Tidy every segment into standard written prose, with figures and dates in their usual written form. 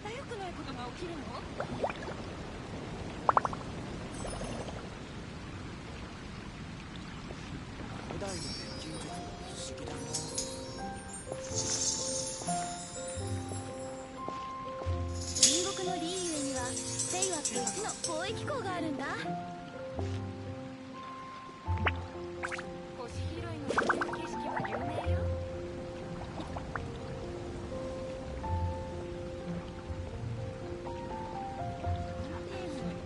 良くないことが起きるの？古代の錬金術は不思議だな。隣国のリーユエには聖和3つの交易港があるんだ。星拾いの景色は有名よ。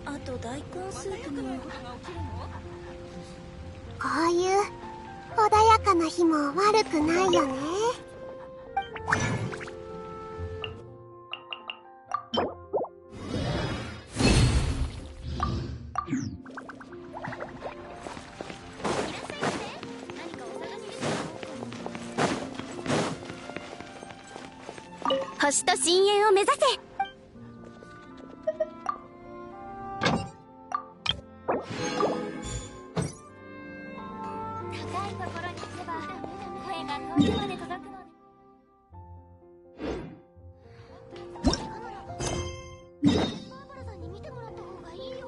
あと大根スープも。こういう穏やかな日も悪くないよね。星と深淵を目指せ。高いところに行けば声が遠くまで届くのね。バーバラさんに見てもらった方がいいよ。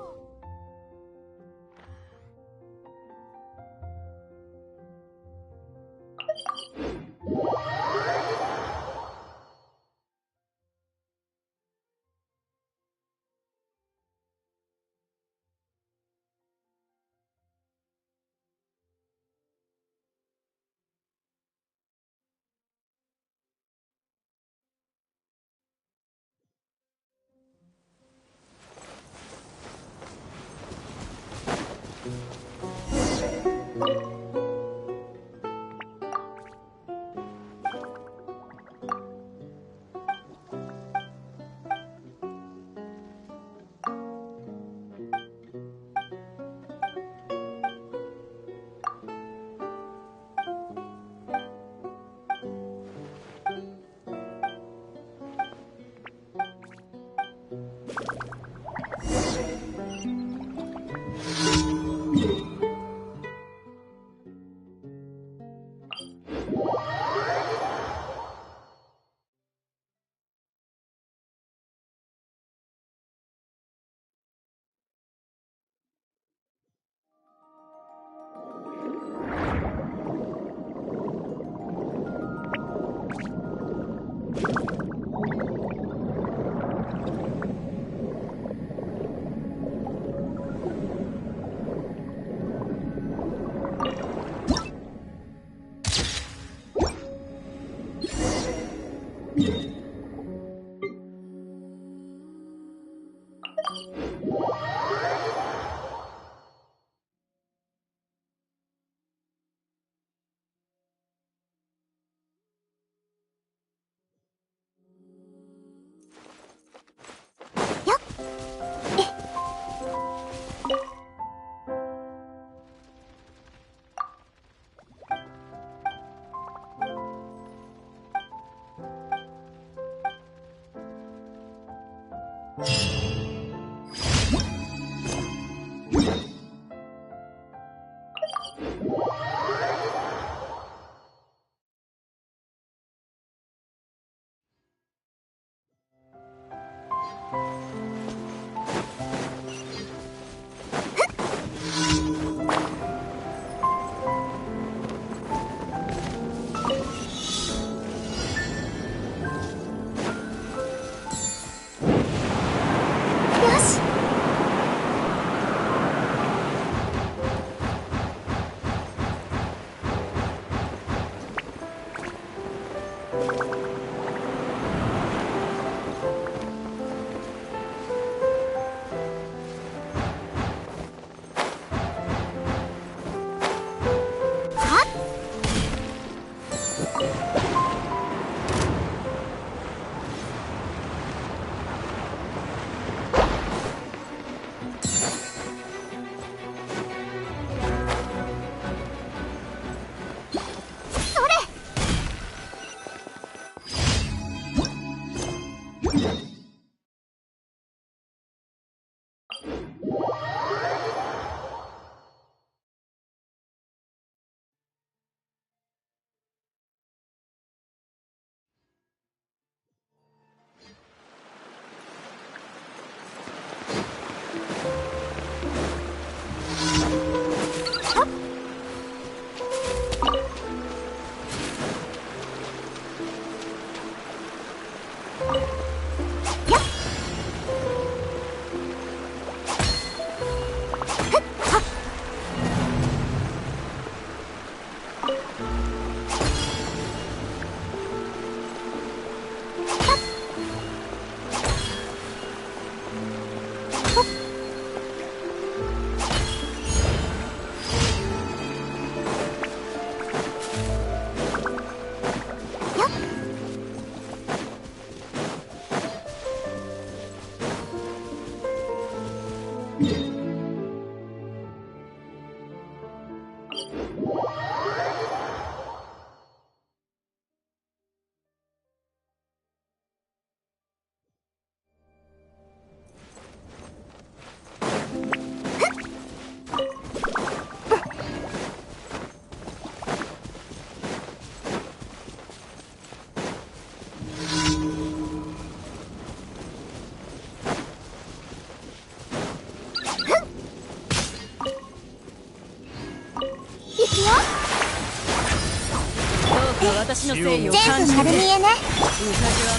私の誠意を全感じてくれ。部丸見えね。宴は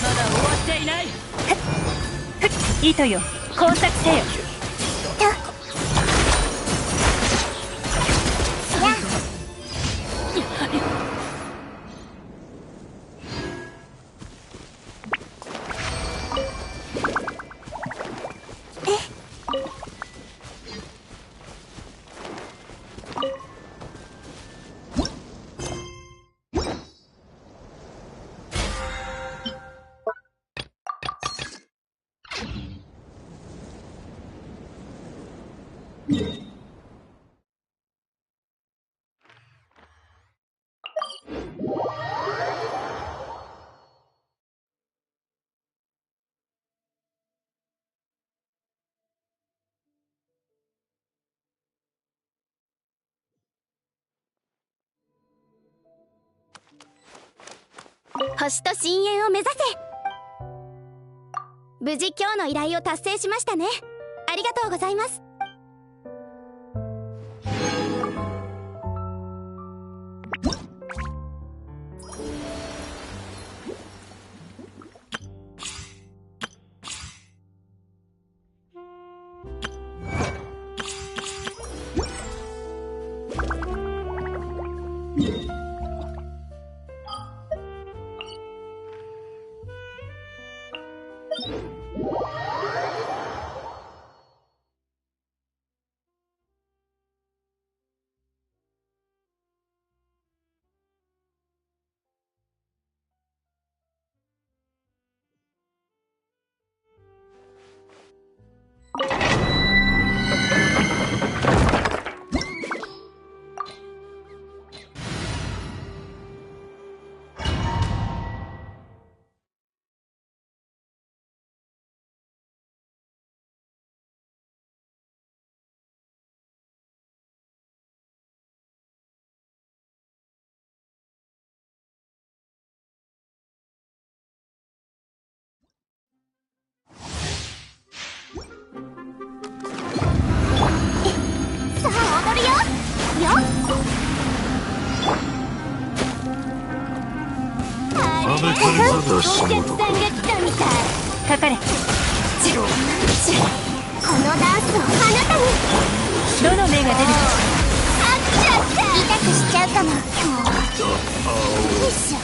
まだ終わっていない。糸よ、工作せよ。星と深淵を目指せ。無事今日の依頼を達成しましたね。ありがとうございます。さあ踊るよ。あれ、お客さんが来たみたい。かかれ。このダンスをあなたに。どの目が出るか。あっちゃった。痛くしちゃうかも。よいしょ。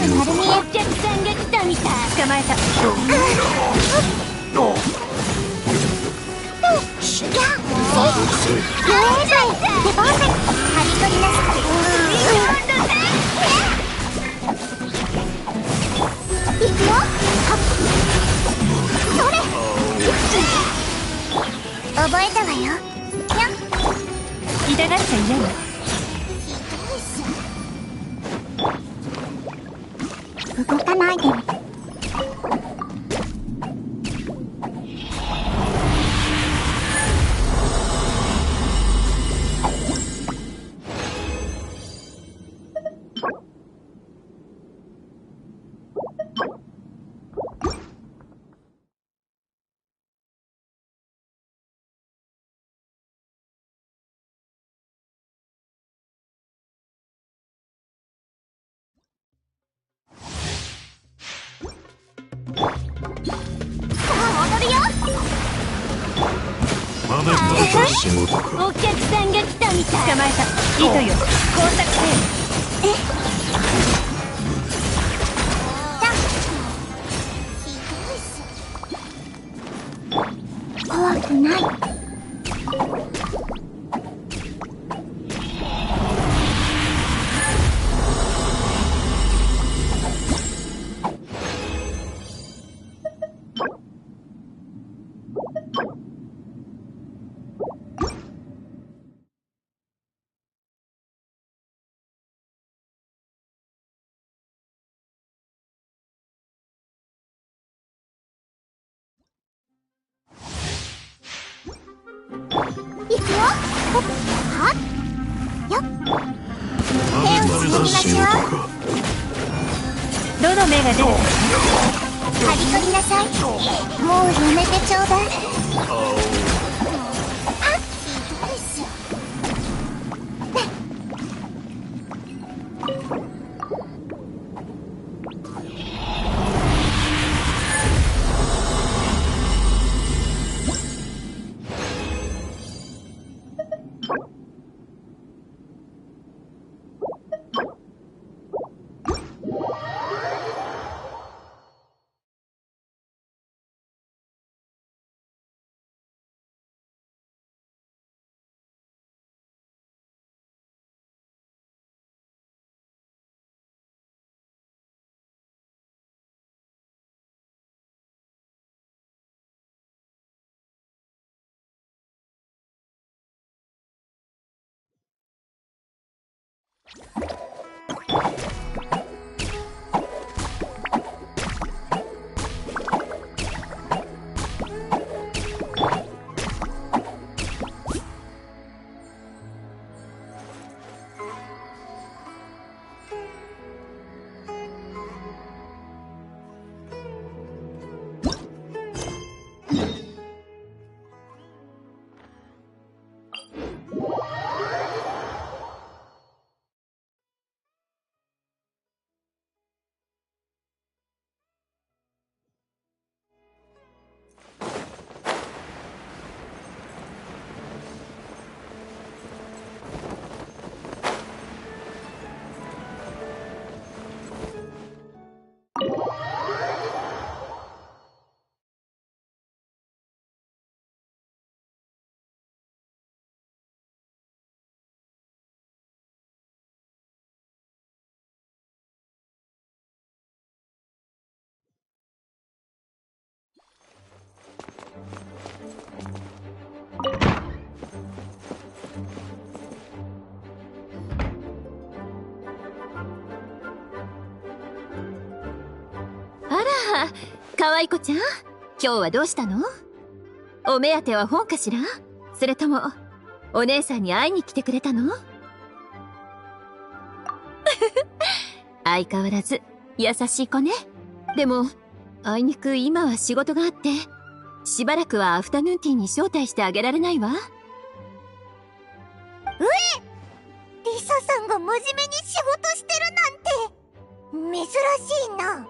全部丸見え。お客さんが来たみたい。捕まえた。こ覚えたわよ。よっ。痛がっちゃいないわ。動かないでね。お客さんが来たみたい。捕まえた。糸よ、工作せよ。怖くない。いくよ。はっよっ。手をつなぎましょう。どの目が出る？刈り取りなさい。もうやめてちょうだい。あっ、ひどいっす。あら、かわいこちゃん、今日はどうしたの？お目当ては本かしら？それともお姉さんに会いに来てくれたの？相変わらず優しい子ね。でもあいにく今は仕事があって、しばらくはアフタヌーンティーに招待してあげられないわ。リサさんが真面目に仕事してるなんて珍しいな。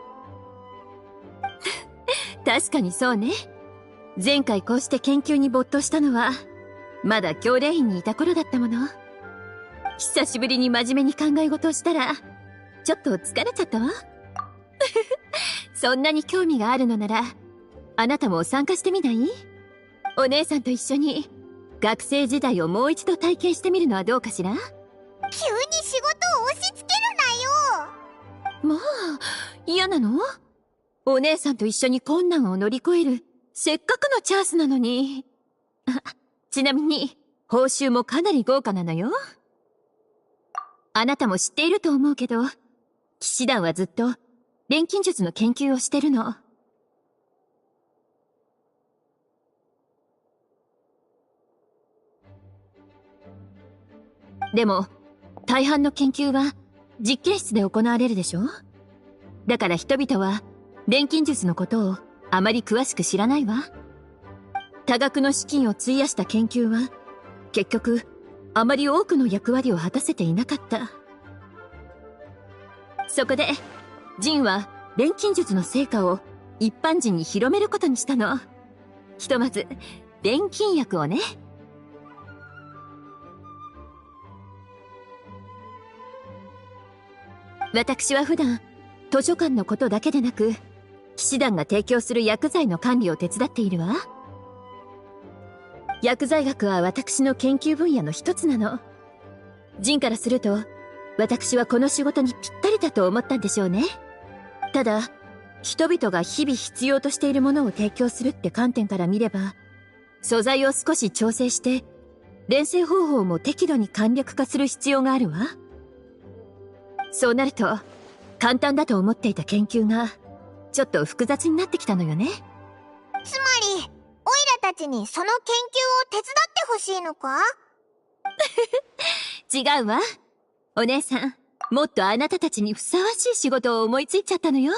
確かにそうね。前回こうして研究に没頭したのはまだ教練院にいた頃だったもの。久しぶりに真面目に考え事をしたらちょっと疲れちゃったわ。そんなに興味があるのならあなたも参加してみない？お姉さんと一緒に学生時代をもう一度体験してみるのはどうかしら？急に仕事を押し付けるなよ。まあ、嫌なの？お姉さんと一緒に困難を乗り越えるせっかくのチャンスなのに。ちなみに、報酬もかなり豪華なのよ。あなたも知っていると思うけど、騎士団はずっと錬金術の研究をしてるの。でも、大半の研究は実験室で行われるでしょ？だから人々は錬金術のことをあまり詳しく知らないわ。多額の資金を費やした研究は、結局、あまり多くの役割を果たせていなかった。そこで、ジンは錬金術の成果を一般人に広めることにしたの。ひとまず、錬金薬をね。私は普段、図書館のことだけでなく、騎士団が提供する薬剤の管理を手伝っているわ。薬剤学は私の研究分野の一つなの。ジンからすると、私はこの仕事にぴったりだと思ったんでしょうね。ただ、人々が日々必要としているものを提供するって観点から見れば、素材を少し調整して、錬成方法も適度に簡略化する必要があるわ。そうなると、簡単だと思っていた研究が、ちょっと複雑になってきたのよね。つまり、オイラたちにその研究を手伝ってほしいのか？違うわ。お姉さん、もっとあなたたちにふさわしい仕事を思いついちゃったのよ。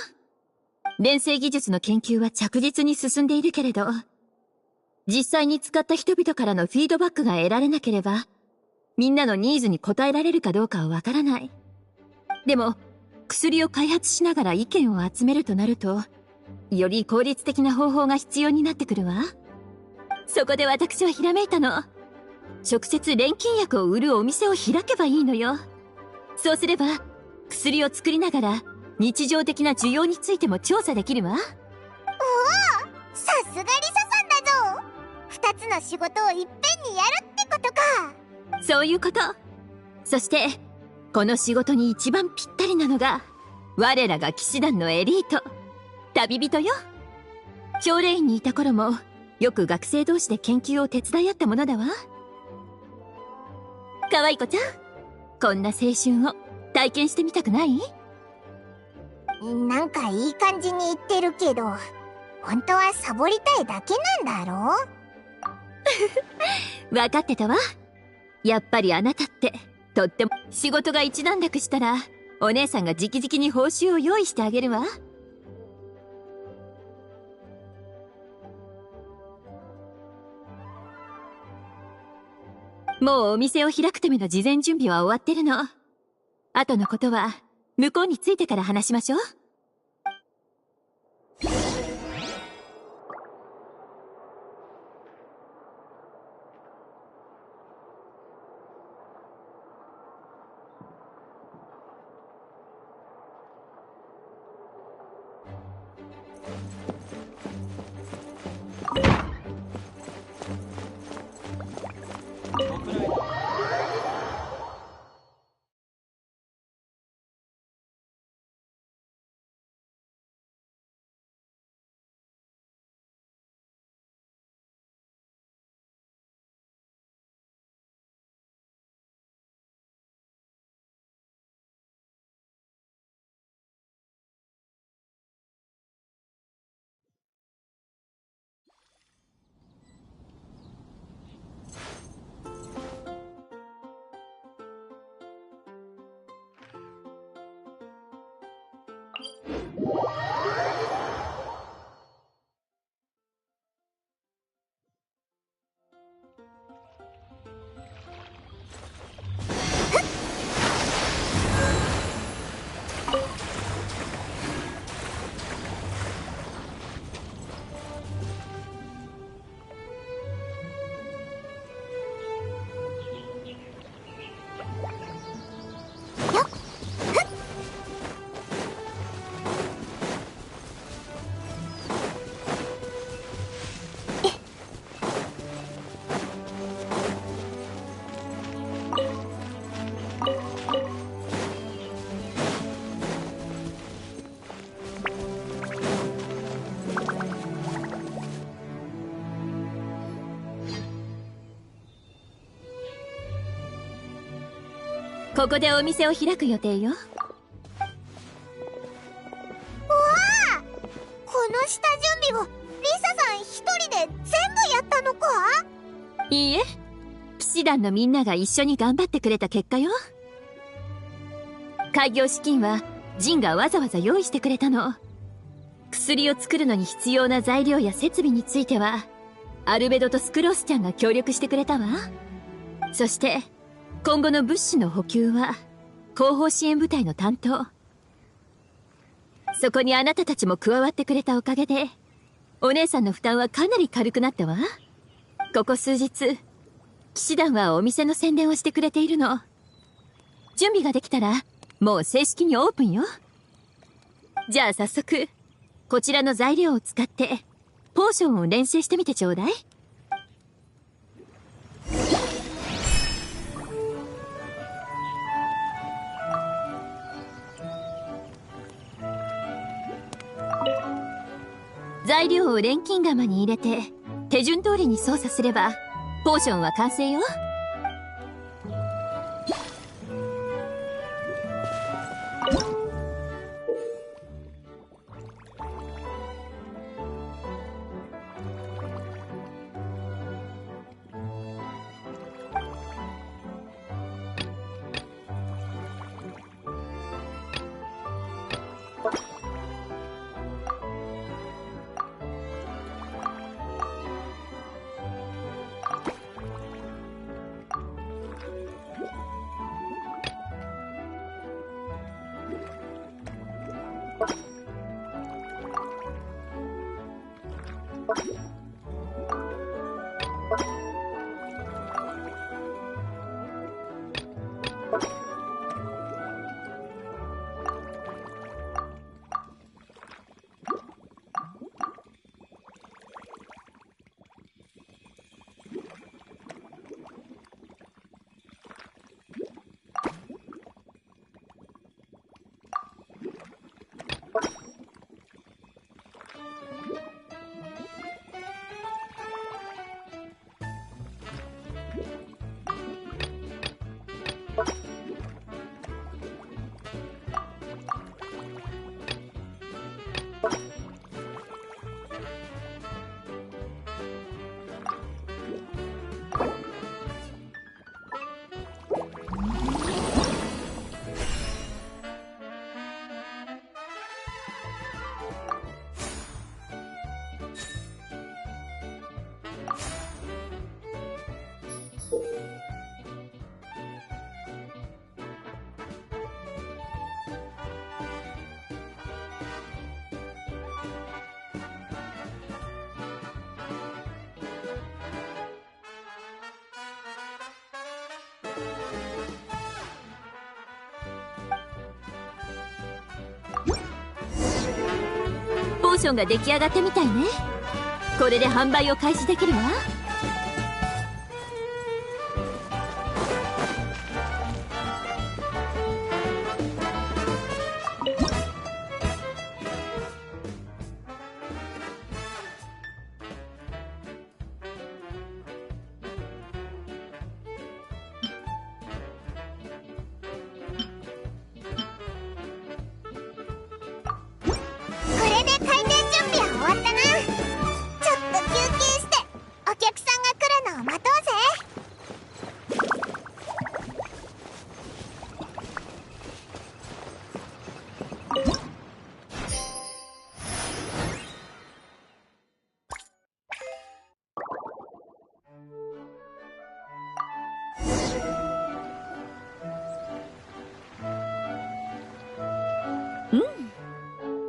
錬成技術の研究は着実に進んでいるけれど、実際に使った人々からのフィードバックが得られなければ、みんなのニーズに応えられるかどうかはわからない。でも、薬を開発しながら意見を集めるとなると、より効率的な方法が必要になってくるわ。そこで私はひらめいたの。直接錬金薬を売るお店を開けばいいのよ。そうすれば、薬を作りながら、日常的な需要についても調査できるわ。おお、さすがリサさんだぞ。二つの仕事をいっぺんにやるってことか。そういうこと。そして、この仕事に一番ぴったりなのが、我らが騎士団のエリート、旅人よ。教練院にいた頃も、よく学生同士で研究を手伝い合ったものだわ。かわい子ちゃん、こんな青春を体験してみたくない？なんかいい感じに言ってるけど、本当はサボりたいだけなんだろ？分かってたわ。やっぱりあなたって、とっても仕事が一段落したら、お姉さんが直々に報酬を用意してあげるわ。もうお店を開くための事前準備は終わってるの。後のことは、向こうに着いてから話しましょう。ここでお店を開く予定よ。うわあ、この下準備をリサさん一人で全部やったのか？いいえ、騎士団のみんなが一緒に頑張ってくれた結果よ。開業資金はジンがわざわざ用意してくれたの。薬を作るのに必要な材料や設備についてはアルベドとスクロースちゃんが協力してくれたわ。そして今後の物資の補給は後方支援部隊の担当。そこにあなたたちも加わってくれたおかげでお姉さんの負担はかなり軽くなったわ。ここ数日騎士団はお店の宣伝をしてくれているの。準備ができたらもう正式にオープンよ。じゃあ早速こちらの材料を使ってポーションを練習してみてちょうだい。材料を錬金釜に入れて手順通りに操作すればポーションは完成よ。ポーションが出来上がったみたいね。これで販売を開始できるわ。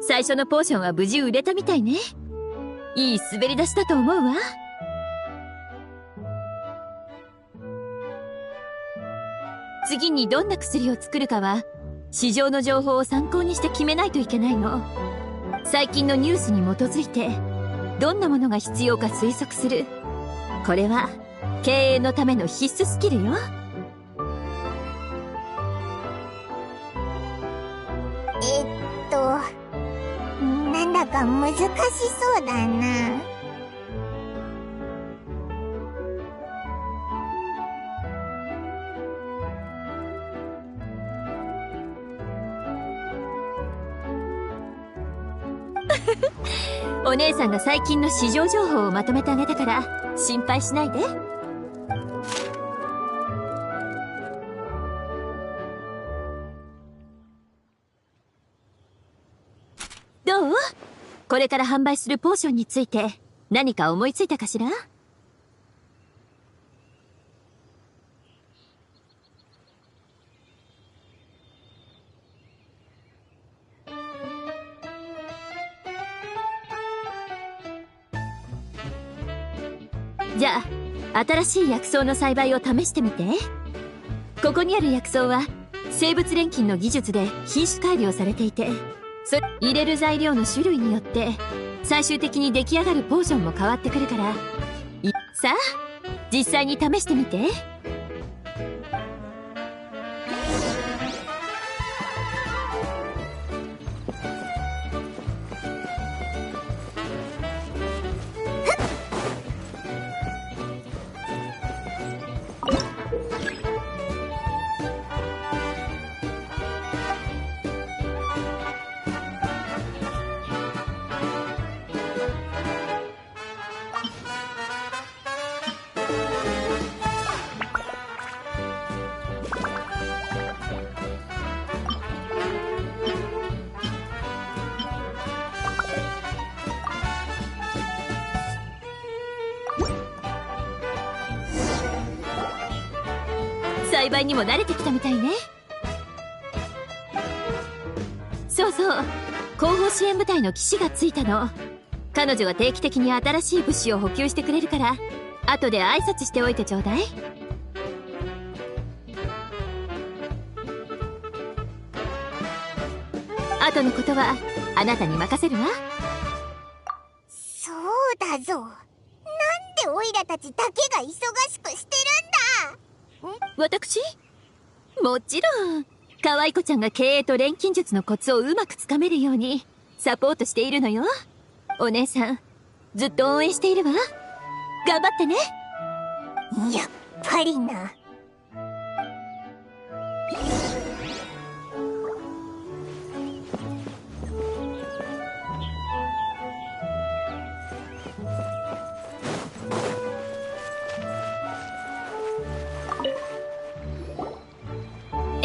最初のポーションは無事売れたみたいね。いい滑り出しだと思うわ。次にどんな薬を作るかは市場の情報を参考にして決めないといけないの。最近のニュースに基づいてどんなものが必要か推測する。これは経営のための必須スキルよ。なんだか難しそうだな。お姉さんが最近の市場情報をまとめてあげたから心配しないで。どう？これから販売するポーションについて何か思いついたかしら？じゃあ、新しい薬草の栽培を試してみて。ここにある薬草は生物錬金の技術で品種改良されていて、入れる材料の種類によって最終的に出来上がるポーションも変わってくるから、さあ実際に試してみて。栽培にも慣れてきたみたいね。そうそう、後方支援部隊の騎士がついたの。彼女が定期的に新しい物資を補給してくれるから、後で挨拶しておいてちょうだい。後のことはあなたに任せるわ。そうだぞ。なんでオイラたちだけが忙しくしてるんだ。私？もちろん、可愛い子ちゃんが経営と錬金術のコツをうまくつかめるようにサポートしているのよ。お姉さん、ずっと応援しているわ。頑張ってね。やっぱりな。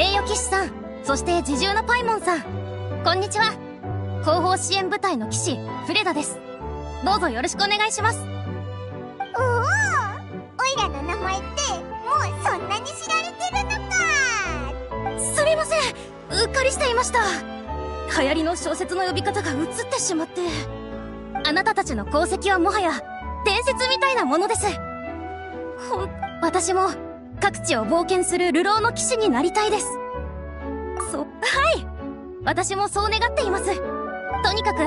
栄誉騎士さん、そして自重のパイモンさん、こんにちは。後方支援部隊の騎士フレダです。どうぞよろしくお願いします。おお、オイラの名前ってもうそんなに知られてるのか。すみません、うっかりしていました。流行りの小説の呼び方が移ってしまって。あなたたちの功績はもはや伝説みたいなものです。私も各地を冒険する流浪の騎士になりたいです。はい、私もそう願っています。とにかく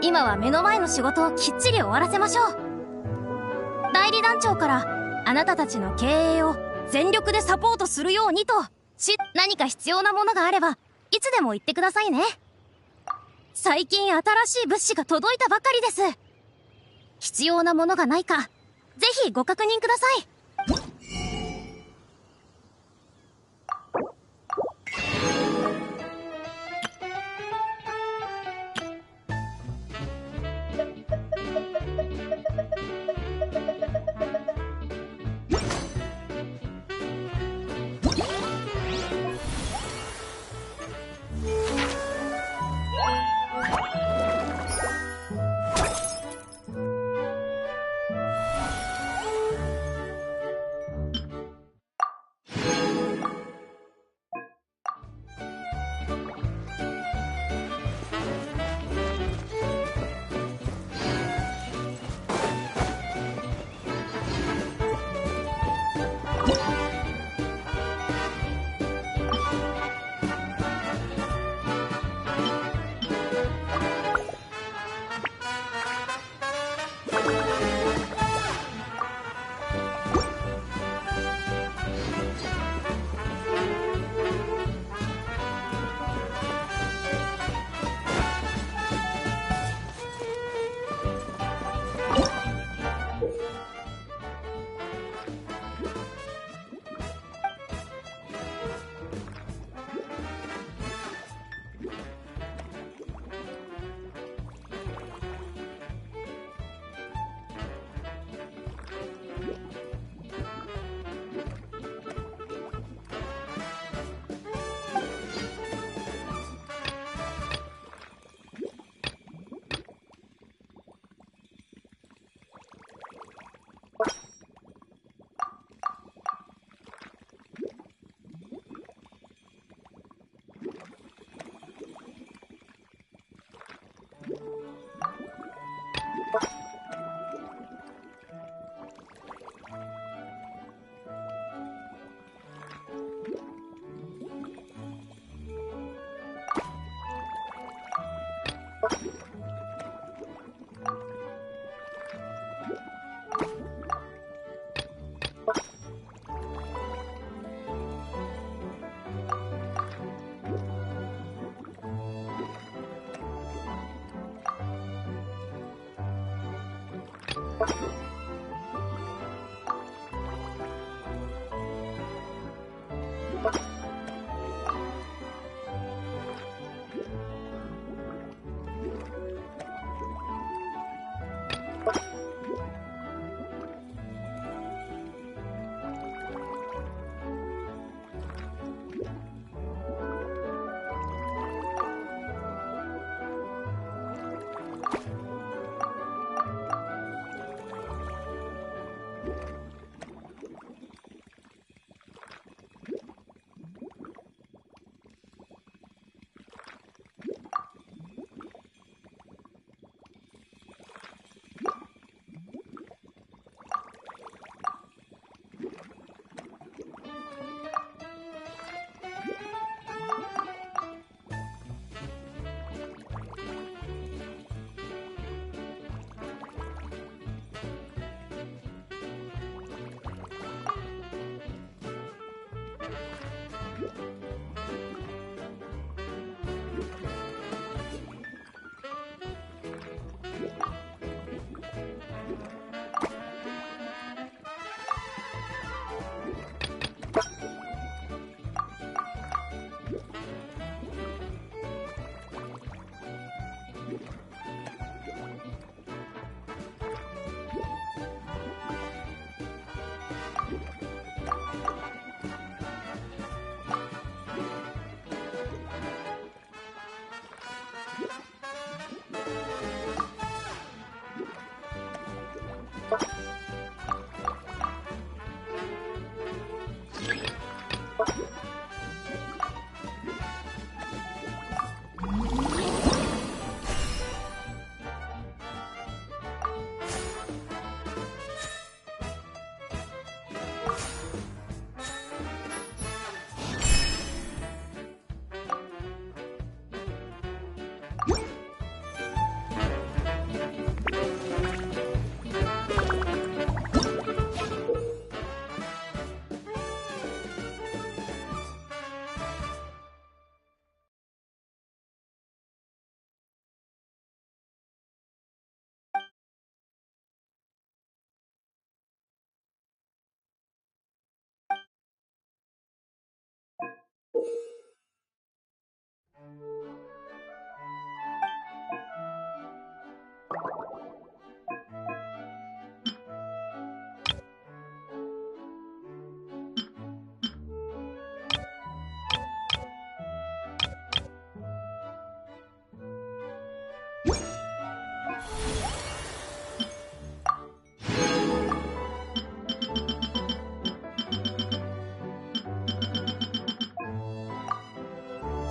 今は目の前の仕事をきっちり終わらせましょう。代理団長からあなたたちの経営を全力でサポートするようにと何か必要なものがあればいつでも言ってくださいね。最近新しい物資が届いたばかりです。必要なものがないかぜひご確認ください。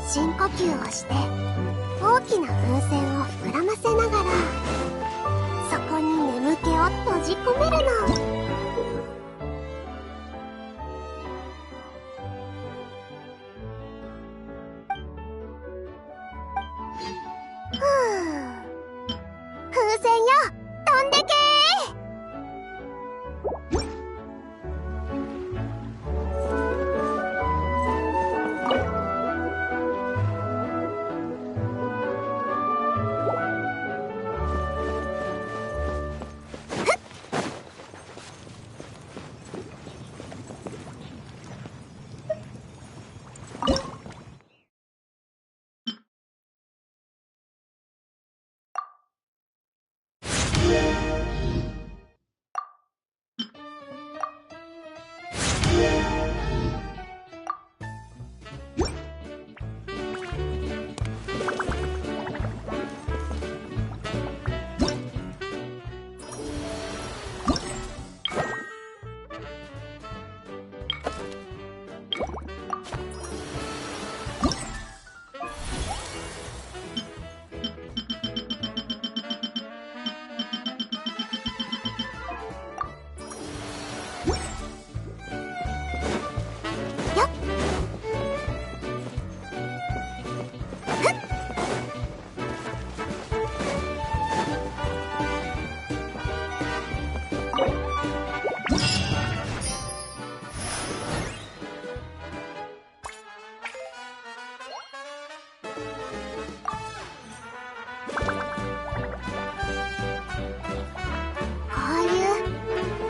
深呼吸をして大きな風船を膨らませながらそこに眠気を閉じ込めるの。風船よ、飛んでけ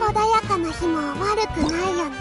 穏やかな日も悪くないよね。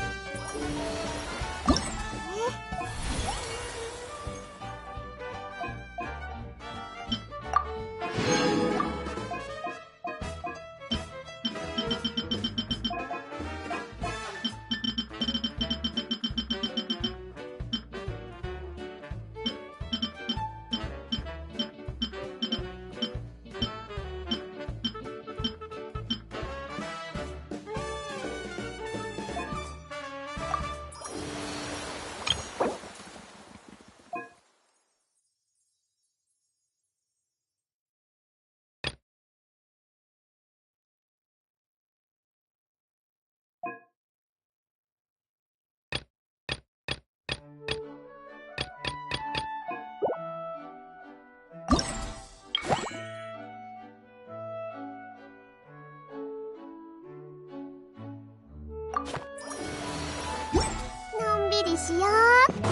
のんびりしようっと。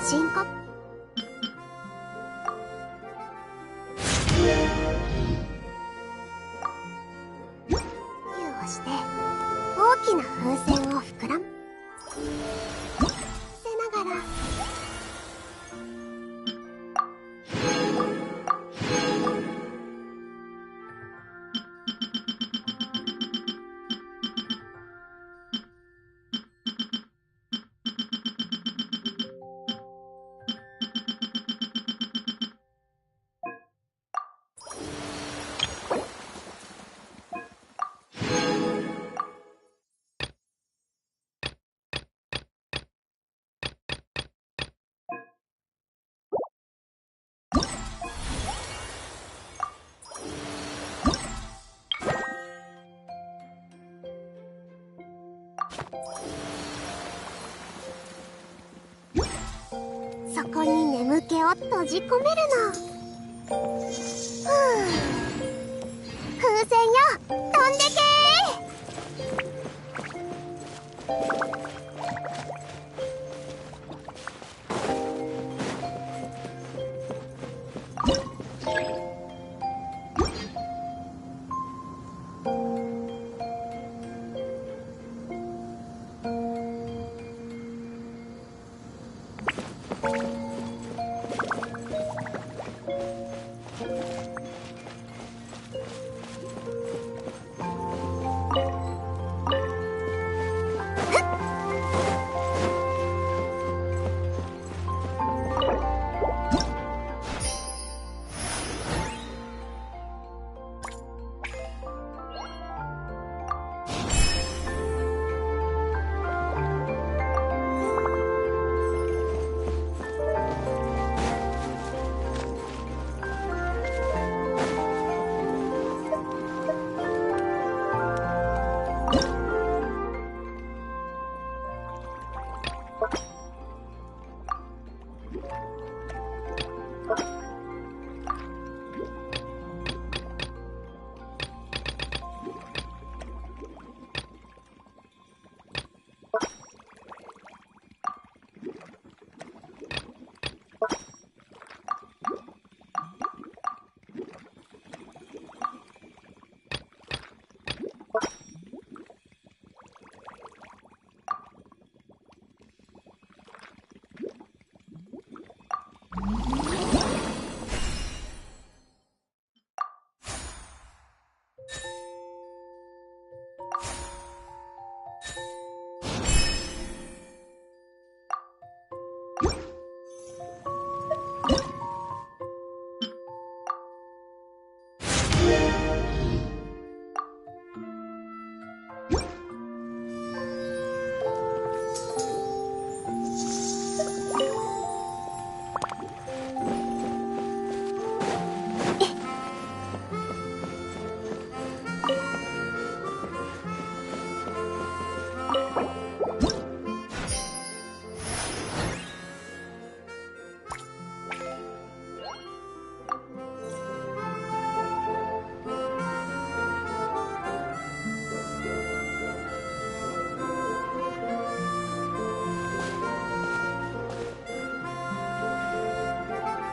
深呼吸をして大きな風船を膨らませながらそこに眠気を閉じ込めるの。風船よ、飛んでけ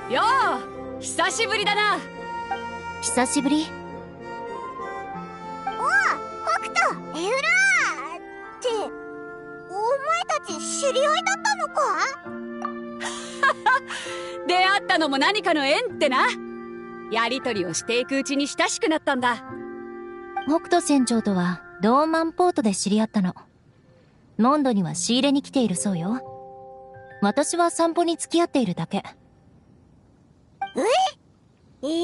よう、久しぶりだな。久しぶり。北斗、エウラーってお前たち知り合いだったのか？出会ったのも何かの縁ってな。やりとりをしていくうちに親しくなったんだ。北斗船長とはドーマンポートで知り合ったの。モンドには仕入れに来ているそうよ。私は散歩に付き合っているだけ。エウラー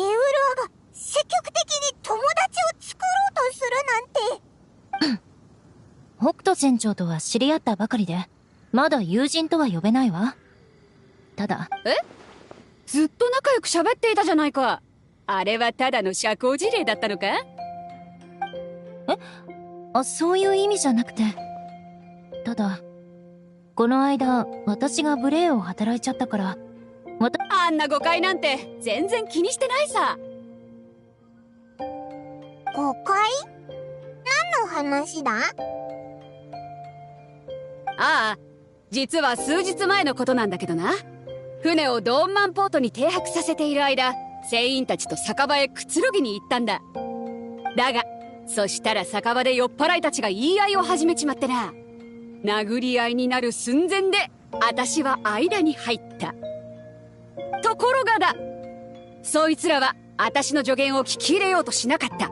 が積極的に友達を作ろうとするなんて。北斗船長とは知り合ったばかりで、まだ友人とは呼べないわ。ただ、ずっと仲良く喋っていたじゃないか。あれはただの社交辞令だったのか？そういう意味じゃなくて。ただ、この間、私が無礼を働いちゃったから、あんな誤解なんて全然気にしてないさ。誤解？何の話だ？ああ、実は数日前のことなんだけどな。船をドーンマンポートに停泊させている間、船員たちと酒場へくつろぎに行ったんだ。だがそしたら酒場で酔っ払いたちが言い合いを始めちまってな。殴り合いになる寸前で私は間に入った。ところがだ、そいつらは私の助言を聞き入れようとしなかった。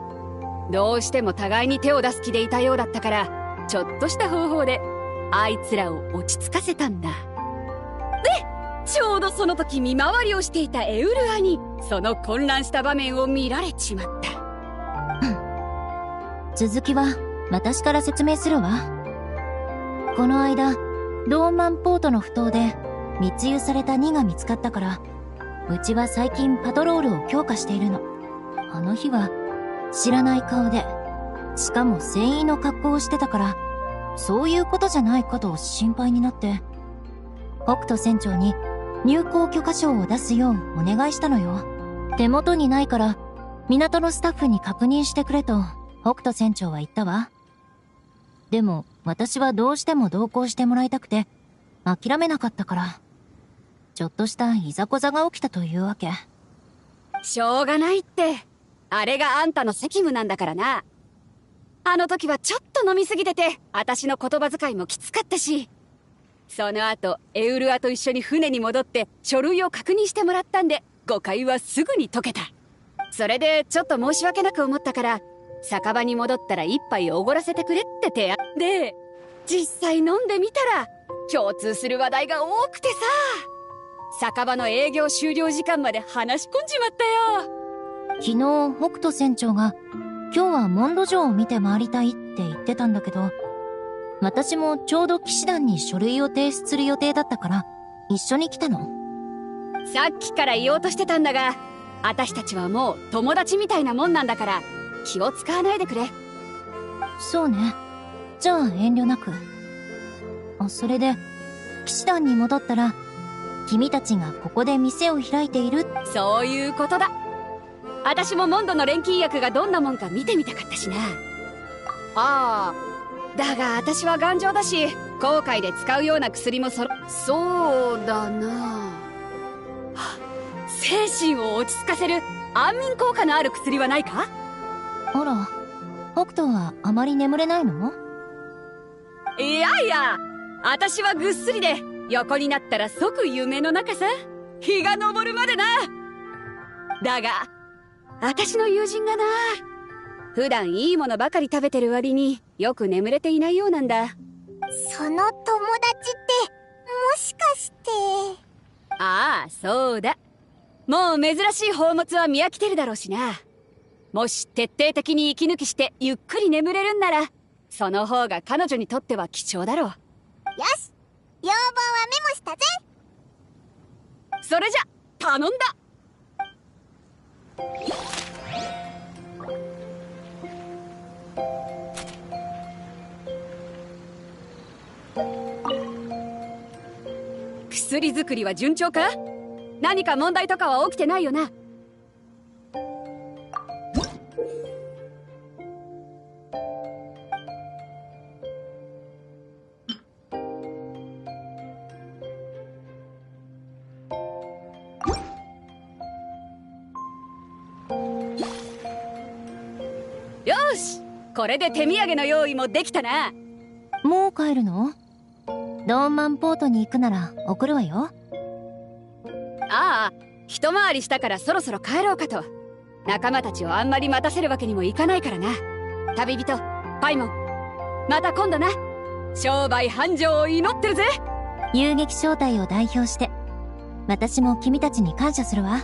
どうしても互いに手を出す気でいたようだったから、ちょっとした方法であいつらを落ち着かせたんだ。でちょうどその時見回りをしていたエウルアにその混乱した場面を見られちまった。続きは私から説明するわ。この間ドーンマンポートの埠頭で密輸された2が見つかったから、うちは最近パトロールを強化しているの。あの日は知らない顔で、しかも船員の格好をしてたから、そういうことじゃないことを心配になって、北斗船長に入港許可証を出すようお願いしたのよ。手元にないから港のスタッフに確認してくれと北斗船長は言ったわ。でも私はどうしても同行してもらいたくて諦めなかったから、ちょっとしたいざこざが起きたというわけ。しょうがないって、あれがあんたの責務なんだからな。あの時はちょっと飲みすぎてて私の言葉遣いもきつかったし、その後エウルアと一緒に船に戻って書類を確認してもらったんで、誤解はすぐに解けた。それでちょっと申し訳なく思ったから、酒場に戻ったら一杯おごらせてくれって提案で、実際飲んでみたら共通する話題が多くてさ、酒場の営業終了時間まで話し込んじまったよ。昨日北斗船長が今日はモンド城を見て回りたいって言ってたんだけど、私もちょうど騎士団に書類を提出する予定だったから一緒に来たの。さっきから言おうとしてたんだが、私たちはもう友達みたいなもんなんだから気を使わないでくれ。そうね。じゃあ遠慮なく。それで騎士団に戻ったら君たちがここで店を開いている。そういうことだ。私もモンドの錬金薬がどんなもんか見てみたかったしな。ああ、だが私は頑丈だし、航海で使うような薬もそうだな。精神を落ち着かせる安眠効果のある薬はないか？あら、北斗はあまり眠れないの？いやいや、私はぐっすりで横になったら即夢の中さ。日が昇るまでな。だが私の友人がな、普段いいものばかり食べてる割によく眠れていないようなんだ。その友達ってもしかして。ああ、そうだ。もう珍しい宝物は見飽きてるだろうしな。もし徹底的に息抜きしてゆっくり眠れるんなら、その方が彼女にとっては貴重だろう。よし、要望はメモしたぜ。それじゃ頼んだ。薬作りは順調か？何か問題とかは起きてないよな？よし、これで手土産の用意もできたな。もう帰るの？ドーンマンポートに行くなら送るわよ。ああ、一回りしたからそろそろ帰ろうかと。仲間たちをあんまり待たせるわけにもいかないからな。旅人パイモン、また今度な。商売繁盛を祈ってるぜ。遊撃小隊を代表して私も君たちに感謝するわ。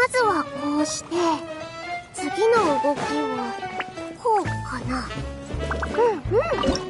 まずはこうして、次の動きはこうかな。うんうん。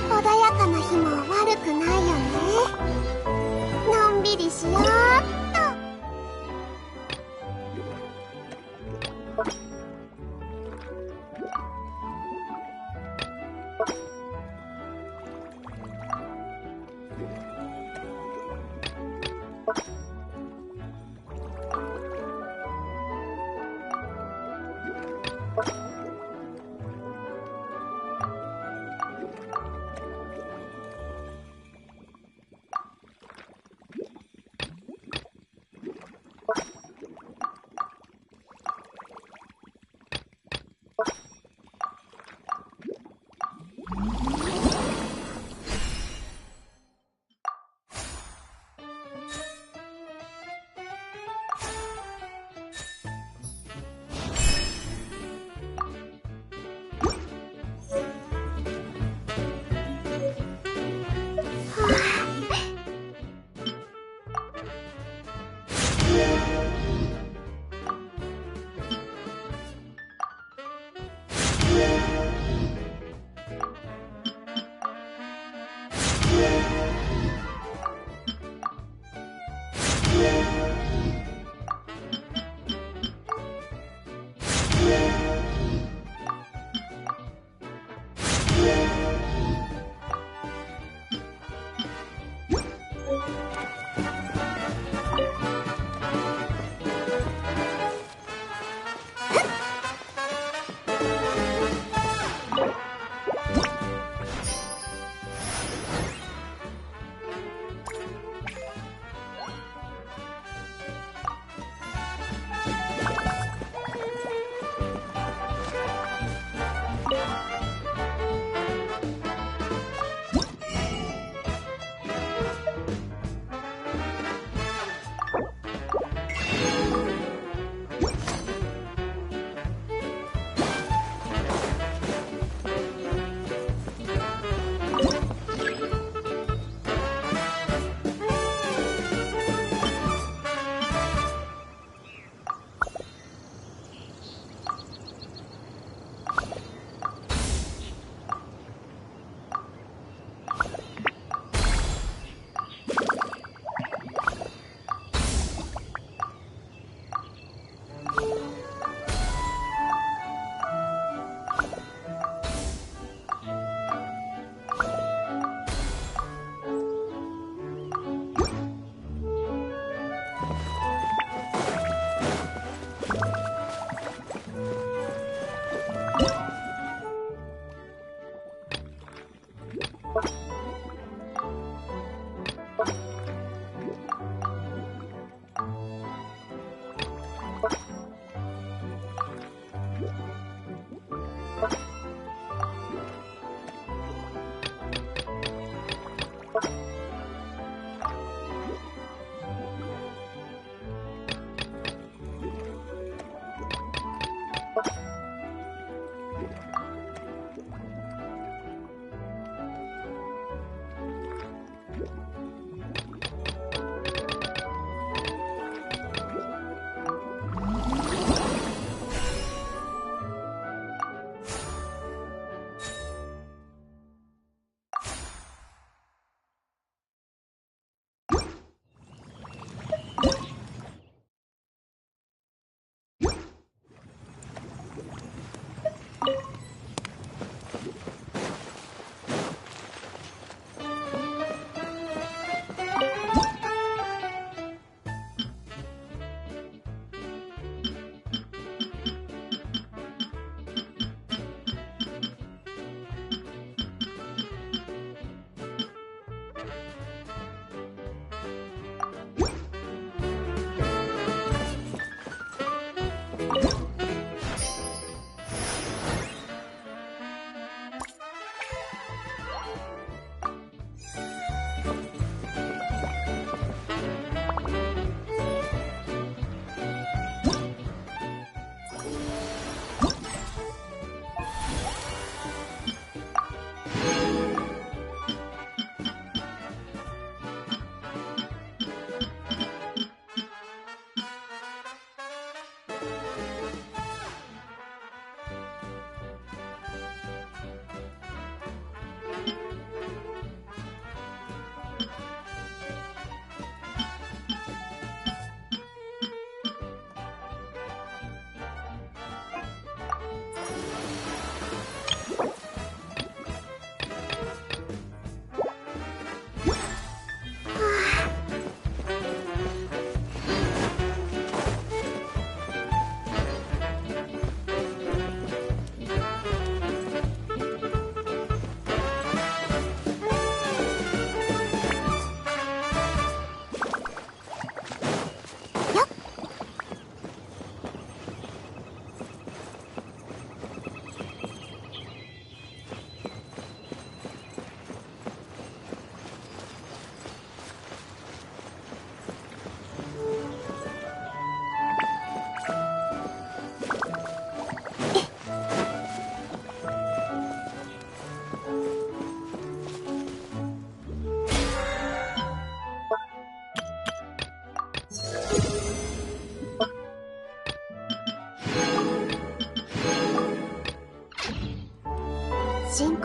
穏やかな日も悪くないよね。のんびりしようっと。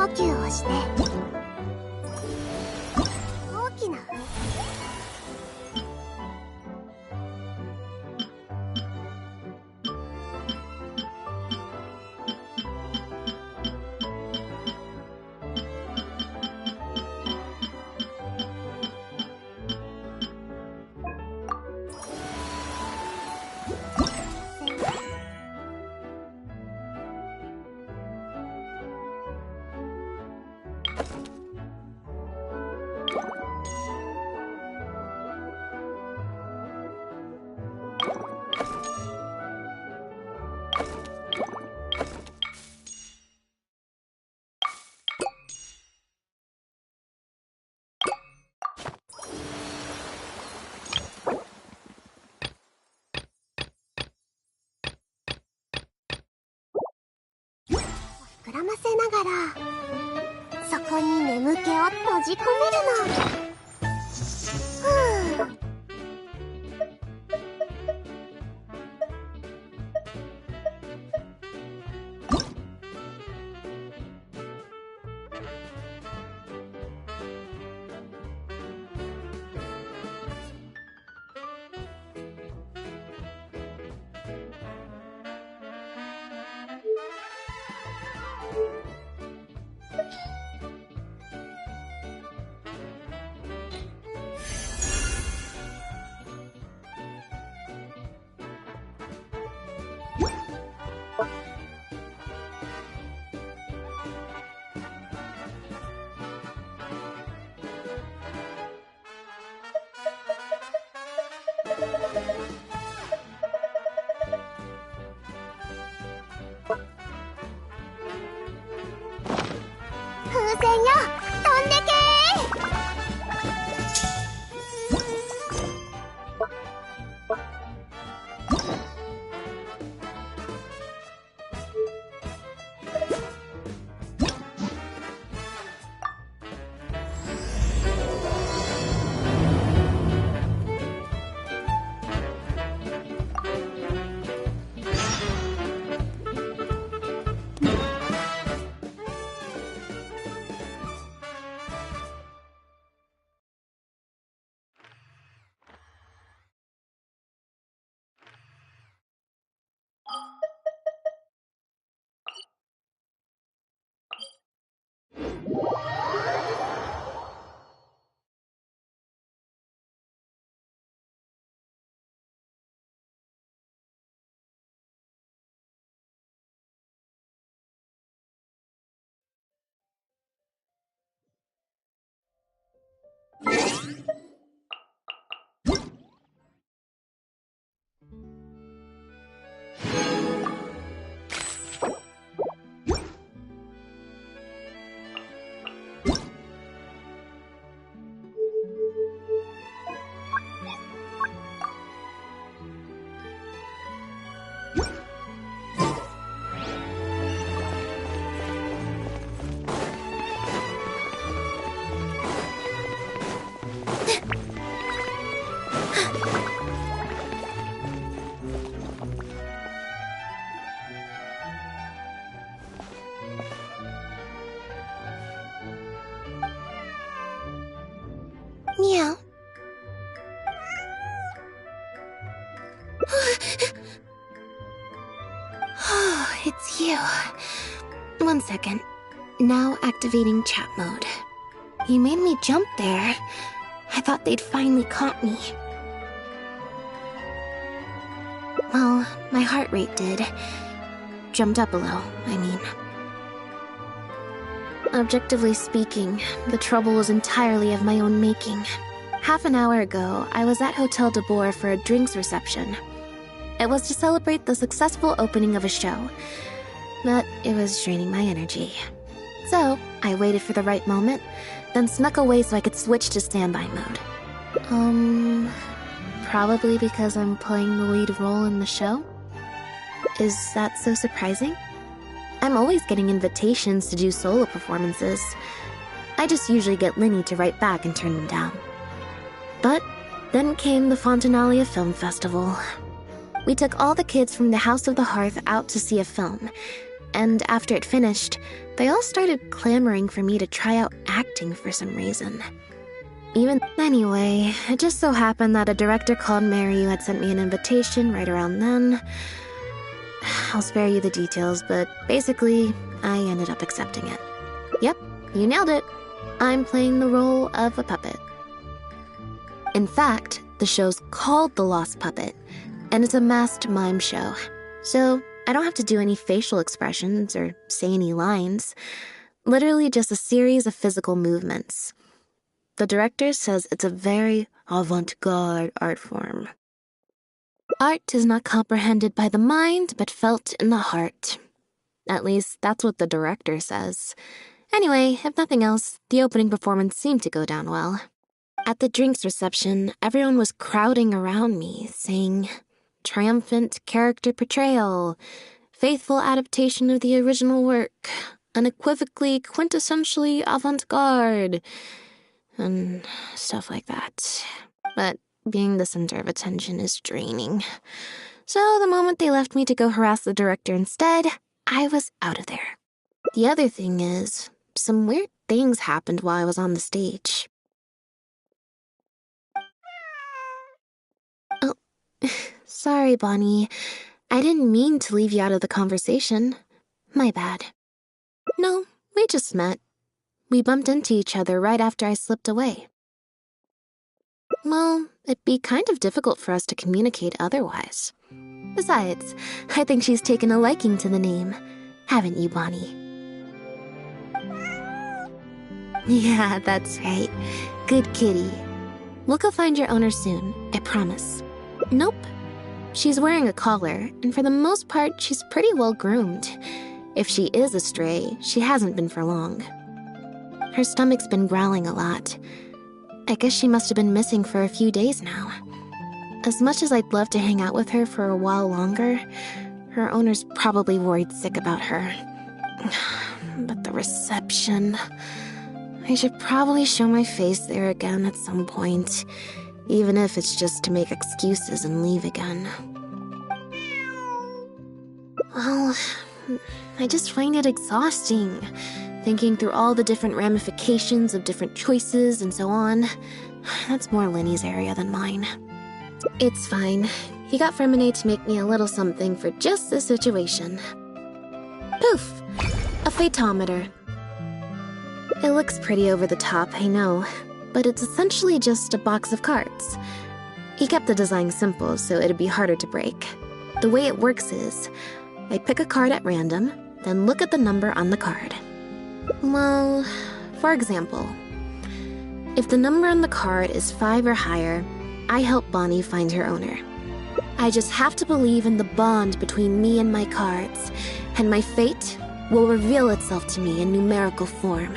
呼吸をして大きな膨らませながらそこに眠気を閉じ込めるの。ふう。風船よ、飛んでけMeow. Oh, it's you. 1 second. Now activating chat mode. You made me jump there. I thought they'd finally caught me. Well, my heart rate did. Jumped up a little, I mean. Objectively speaking, the trouble was entirely of my own making. Half an hour ago, I was at Hotel de Boer for a drinks reception. It was to celebrate the successful opening of a show, but it was draining my energy. So, I waited for the right moment, then snuck away so I could switch to standby mode. Probably because I'm playing the lead role in the show? Is that so surprising? I'm always getting invitations to do solo performances. I just usually get Linny to write back and turn them down. But then came the Fontanalia Film Festival. We took all the kids from the House of the Hearth out to see a film. and after it finished, they all started clamoring for me to try out acting for some reason. Anyway, it just so happened that a director called Mary had sent me an invitation right around then. I'll spare you the details, but basically, I ended up accepting it. Yep, you nailed it. I'm playing the role of a puppet. In fact, the show's called The Lost Puppet, and it's a masked mime show. So I don't have to do any facial expressions or say any lines. Literally just a series of physical movements. The director says it's a very avant-garde art form. Art is not comprehended by the mind, but felt in the heart. At least, that's what the director says. Anyway, if nothing else, the opening performance seemed to go down well. At the drinks reception, everyone was crowding around me, saying, "Triumphant character portrayal, faithful adaptation of the original work, unequivocally, quintessentially avant-garde," and stuff like that. But being the center of attention is draining. So the moment they left me to go harass the director instead, I was out of there. The other thing is, some weird things happened while I was on the stage. Oh, sorry, Bonnie. I didn't mean to leave you out of the conversation. My bad. No, we just met. We bumped into each other right after I slipped away. Well, it'd be kind of difficult for us to communicate otherwise. Besides, I think she's taken a liking to the name. Haven't you, Bonnie? Yeah, that's right. Good kitty. We'll go find your owner soon, I promise. Nope. She's wearing a collar, and for the most part, she's pretty well groomed. If she is a stray, she hasn't been for long. Her stomach's been growling a lot. I guess she must have been missing for a few days now. As much as I'd love to hang out with her for a while longer, her owner's probably worried sick about her. But the reception... I should probably show my face there again at some point, even if it's just to make excuses and leave again. Well, I just find it exhausting, thinking through all the different ramifications of different choices and so on. That's more Lenny's area than mine. It's fine. He got Fremine to make me a little something for just this situation. Poof! A phaetometer. It looks pretty over the top, I know, but it's essentially just a box of cards. He kept the design simple, so it'd be harder to break. The way it works is, I pick a card at random, then look at the number on the card. Well, for example, if the number on the card is 5 or higher, I help Bonnie find her owner. I just have to believe in the bond between me and my cards, and my fate will reveal itself to me in numerical form.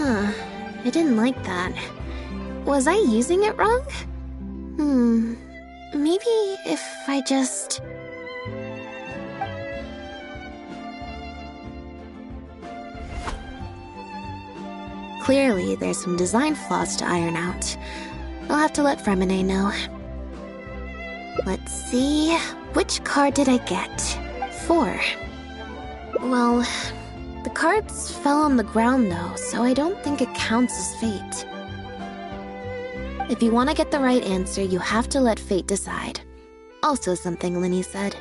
I didn't like that. Was I using it wrong? Maybe if I just... Clearly, there's some design flaws to iron out. I'll have to let Fremine know. Let's see... Which card did I get? 4. Well... The cards fell on the ground, though, so I don't think it counts as fate. If you want to get the right answer, you have to let fate decide. Also something Lenny said.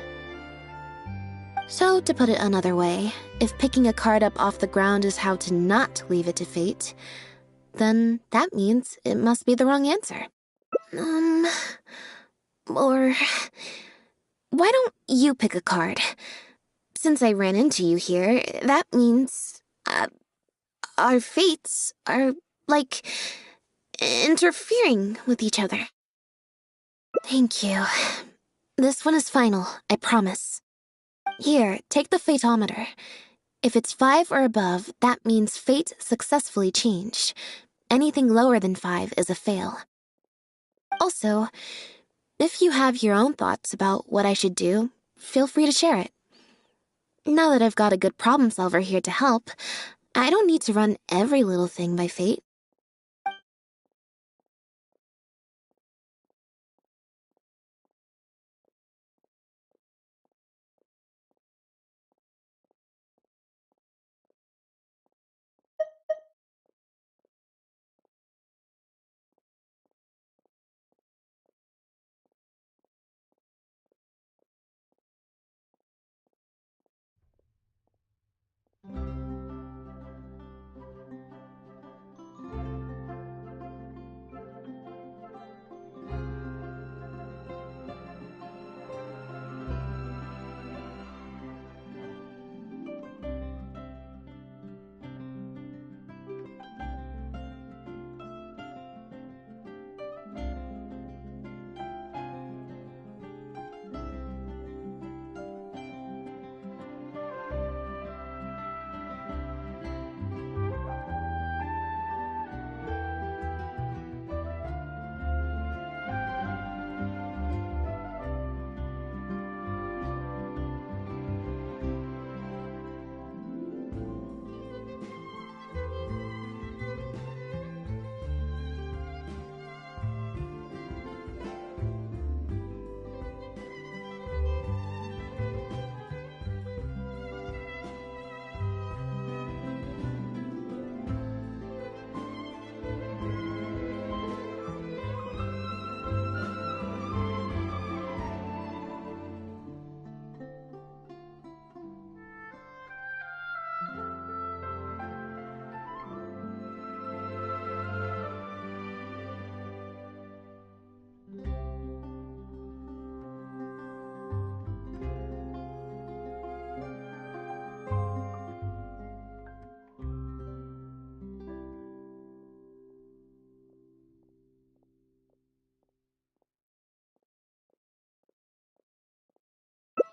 So, to put it another way, if picking a card up off the ground is how to not leave it to fate, then that means it must be the wrong answer. Or... Why don't you pick a card? Since I ran into you here, that means... our fates are, like, interfering with each other. Thank you. This one is final, I promise. Here, take the phaetometer. If it's 5 or above, that means fate successfully changed. Anything lower than 5 is a fail. Also, if you have your own thoughts about what I should do, feel free to share it. Now that I've got a good problem solver here to help, I don't need to run every little thing by fate.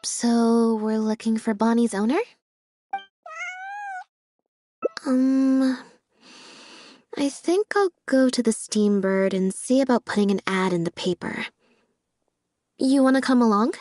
So, we're looking for Bonnie's owner? I think I'll go to the Steambird and see about putting an ad in the paper. You want to come along?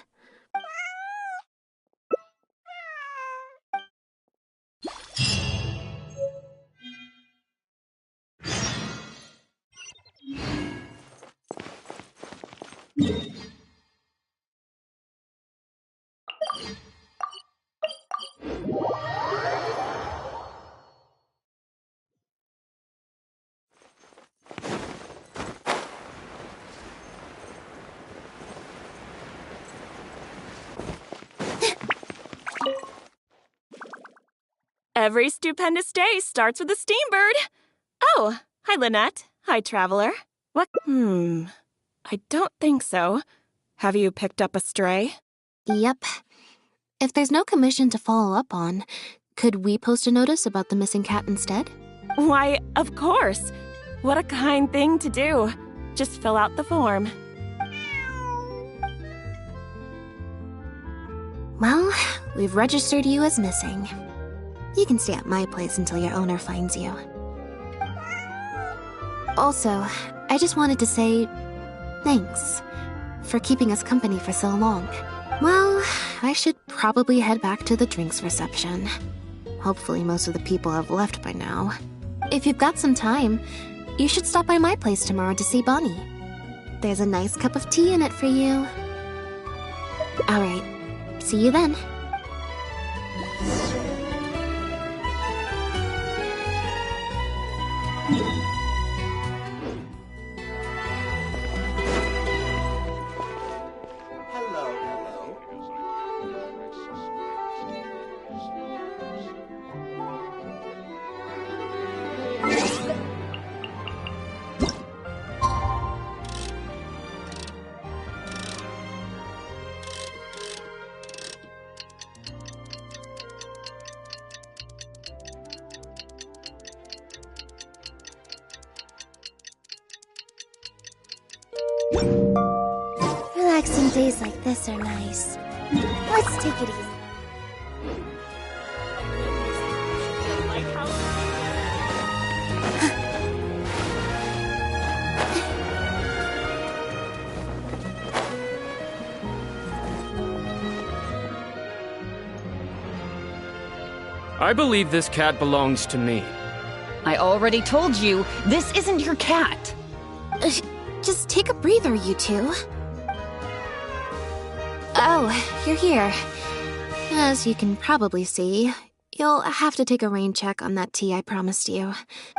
Every stupendous day starts with a Steambird. Oh, hi, Lynette. Hi, Traveler. What? I don't think so. Have you picked up a stray? Yep. If there's no commission to follow up on, could we post a notice about the missing cat instead? Why, of course. What a kind thing to do. Just fill out the form. Well, we've registered you as missing. You can stay at my place until your owner finds you. Also, I just wanted to say thanks for keeping us company for so long. Well, I should probably head back to the drinks reception. Hopefully most of the people have left by now. If you've got some time, you should stop by my place tomorrow to see Bonnie. There's a nice cup of tea in it for you. Alright, see you then. Relaxing days like this are nice. Let's take it easy. I believe this cat belongs to me. I already told you, this isn't your cat. Just take a breather, you two. Oh, you're here. As you can probably see, you'll have to take a rain check on that tea I promised you.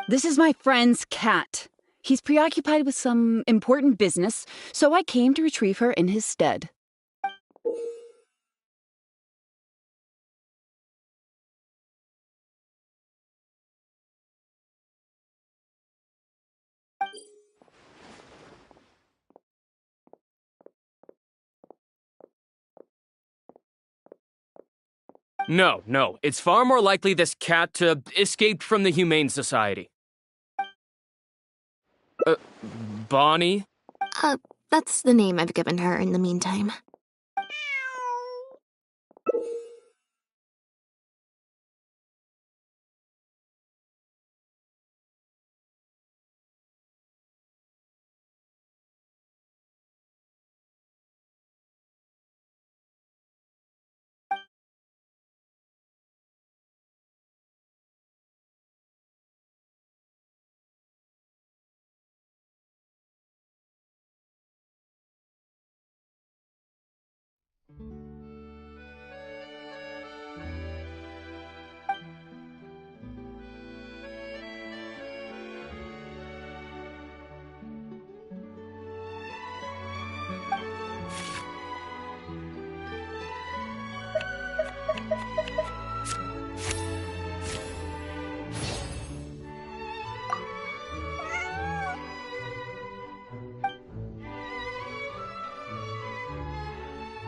This is my friend's cat. He's preoccupied with some important business, so I came to retrieve her in his stead. No, it's far more likely this cat escaped from the Humane Society. Bonnie? That's the name I've given her in the meantime.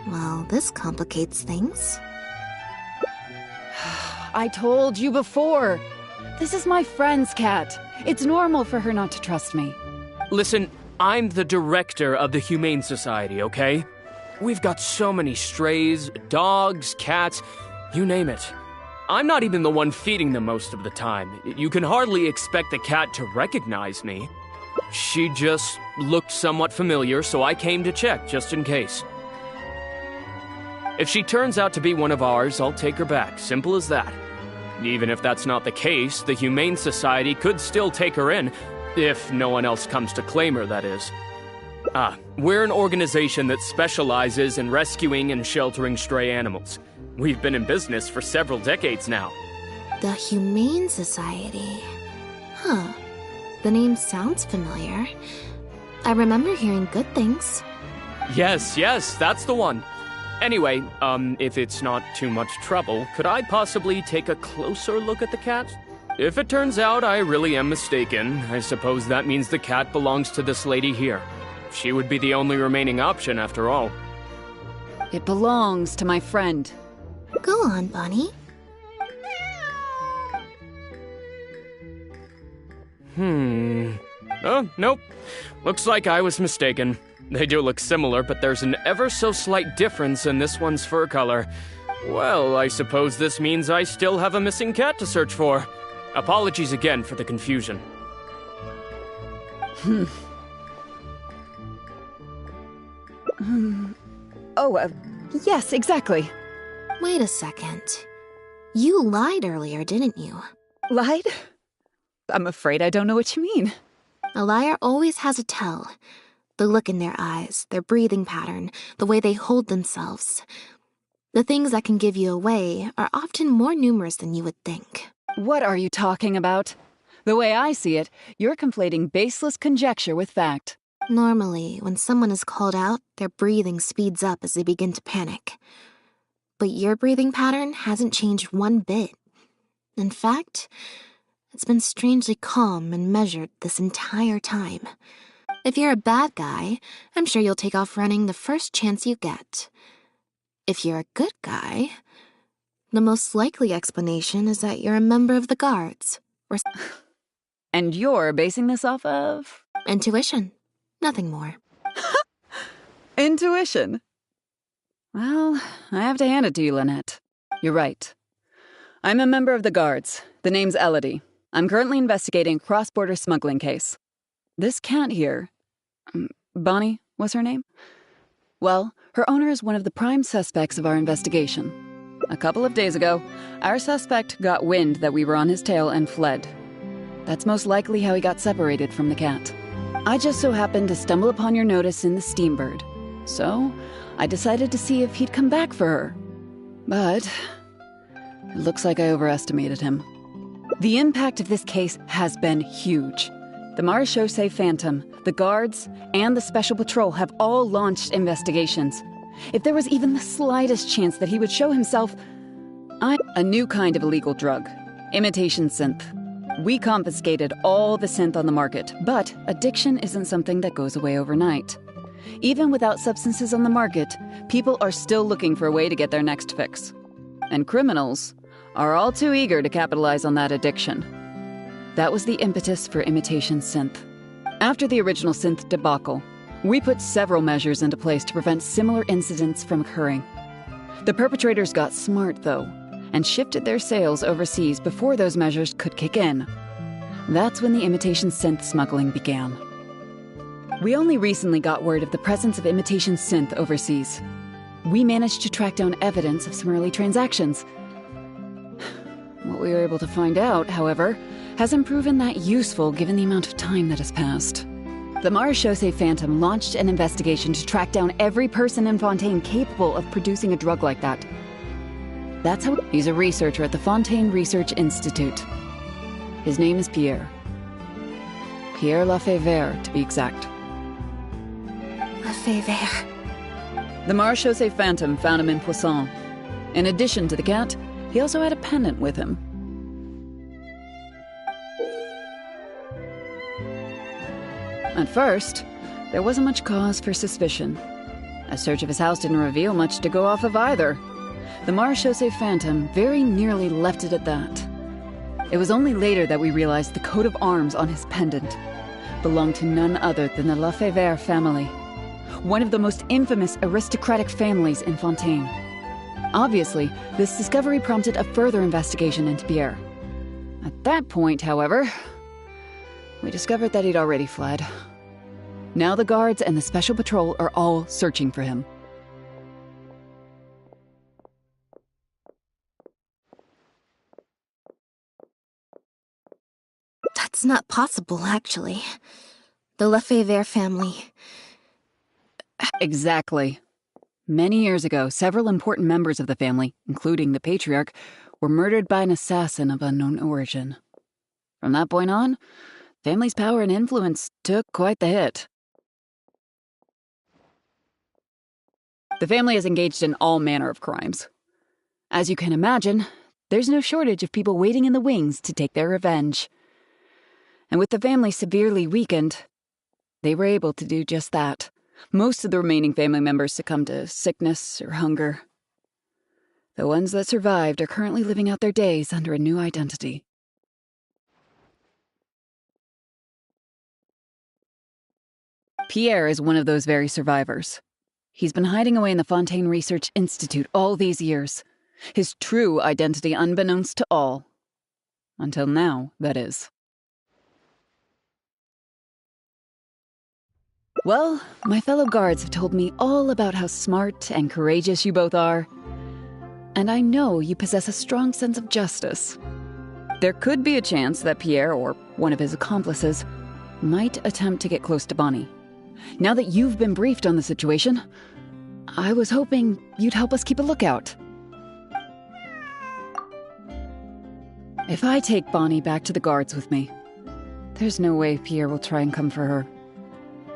Well, this complicates things. I told you before. This is my friend's cat. It's normal for her not to trust me. Listen, I'm the director of the Humane Society, okay? We've got so many strays, dogs, cats, you name it. I'm not even the one feeding them most of the time. You can hardly expect the cat to recognize me. She just looked somewhat familiar, so I came to check, just in case. If she turns out to be one of ours, I'll take her back. Simple as that. Even if that's not the case, the Humane Society could still take her in, if no one else comes to claim her, that is. We're an organization that specializes in rescuing and sheltering stray animals. We've been in business for several decades now. The Humane Society. Huh. The name sounds familiar. I remember hearing good things. Yes, that's the one. Anyway, if it's not too much trouble, could I possibly take a closer look at the cat? If it turns out I really am mistaken, I suppose that means the cat belongs to this lady here. She would be the only remaining option after all. It belongs to my friend. Go on, Bunny. Oh, nope. Looks like I was mistaken. They do look similar, but there's an ever so slight difference in this one's fur color. Well, I suppose this means I still have a missing cat to search for. Apologies again for the confusion. Yes, exactly. Wait a second. You lied earlier, didn't you? Lied? I'm afraid I don't know what you mean. A liar always has a tell. The look in their eyes, their breathing pattern, the way they hold themselves. The things that can give you away are often more numerous than you would think. What are you talking about? The way I see it, you're conflating baseless conjecture with fact. Normally, when someone is called out, their breathing speeds up as they begin to panic. But your breathing pattern hasn't changed one bit. In fact, it's been strangely calm and measured this entire time. If you're a bad guy, I'm sure you'll take off running the first chance you get. If you're a good guy, the most likely explanation is that you're a member of the guards. Or And you're basing this off of? Intuition. Nothing more. Intuition. Well, I have to hand it to you, Lynette. You're right. I'm a member of the guards. The name's Elodie. I'm currently investigating a cross-border smuggling case. This cat here, Bonnie, was her name? Well, her owner is one of the prime suspects of our investigation. A couple of days ago, our suspect got wind that we were on his tail and fled. That's most likely how he got separated from the cat. I just so happened to stumble upon your notice in the Steambird. So, I decided to see if he'd come back for her. But it looks like I overestimated him. The impact of this case has been huge. The Marechaussee Phantom, the guards, and the Special Patrol have all launched investigations. If there was even the slightest chance that he would show himself, a new kind of illegal drug, imitation synth. We confiscated all the synth on the market, but addiction isn't something that goes away overnight. Even without substances on the market, people are still looking for a way to get their next fix. And criminals are all too eager to capitalize on that addiction. That was the impetus for imitation synth. After the original synth debacle, we put several measures into place to prevent similar incidents from occurring. The perpetrators got smart, though, and shifted their sales overseas before those measures could kick in. That's when the imitation synth smuggling began. We only recently got word of the presence of imitation synth overseas. We managed to track down evidence of some early transactions. What we were able to find out, however, hasn't proven that useful given the amount of time that has passed. The Marechaussee Phantom launched an investigation to track down every person in Fontaine capable of producing a drug like that. That's how he's a researcher at the Fontaine Research Institute. His name is Pierre. Pierre Lafayette, to be exact. Lafayette. The Marechaussee Phantom found him in Poisson. In addition to the cat, he also had a pendant with him. At first, there wasn't much cause for suspicion. A search of his house didn't reveal much to go off of either. The Marechaussee Phantom very nearly left it at that. It was only later that we realized the coat of arms on his pendant belonged to none other than the Lafayette family. one of the most infamous aristocratic families in Fontaine. Obviously, this discovery prompted a further investigation into Pierre. At that point, however, we discovered that he'd already fled. Now the guards and the Special Patrol are all searching for him. That's not possible, actually. The Lefebvre family. Exactly. Many years ago, several important members of the family, including the patriarch, were murdered by an assassin of unknown origin. From that point on, family's power and influence took quite the hit. The family is engaged in all manner of crimes. As you can imagine, there's no shortage of people waiting in the wings to take their revenge. And with the family severely weakened, they were able to do just that. Most of the remaining family members succumbed to sickness or hunger. The ones that survived are currently living out their days under a new identity. Pierre is one of those very survivors. He's been hiding away in the Fontaine Research Institute all these years. His true identity unbeknownst to all. Until now, that is. Well, my fellow guards have told me all about how smart and courageous you both are. And I know you possess a strong sense of justice. There could be a chance that Pierre, or one of his accomplices, might attempt to get close to Bonnie. Now that you've been briefed on the situation, I was hoping you'd help us keep a lookout. If I take Bonnie back to the guards with me, there's no way Pierre will try and come for her.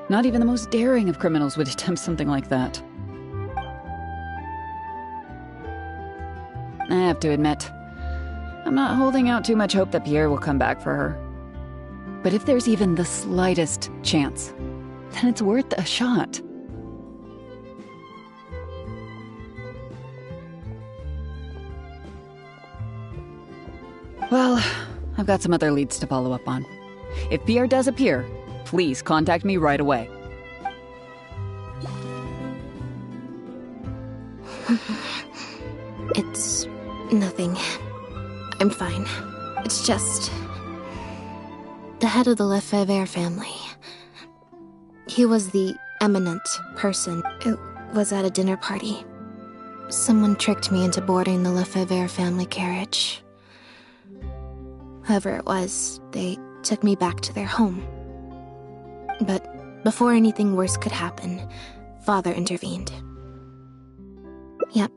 Not even the most daring of criminals would attempt something like that. I have to admit, I'm not holding out too much hope that Pierre will come back for her. But if there's even the slightest chance, then it's worth a shot. Well, I've got some other leads to follow up on. If Pierre does appear, please contact me right away. It's nothing. I'm fine. It's just... the head of the Lefebvre family. He was the eminent person. It was at a dinner party. Someone tricked me into boarding the Lefebvre family carriage. Whoever it was, they took me back to their home. But before anything worse could happen, Father intervened. Yep.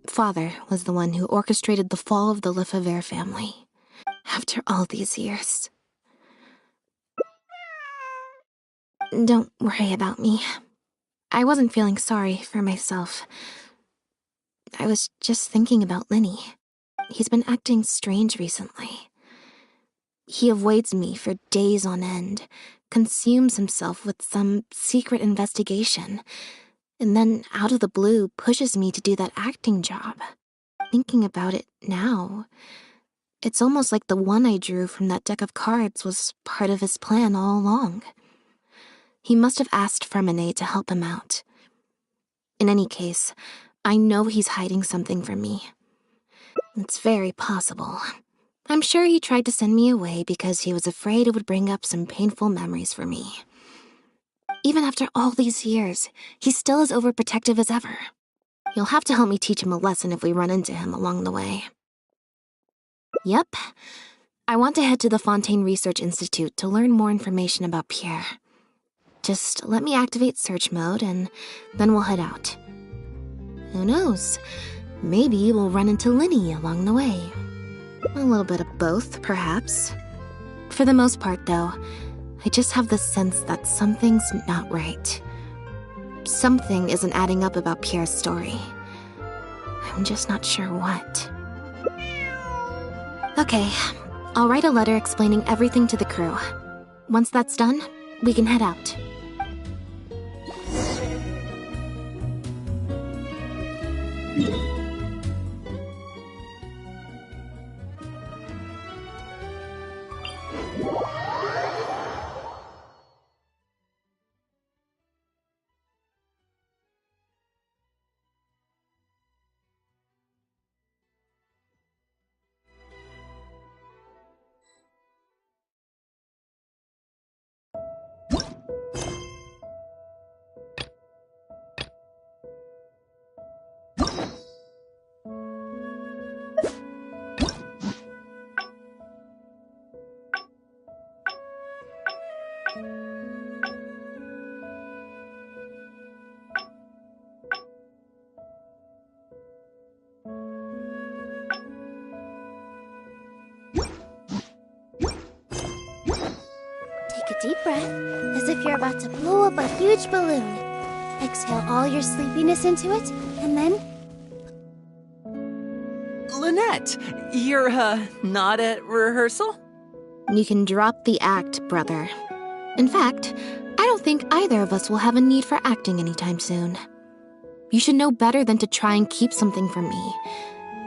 Father was the one who orchestrated the fall of the Lefebvre family. After all these years. Don't worry about me. I wasn't feeling sorry for myself. I was just thinking about Lenny. He's been acting strange recently. He avoids me for days on end, consumes himself with some secret investigation, and then out of the blue pushes me to do that acting job. Thinking about it now, it's almost like the one I drew from that deck of cards was part of his plan all along. He must have asked Fermanet to help him out. In any case, I know he's hiding something from me. It's very possible. I'm sure he tried to send me away because he was afraid it would bring up some painful memories for me. Even after all these years, he's still as overprotective as ever. You'll have to help me teach him a lesson if we run into him along the way. Yep. I want to head to the Fontaine Research Institute to learn more information about Pierre. Just let me activate search mode and then we'll head out. Who knows? Maybe we'll run into Linny along the way. A little bit of both, perhaps. For the most part, though, I just have the sense that something's not right. Something isn't adding up about Pierre's story. I'm just not sure what. Okay, I'll write a letter explaining everything to the crew. Once that's done, we can head out. Take a deep breath, as if you're about to blow up a huge balloon. Exhale all your sleepiness into it, and then... Lynette, you're, not at rehearsal? You can drop the act, brother. In fact, I don't think either of us will have a need for acting anytime soon. You should know better than to try and keep something from me.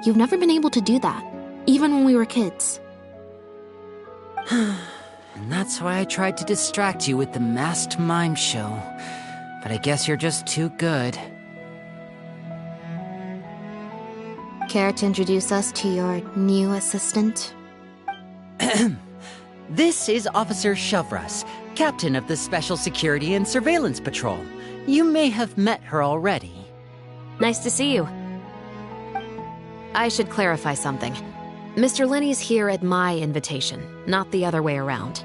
You've never been able to do that, even when we were kids. And that's why I tried to distract you with the masked mime show. But I guess you're just too good. Care to introduce us to your new assistant? This is Officer Shovras, captain of the Special Security and Surveillance Patrol. You may have met her already. Nice to see you. I should clarify something. Mr. Lenny's here at my invitation, not the other way around.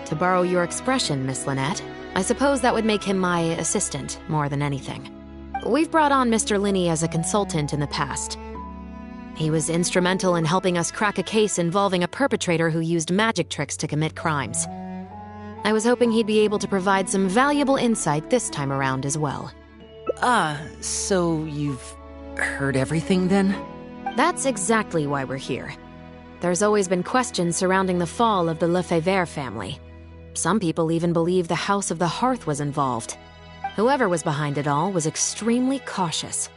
To borrow your expression, Miss Lynette, I suppose that would make him my assistant more than anything. We've brought on Mr. Lenny as a consultant in the past. He was instrumental in helping us crack a case involving a perpetrator who used magic tricks to commit crimes. I was hoping he'd be able to provide some valuable insight this time around as well. So you've heard everything then? That's exactly why we're here. There's always been questions surrounding the fall of the Lefebvre family. Some people even believe the House of the Hearth was involved. Whoever was behind it all was extremely cautious.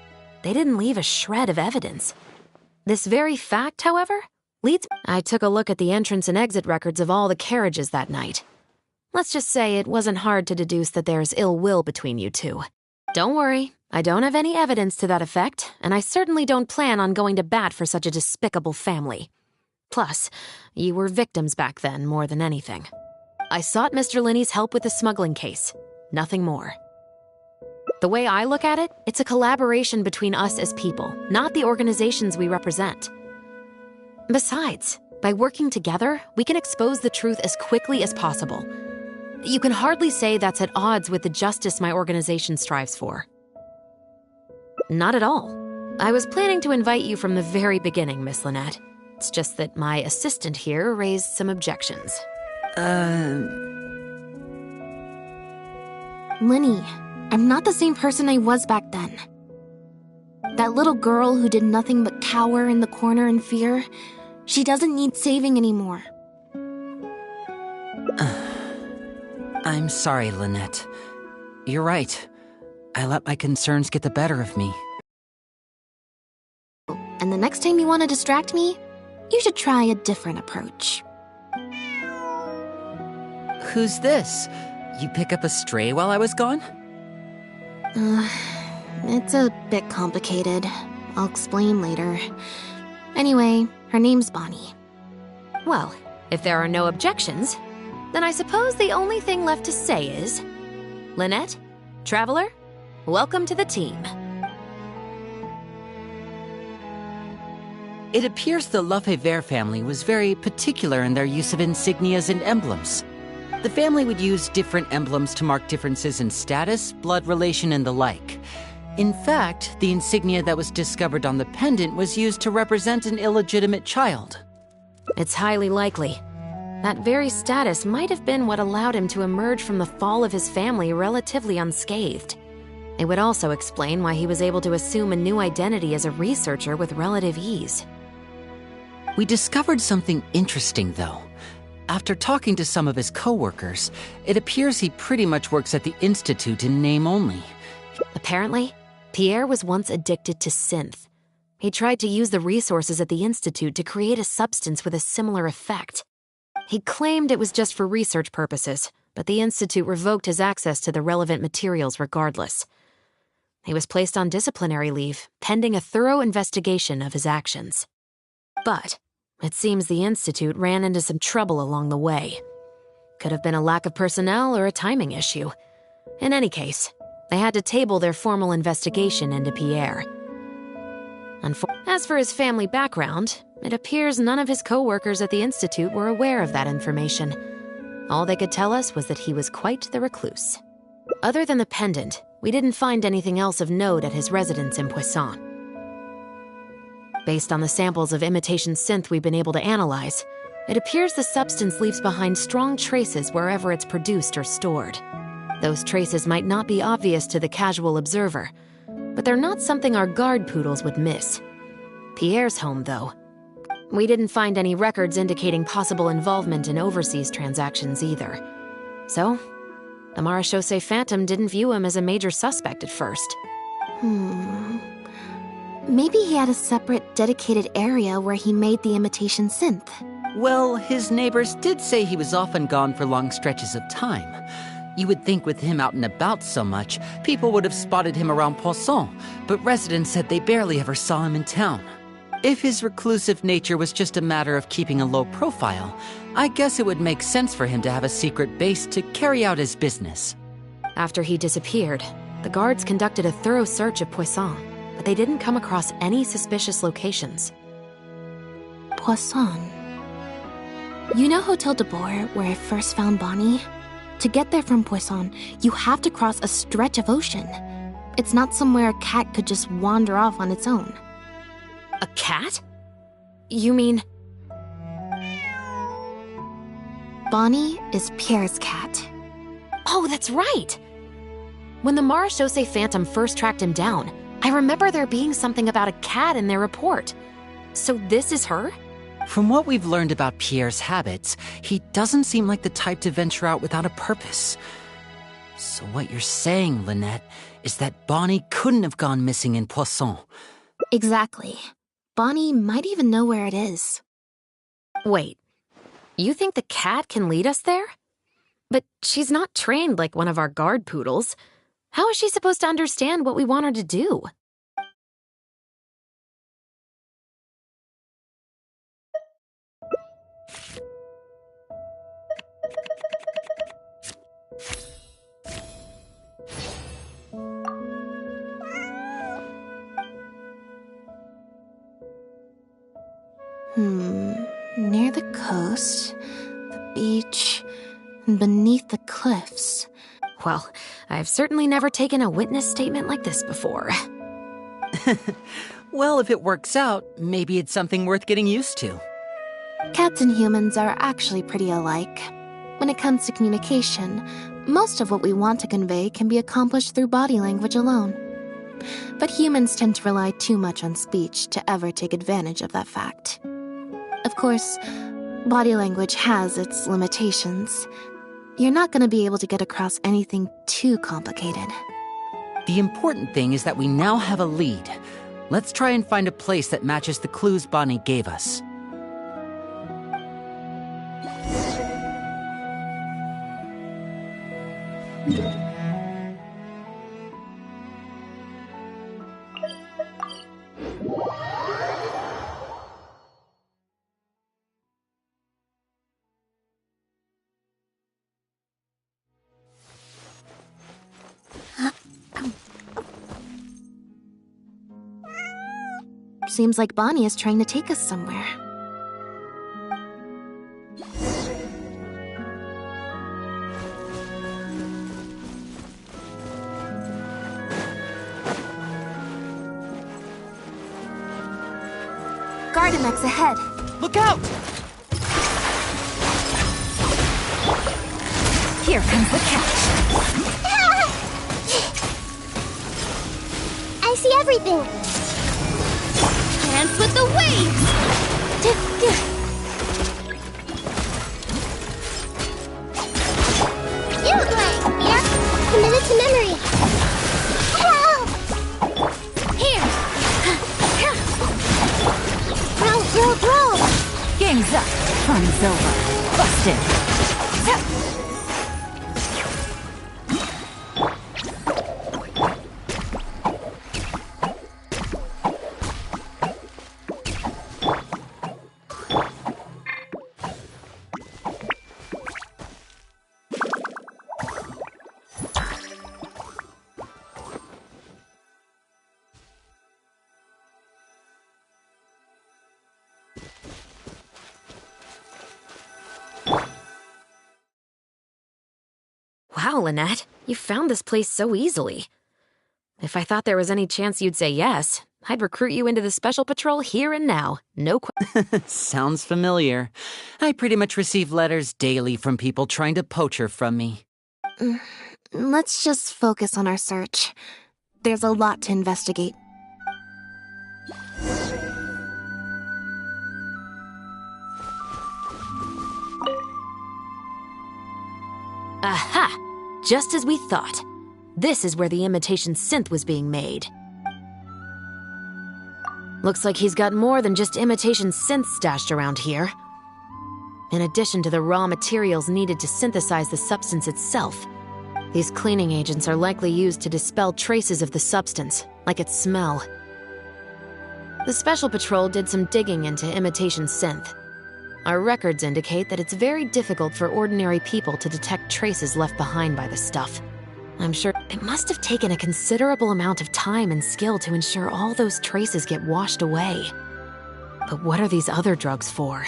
They didn't leave a shred of evidence. This very fact, however, leads... I took a look at the entrance and exit records of all the carriages that night. Let's just say it wasn't hard to deduce that there's ill will between you two. Don't worry, I don't have any evidence to that effect, and I certainly don't plan on going to bat for such a despicable family. Plus, you were victims back then more than anything. I sought Mr. Lenny's help with the smuggling case. Nothing more. The way I look at it, it's a collaboration between us as people, not the organizations we represent. Besides, by working together, we can expose the truth as quickly as possible. You can hardly say that's at odds with the justice my organization strives for. Not at all. I was planning to invite you from the very beginning, Miss Lynette. It's just that my assistant here raised some objections. Lenny, I'm not the same person I was back then. That little girl who did nothing but cower in the corner in fear, she doesn't need saving anymore. I'm sorry, Lynette. You're right. I let my concerns get the better of me. And the next time you want to distract me, you should try a different approach. Who's this? You pick up a stray while I was gone? It's a bit complicated. I'll explain later. Anyway, her name's Bonnie. Well, if there are no objections, then I suppose the only thing left to say is... Lynette, Traveler, welcome to the team. It appears the Lefebvre family was very particular in their use of insignias and emblems. The family would use different emblems to mark differences in status, blood relation, and the like. In fact, the insignia that was discovered on the pendant was used to represent an illegitimate child. It's highly likely. That very status might have been what allowed him to emerge from the fall of his family relatively unscathed. It would also explain why he was able to assume a new identity as a researcher with relative ease. We discovered something interesting, though. After talking to some of his co-workers, it appears he pretty much works at the Institute in name only. Apparently, Pierre was once addicted to synth. He tried to use the resources at the Institute to create a substance with a similar effect. He claimed it was just for research purposes, but the Institute revoked his access to the relevant materials regardless. He was placed on disciplinary leave, pending a thorough investigation of his actions. But it seems the Institute ran into some trouble along the way. Could have been a lack of personnel or a timing issue. In any case, they had to table their formal investigation into Pierre. As for his family background, it appears none of his co-workers at the Institute were aware of that information. All they could tell us was that he was quite the recluse. Other than the pendant, we didn't find anything else of note at his residence in Poisson. Based on the samples of imitation synth we've been able to analyze, it appears the substance leaves behind strong traces wherever it's produced or stored. Those traces might not be obvious to the casual observer, but they're not something our guard poodles would miss. Pierre's home, though. We didn't find any records indicating possible involvement in overseas transactions either. So, the Marechaussee Phantom didn't view him as a major suspect at first. Maybe he had a separate, dedicated area where he made the imitation synth. Well, his neighbors did say he was often gone for long stretches of time. You would think with him out and about so much, people would have spotted him around Poisson, but residents said they barely ever saw him in town. If his reclusive nature was just a matter of keeping a low profile, I guess it would make sense for him to have a secret base to carry out his business. After he disappeared, the guards conducted a thorough search of Poisson, but they didn't come across any suspicious locations. Poisson. You know Hotel de Boer, where I first found Bonnie? To get there from Poisson, you have to cross a stretch of ocean. It's not somewhere a cat could just wander off on its own. A cat? You mean... Bonnie is Pierre's cat. Oh, that's right! When the Marechaussee Phantom first tracked him down, I remember there being something about a cat in their report. So this is her? From what we've learned about Pierre's habits, he doesn't seem like the type to venture out without a purpose. So what you're saying, Lynette, is that Bonnie couldn't have gone missing in Poisson. Exactly. Bonnie might even know where it is. Wait, you think the cat can lead us there? But she's not trained like one of our guard poodles. How is she supposed to understand what we want her to do? Near the coast, the beach, and beneath the cliffs. Well, I've certainly never taken a witness statement like this before. Well, if it works out, maybe it's something worth getting used to. Cats and humans are actually pretty alike. When it comes to communication, most of what we want to convey can be accomplished through body language alone. But humans tend to rely too much on speech to ever take advantage of that fact. Of course, body language has its limitations. You're not going to be able to get across anything too complicated. The important thing is that we now have a lead. Let's try and find a place that matches the clues Bonnie gave us. Seems like Bonnie is trying to take us somewhere. Gardemex ahead. Look out! Here comes the catch. I see everything. Dance with the waves! You play! Yeah? Committed to memory. Here! Roll! Game's up. Fun's over. Busted. Wow, Lynette, you found this place so easily. If I thought there was any chance you'd say yes, I'd recruit you into the Special Patrol here and now. No Sounds familiar. I pretty much receive letters daily from people trying to poach her from me. Let's just focus on our search. There's a lot to investigate. Aha! Just as we thought. This is where the imitation synth was being made. Looks like he's got more than just imitation synth stashed around here. In addition to the raw materials needed to synthesize the substance itself, these cleaning agents are likely used to dispel traces of the substance, like its smell. The Special Patrol did some digging into imitation synth. Our records indicate that it's very difficult for ordinary people to detect traces left behind by the stuff. I'm sure it must have taken a considerable amount of time and skill to ensure all those traces get washed away. But what are these other drugs for?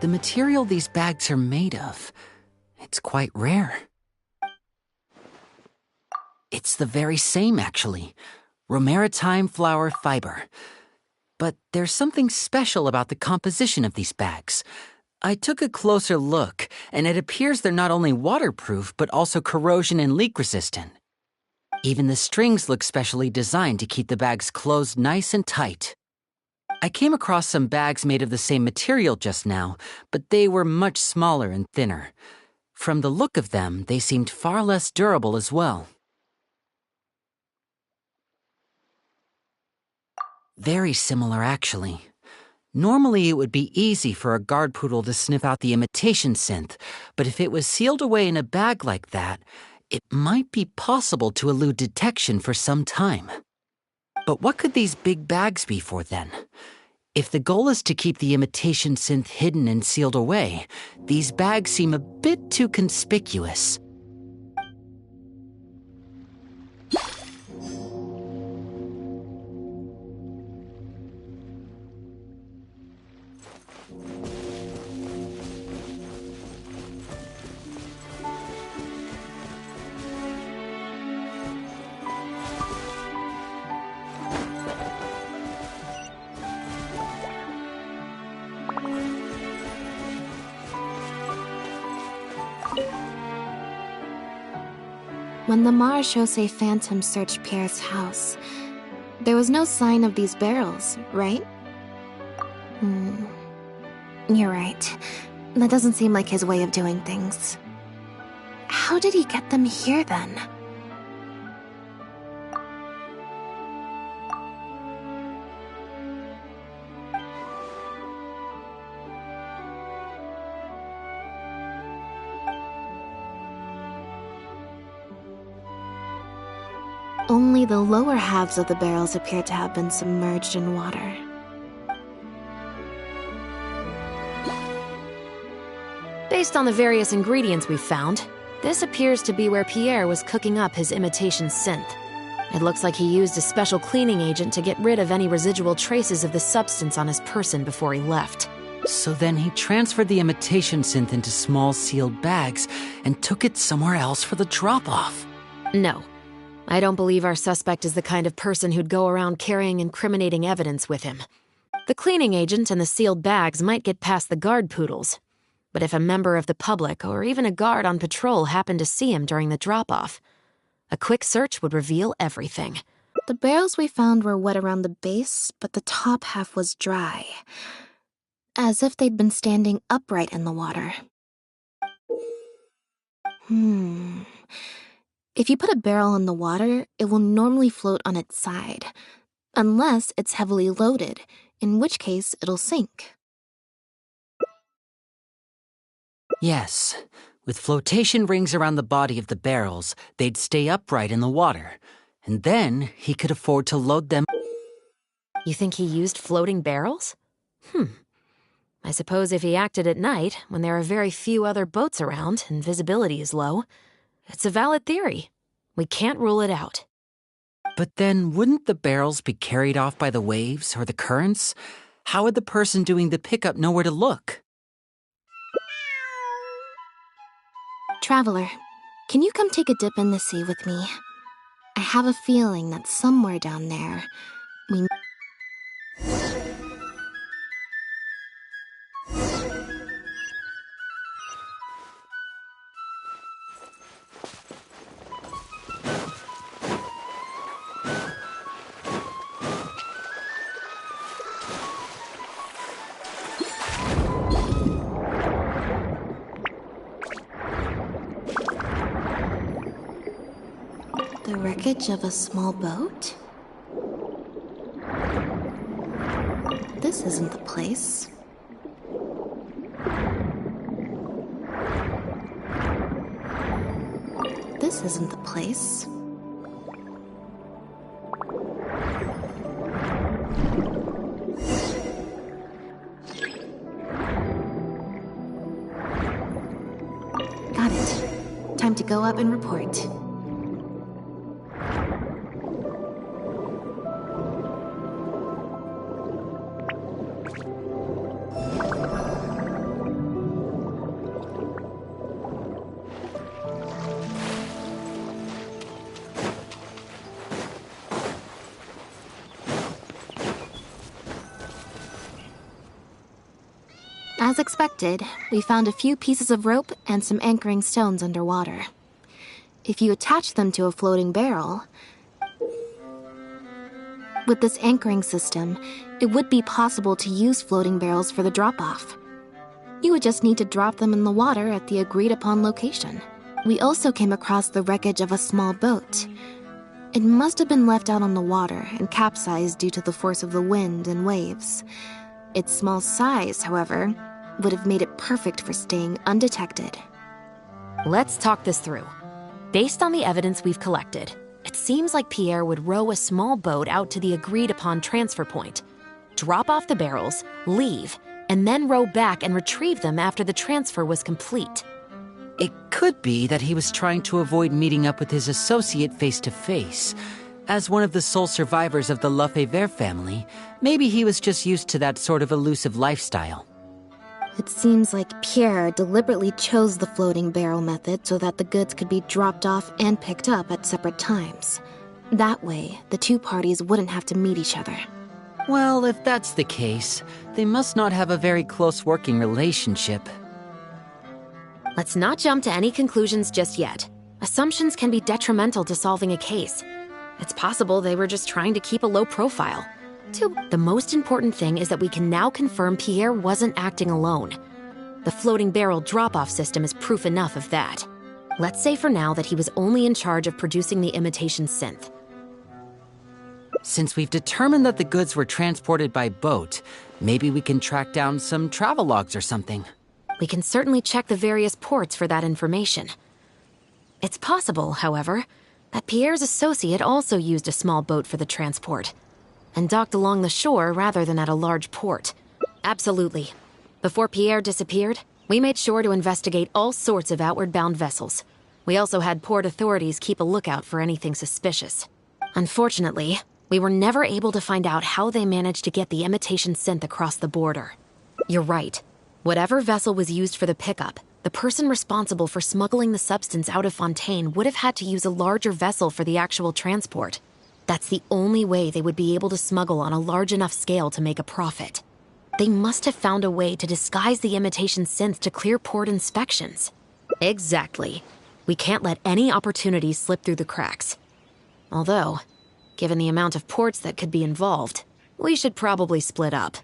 The material these bags are made of, it's quite rare. It's the very same, actually. Romaritime flower fiber. But there's something special about the composition of these bags. I took a closer look, and it appears they're not only waterproof, but also corrosion and leak resistant. Even the strings look specially designed to keep the bags closed nice and tight. I came across some bags made of the same material just now, but they were much smaller and thinner. From the look of them, they seemed far less durable as well. Very similar, actually. Normally, it would be easy for a guard poodle to sniff out the imitation synth, but if it was sealed away in a bag like that, it might be possible to elude detection for some time. But what could these big bags be for then? If the goal is to keep the imitation synth hidden and sealed away, these bags seem a bit too conspicuous. When the Marechaussee Phantom searched Pierre's house, there was no sign of these barrels, right? You're right. That doesn't seem like his way of doing things. How did he get them here, then? Only the lower halves of the barrels appear to have been submerged in water. Based on the various ingredients we've found, this appears to be where Pierre was cooking up his imitation synth. It looks like he used a special cleaning agent to get rid of any residual traces of the substance on his person before he left. So then he transferred the imitation synth into small sealed bags and took it somewhere else for the drop-off. No. I don't believe our suspect is the kind of person who'd go around carrying incriminating evidence with him. The cleaning agent and the sealed bags might get past the guard poodles, but if a member of the public or even a guard on patrol happened to see him during the drop-off, a quick search would reveal everything. The barrels we found were wet around the base, but the top half was dry, as if they'd been standing upright in the water. If you put a barrel in the water, it will normally float on its side, unless it's heavily loaded, in which case it'll sink. Yes, with flotation rings around the body of the barrels, they'd stay upright in the water, and then he could afford to load them. You think he used floating barrels? I suppose if he acted at night, when there are very few other boats around and visibility is low, it's a valid theory. We can't rule it out. But then, wouldn't the barrels be carried off by the waves or the currents? How would the person doing the pickup know where to look? Traveler, can you come take a dip in the sea with me? I have a feeling that somewhere down there, we... The wreckage of a small boat? This isn't the place. This isn't the place. Got it. Time to go up and report. As expected, we found a few pieces of rope and some anchoring stones underwater. If you attach them to a floating barrel... With this anchoring system, it would be possible to use floating barrels for the drop-off. You would just need to drop them in the water at the agreed-upon location. We also came across the wreckage of a small boat. It must have been left out on the water and capsized due to the force of the wind and waves. Its small size, however, would have made it perfect for staying undetected. Let's talk this through. Based on the evidence we've collected, it seems like Pierre would row a small boat out to the agreed-upon transfer point, drop off the barrels, leave, and then row back and retrieve them after the transfer was complete. It could be that he was trying to avoid meeting up with his associate face-to-face. As one of the sole survivors of the Lefebvre family, maybe he was just used to that sort of elusive lifestyle. It seems like Pierre deliberately chose the floating barrel method so that the goods could be dropped off and picked up at separate times. That way, the two parties wouldn't have to meet each other. Well, if that's the case, they must not have a very close working relationship. Let's not jump to any conclusions just yet. Assumptions can be detrimental to solving a case. It's possible they were just trying to keep a low profile. The most important thing is that we can now confirm Pierre wasn't acting alone. The floating barrel drop-off system is proof enough of that. Let's say for now that he was only in charge of producing the imitation synth. Since we've determined that the goods were transported by boat, maybe we can track down some travel logs or something. We can certainly check the various ports for that information. It's possible, however, that Pierre's associate also used a small boat for the transport, and docked along the shore rather than at a large port. Absolutely. Before Pierre disappeared, we made sure to investigate all sorts of outward-bound vessels. We also had port authorities keep a lookout for anything suspicious. Unfortunately, we were never able to find out how they managed to get the imitation synth across the border. You're right. Whatever vessel was used for the pickup, the person responsible for smuggling the substance out of Fontaine would have had to use a larger vessel for the actual transport. That's the only way they would be able to smuggle on a large enough scale to make a profit. They must have found a way to disguise the imitation synth to clear port inspections. Exactly. We can't let any opportunities slip through the cracks. Although, given the amount of ports that could be involved, we should probably split up.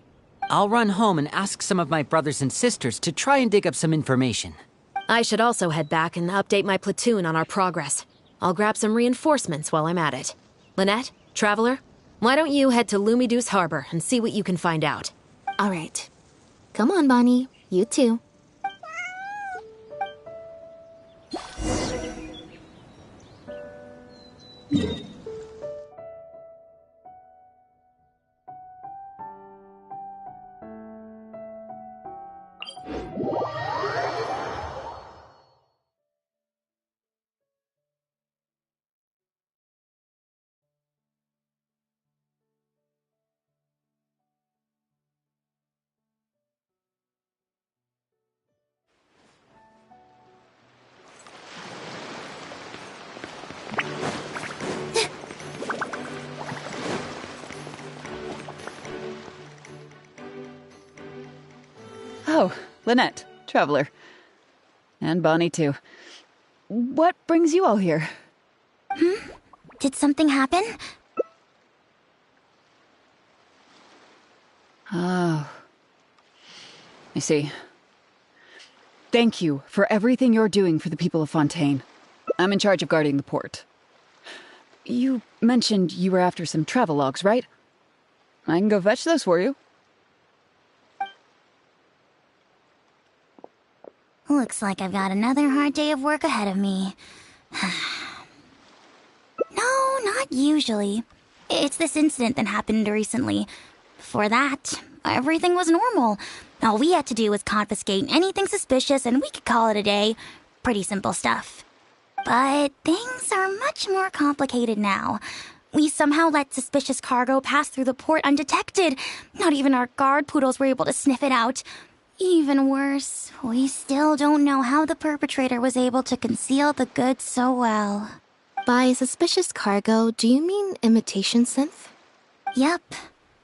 I'll run home and ask some of my brothers and sisters to try and dig up some information. I should also head back and update my platoon on our progress. I'll grab some reinforcements while I'm at it. Lynette, Traveler, why don't you head to Lumideus Harbor and see what you can find out? All right. Come on, Bonnie. You too. Lynette, traveler. And Bonnie, too. What brings you all here? Did something happen? Oh. I see. Thank you for everything you're doing for the people of Fontaine. I'm in charge of guarding the port. You mentioned you were after some travelogues, right? I can go fetch those for you. Looks like I've got another hard day of work ahead of me. No, not usually. It's this incident that happened recently. Before that, everything was normal. All we had to do was confiscate anything suspicious and we could call it a day. Pretty simple stuff. But things are much more complicated now. We somehow let suspicious cargo pass through the port undetected. Not even our guard poodles were able to sniff it out. Even worse, we still don't know how the perpetrator was able to conceal the goods so well. By suspicious cargo, do you mean imitation synth? Yep.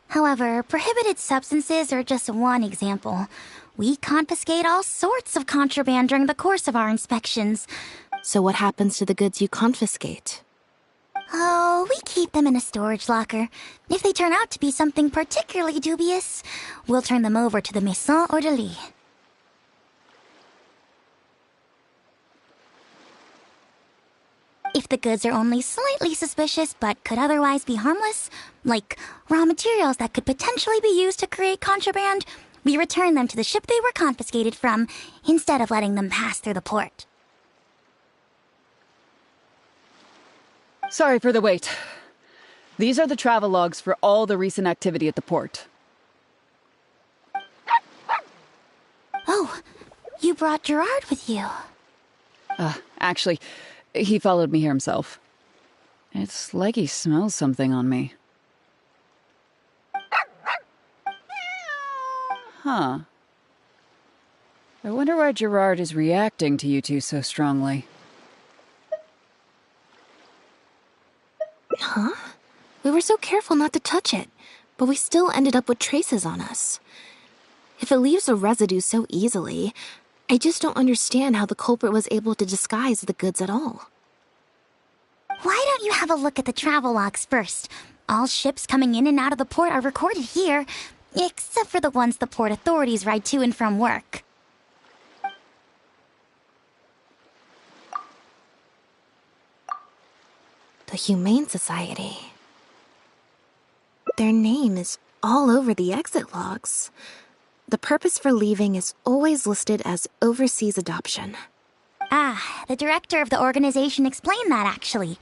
However, prohibited substances are just one example. We confiscate all sorts of contraband during the course of our inspections. So what happens to the goods you confiscate? Oh, we keep them in a storage locker. If they turn out to be something particularly dubious, we'll turn them over to the Maison Orderly. If the goods are only slightly suspicious but could otherwise be harmless, like raw materials that could potentially be used to create contraband, we return them to the ship they were confiscated from, instead of letting them pass through the port. Sorry for the wait. These are the travelogues for all the recent activity at the port. Oh, you brought Gerard with you. Actually, he followed me here himself. It's like he smells something on me. Huh. I wonder why Gerard is reacting to you two so strongly. Huh? We were so careful not to touch it, but we still ended up with traces on us. If it leaves a residue so easily, I just don't understand how the culprit was able to disguise the goods at all. Why don't you have a look at the travel logs first? All ships coming in and out of the port are recorded here, except for the ones the port authorities ride to and from work. The Humane Society. Their name is all over the exit logs. The purpose for leaving is always listed as overseas adoption. Ah, the director of the organization explained that, actually.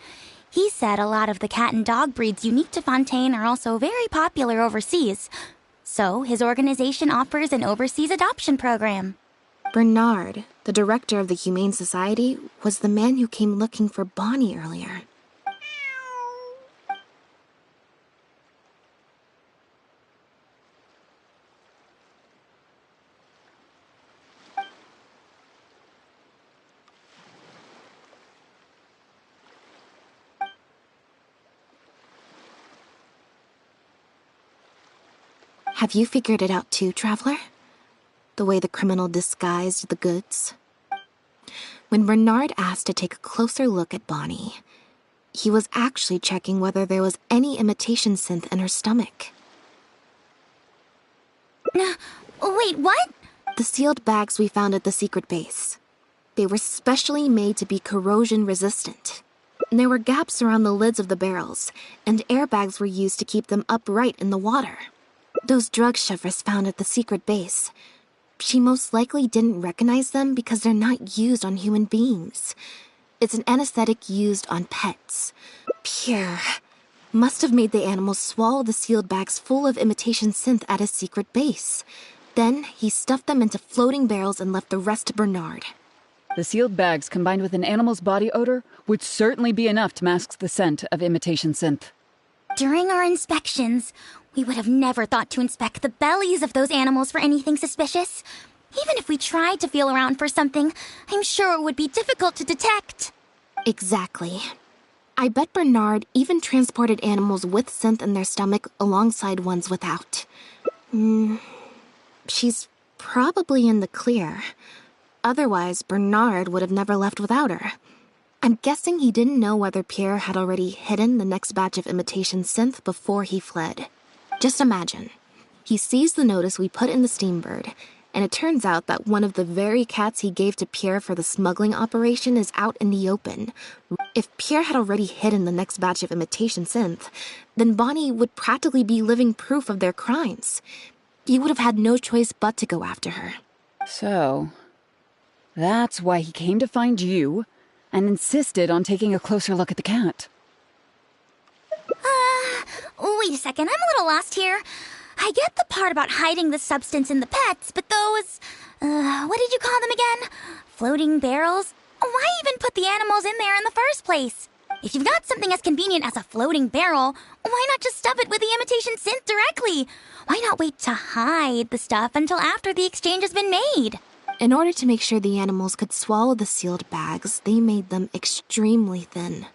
He said a lot of the cat and dog breeds unique to Fontaine are also very popular overseas. So his organization offers an overseas adoption program. Bernard, the director of the Humane Society, was the man who came looking for Bonnie earlier. Have you figured it out too, Traveler? The way the criminal disguised the goods? When Bernard asked to take a closer look at Bonnie, he was actually checking whether there was any imitation synth in her stomach. Wait, what? The sealed bags we found at the secret base. They were specially made to be corrosion resistant. There were gaps around the lids of the barrels, and airbags were used to keep them upright in the water. Those drug shivers found at the secret base. She most likely didn't recognize them because they're not used on human beings. It's an anesthetic used on pets. Pure. Must have made the animals swallow the sealed bags full of imitation synth at his secret base. Then he stuffed them into floating barrels and left the rest to Bernard. The sealed bags combined with an animal's body odor would certainly be enough to mask the scent of imitation synth. During our inspections, we would have never thought to inspect the bellies of those animals for anything suspicious. Even if we tried to feel around for something, I'm sure it would be difficult to detect. Exactly. I bet Bernard even transported animals with synth in their stomach alongside ones without. She's probably in the clear. Otherwise, Bernard would have never left without her. I'm guessing he didn't know whether Pierre had already hidden the next batch of imitation synth before he fled. Just imagine. He sees the notice we put in the Steambird, and it turns out that one of the very cats he gave to Pierre for the smuggling operation is out in the open. If Pierre had already hidden the next batch of imitation synth, then Bonnie would practically be living proof of their crimes. He would have had no choice but to go after her. So, that's why he came to find you and insisted on taking a closer look at the cat. Wait a second, I'm a little lost here. I get the part about hiding the substance in the pets, but those, what did you call them again? Floating barrels? Why even put the animals in there in the first place? If you've got something as convenient as a floating barrel, why not just stuff it with the imitation synth directly? Why not wait to hide the stuff until after the exchange has been made? In order to make sure the animals could swallow the sealed bags, they made them extremely thin.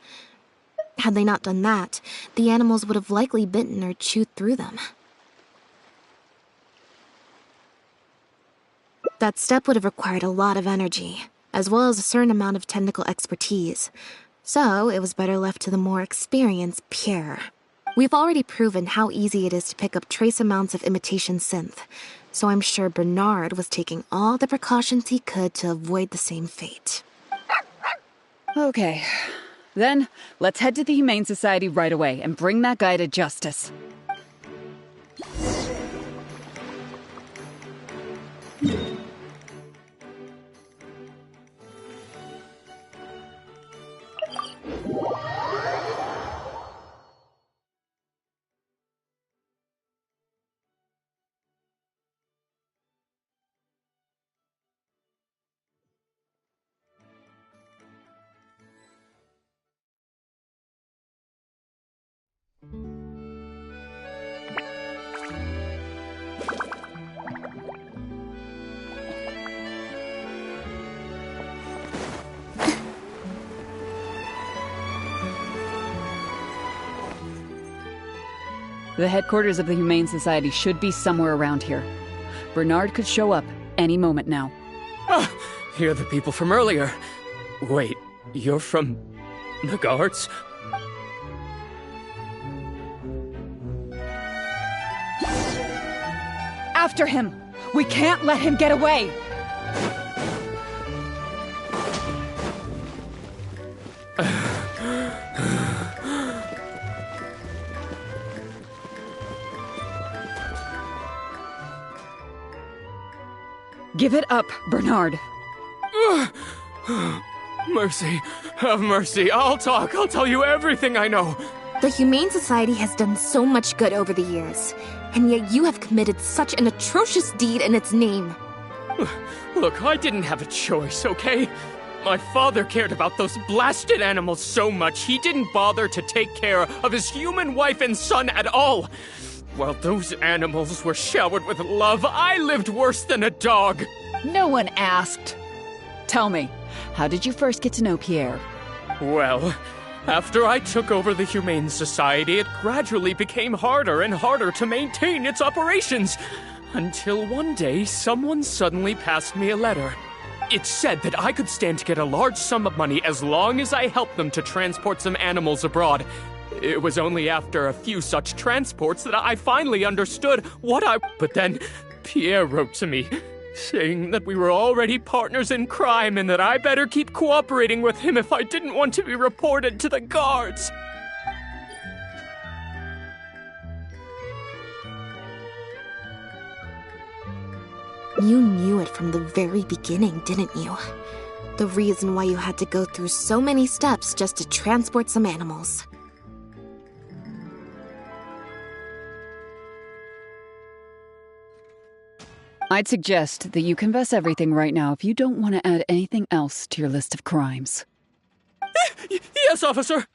Had they not done that, the animals would have likely bitten or chewed through them. That step would have required a lot of energy, as well as a certain amount of technical expertise. So it was better left to the more experienced Pierre. We've already proven how easy it is to pick up trace amounts of imitation synth, so I'm sure Bernard was taking all the precautions he could to avoid the same fate. Okay, then let's head to the Humane Society right away and bring that guy to justice. The headquarters of the Humane Society should be somewhere around here. Bernard could show up any moment now. Ah, you're the people from earlier. Wait, you're from the guards? After him! We can't let him get away! Give it up, Bernard. Mercy, have mercy. I'll talk. I'll tell you everything I know. The Humane Society has done so much good over the years, and yet you have committed such an atrocious deed in its name. Look, I didn't have a choice, okay? My father cared about those blasted animals so much, he didn't bother to take care of his human wife and son at all. While those animals were showered with love, I lived worse than a dog. No one asked. Tell me, how did you first get to know Pierre? Well, after I took over the Humane Society, it gradually became harder and harder to maintain its operations. Until one day, someone suddenly passed me a letter. It said that I could stand to get a large sum of money as long as I helped them to transport some animals abroad. It was only after a few such transports that I finally understood But then, Pierre wrote to me, saying that we were already partners in crime and that I better keep cooperating with him if I didn't want to be reported to the guards. You knew it from the very beginning, didn't you? The reason why you had to go through so many steps just to transport some animals. I'd suggest that you confess everything right now if you don't want to add anything else to your list of crimes. Yes, officer.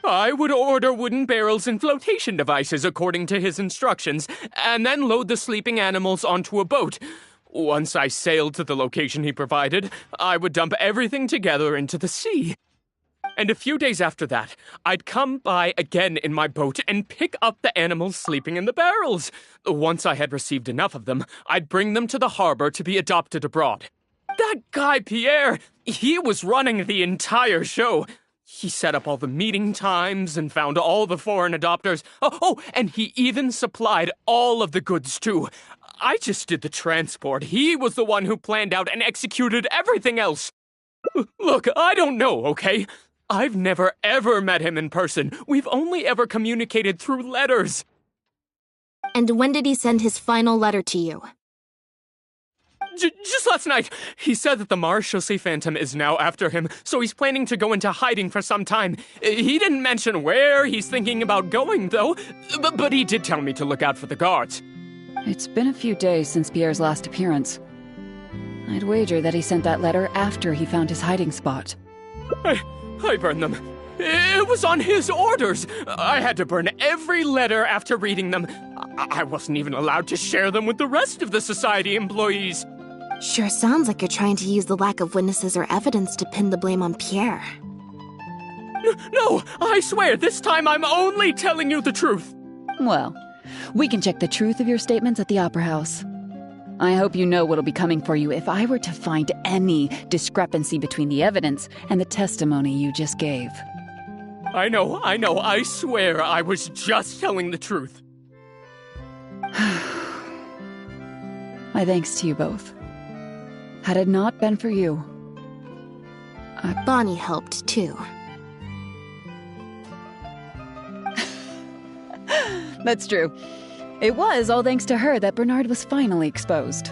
I would order wooden barrels and flotation devices according to his instructions, and then load the sleeping animals onto a boat. Once I sailed to the location he provided, I would dump everything together into the sea. And a few days after that, I'd come by again in my boat and pick up the animals sleeping in the barrels. Once I had received enough of them, I'd bring them to the harbor to be adopted abroad. That guy, Pierre, he was running the entire show. He set up all the meeting times and found all the foreign adopters. And he even supplied all of the goods, too. I just did the transport. He was the one who planned out and executed everything else. Look, I don't know, okay? I've never ever met him in person. We've only ever communicated through letters. And when did he send his final letter to you? Just last night. He said that the Marechaussee Phantom is now after him, so he's planning to go into hiding for some time. He didn't mention where he's thinking about going, though, but he did tell me to look out for the guards. It's been a few days since Pierre's last appearance. I'd wager that he sent that letter after he found his hiding spot. I burned them. It was on his orders. I had to burn every letter after reading them. I wasn't even allowed to share them with the rest of the society employees. Sure sounds like you're trying to use the lack of witnesses or evidence to pin the blame on Pierre. No, I swear, this time I'm only telling you the truth. Well, we can check the truth of your statements at the Opera House. I hope you know what'll be coming for you if I were to find any discrepancy between the evidence and the testimony you just gave. I know, I swear I was just telling the truth. My thanks to you both. Had it not been for you... Bonnie helped, too. That's true. It was all thanks to her that Bernard was finally exposed.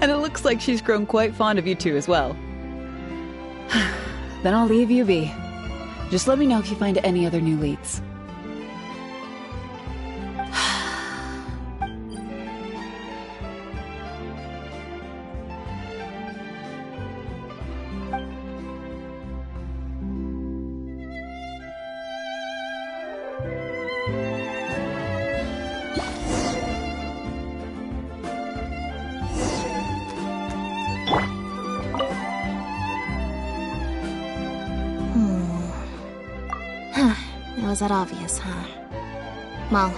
And it looks like she's grown quite fond of you two as well. Then I'll leave you be. Just let me know if you find any other new leads. Was that obvious, huh? Well,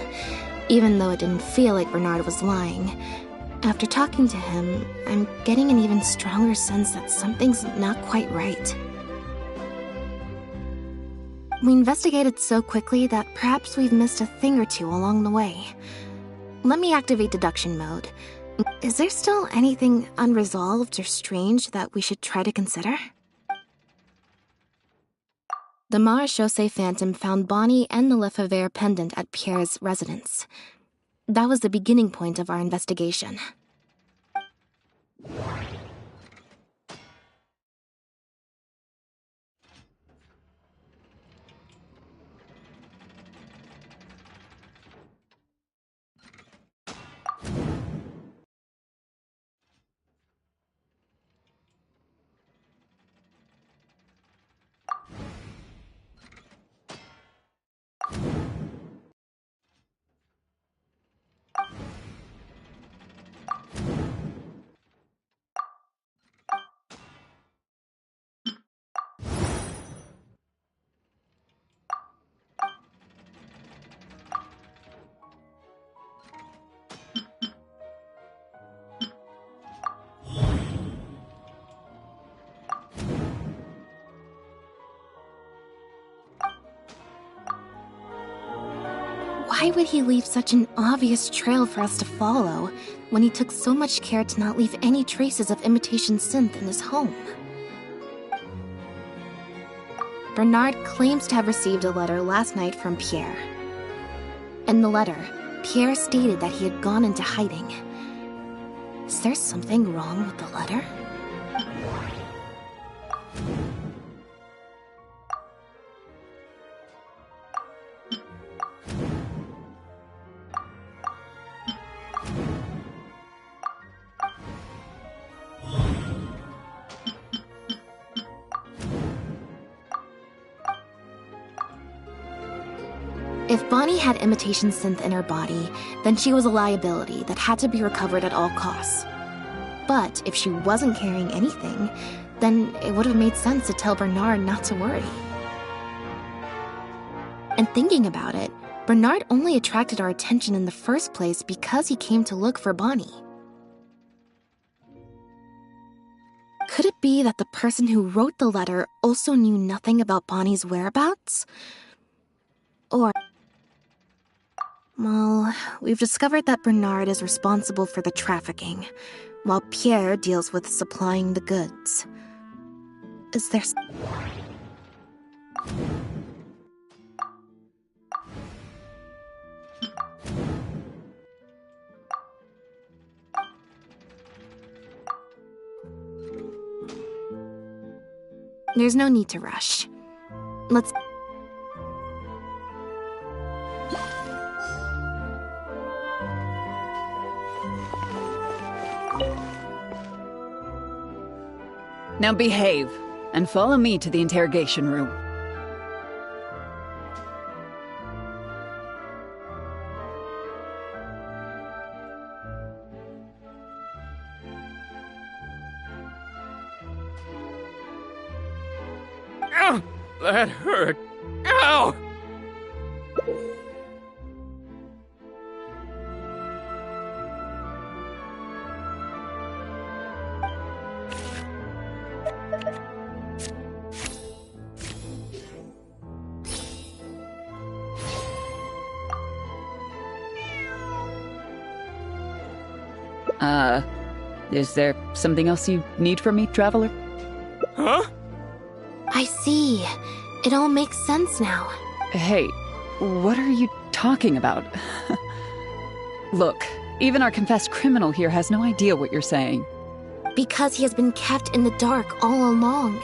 even though it didn't feel like Bernard was lying, after talking to him, I'm getting an even stronger sense that something's not quite right. We investigated so quickly that perhaps we've missed a thing or two along the way. Let me activate deduction mode. Is there still anything unresolved or strange that we should try to consider? The Marechaussee Phantom found Bonnie and the Lefebvre pendant at Pierre's residence. That was the beginning point of our investigation. Why would he leave such an obvious trail for us to follow, when he took so much care to not leave any traces of imitation synth in his home? Bernard claims to have received a letter last night from Pierre. In the letter, Pierre stated that he had gone into hiding. Is there something wrong with the letter? If Bonnie had imitation synth in her body, then she was a liability that had to be recovered at all costs. But if she wasn't carrying anything, then it would have made sense to tell Bernard not to worry. And thinking about it, Bernard only attracted our attention in the first place because he came to look for Bonnie. Could it be that the person who wrote the letter also knew nothing about Bonnie's whereabouts? Or... well, we've discovered that Bernard is responsible for the trafficking, while Pierre deals with supplying the goods. Is there... There's no need to rush. Let's... Now behave, and follow me to the interrogation room. Ow! That hurt. Ow! Is there something else you need from me, Traveler? Huh? I see. It all makes sense now. Hey, what are you talking about? Look, even our confessed criminal here has no idea what you're saying. Because he has been kept in the dark all along.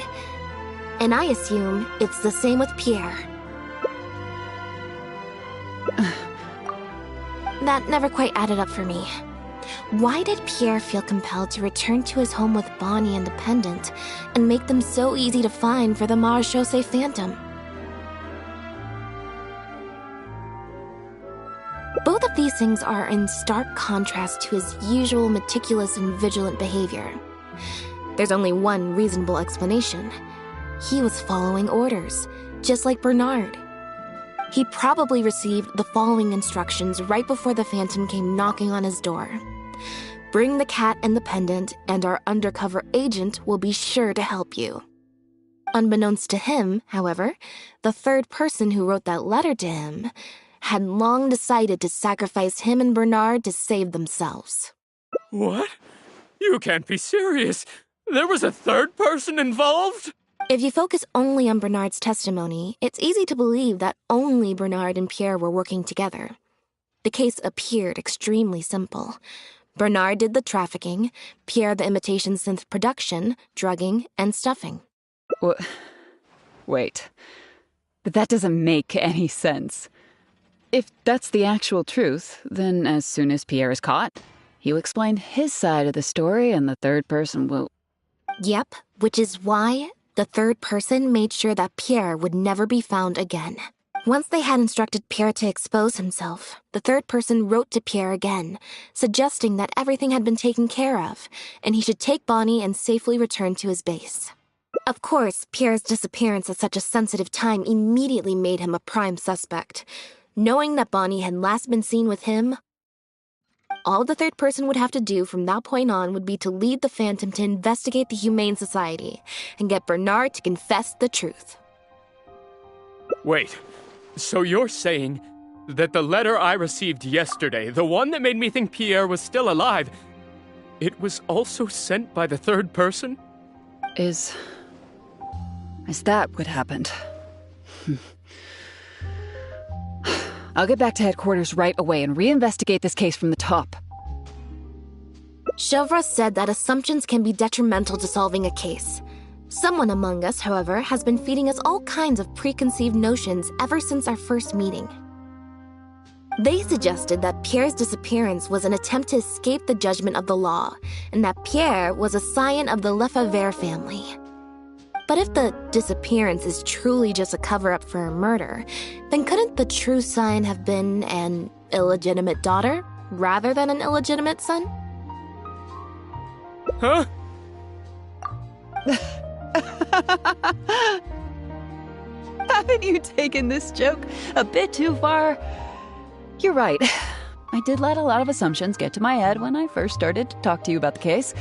And I assume it's the same with Pierre. That never quite added up for me. Why did Pierre feel compelled to return to his home with Bonnie and the pendant, and make them so easy to find for the Marechaussee Phantom? Both of these things are in stark contrast to his usual meticulous and vigilant behavior. There's only one reasonable explanation. He was following orders, just like Bernard. He probably received the following instructions right before the Phantom came knocking on his door. Bring the cat and the pendant, and our undercover agent will be sure to help you. Unbeknownst to him, however, the third person who wrote that letter to him had long decided to sacrifice him and Bernard to save themselves. What? You can't be serious. There was a third person involved? If you focus only on Bernard's testimony, it's easy to believe that only Bernard and Pierre were working together. The case appeared extremely simple. Bernard did the trafficking, Pierre the imitation synth production, drugging, and stuffing. Wait. But that doesn't make any sense. If that's the actual truth, then as soon as Pierre is caught, he'll explain his side of the story and the third person will... Yep, which is why the third person made sure that Pierre would never be found again. Once they had instructed Pierre to expose himself, the third person wrote to Pierre again, suggesting that everything had been taken care of, and he should take Bonnie and safely return to his base. Of course, Pierre's disappearance at such a sensitive time immediately made him a prime suspect. Knowing that Bonnie had last been seen with him, all the third person would have to do from that point on would be to lead the Phantom to investigate the Humane Society and get Bernard to confess the truth. Wait, so you're saying that the letter I received yesterday, the one that made me think Pierre was still alive, it was also sent by the third person? Is that what happened? I'll get back to headquarters right away and reinvestigate this case from the top. Chevra said that assumptions can be detrimental to solving a case. Someone among us, however, has been feeding us all kinds of preconceived notions ever since our first meeting. They suggested that Pierre's disappearance was an attempt to escape the judgment of the law, and that Pierre was a scion of the Lefebvre family. But if the disappearance is truly just a cover-up for a murder, then couldn't the true sign have been an illegitimate daughter rather than an illegitimate son? Huh? Haven't you taken this joke a bit too far? You're right. I did let a lot of assumptions get to my head when I first started to talk to you about the case.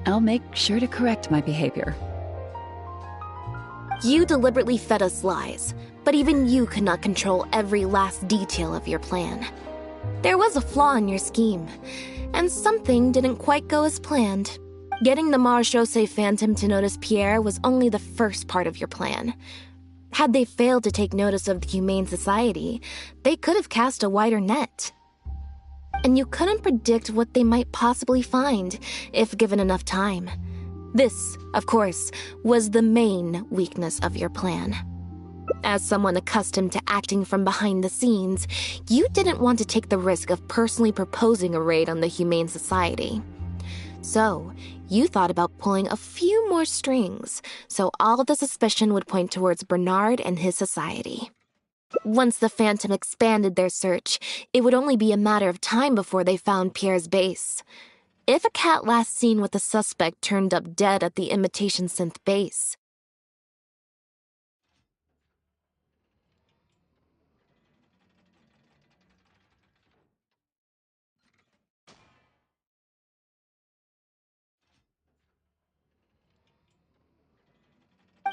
I'll make sure to correct my behavior. You deliberately fed us lies, but even you could not control every last detail of your plan. There was a flaw in your scheme, and something didn't quite go as planned. Getting the Marechaussee Phantom to notice Pierre was only the first part of your plan. Had they failed to take notice of the Humane Society, they could have cast a wider net. And you couldn't predict what they might possibly find if given enough time. This, of course, was the main weakness of your plan. As someone accustomed to acting from behind the scenes, you didn't want to take the risk of personally proposing a raid on the Humane Society. So, you thought about pulling a few more strings, so all the suspicion would point towards Bernard and his society. Once the Phantom expanded their search, it would only be a matter of time before they found Pierre's base. If a cat last seen with the suspect turned up dead at the imitation synth base,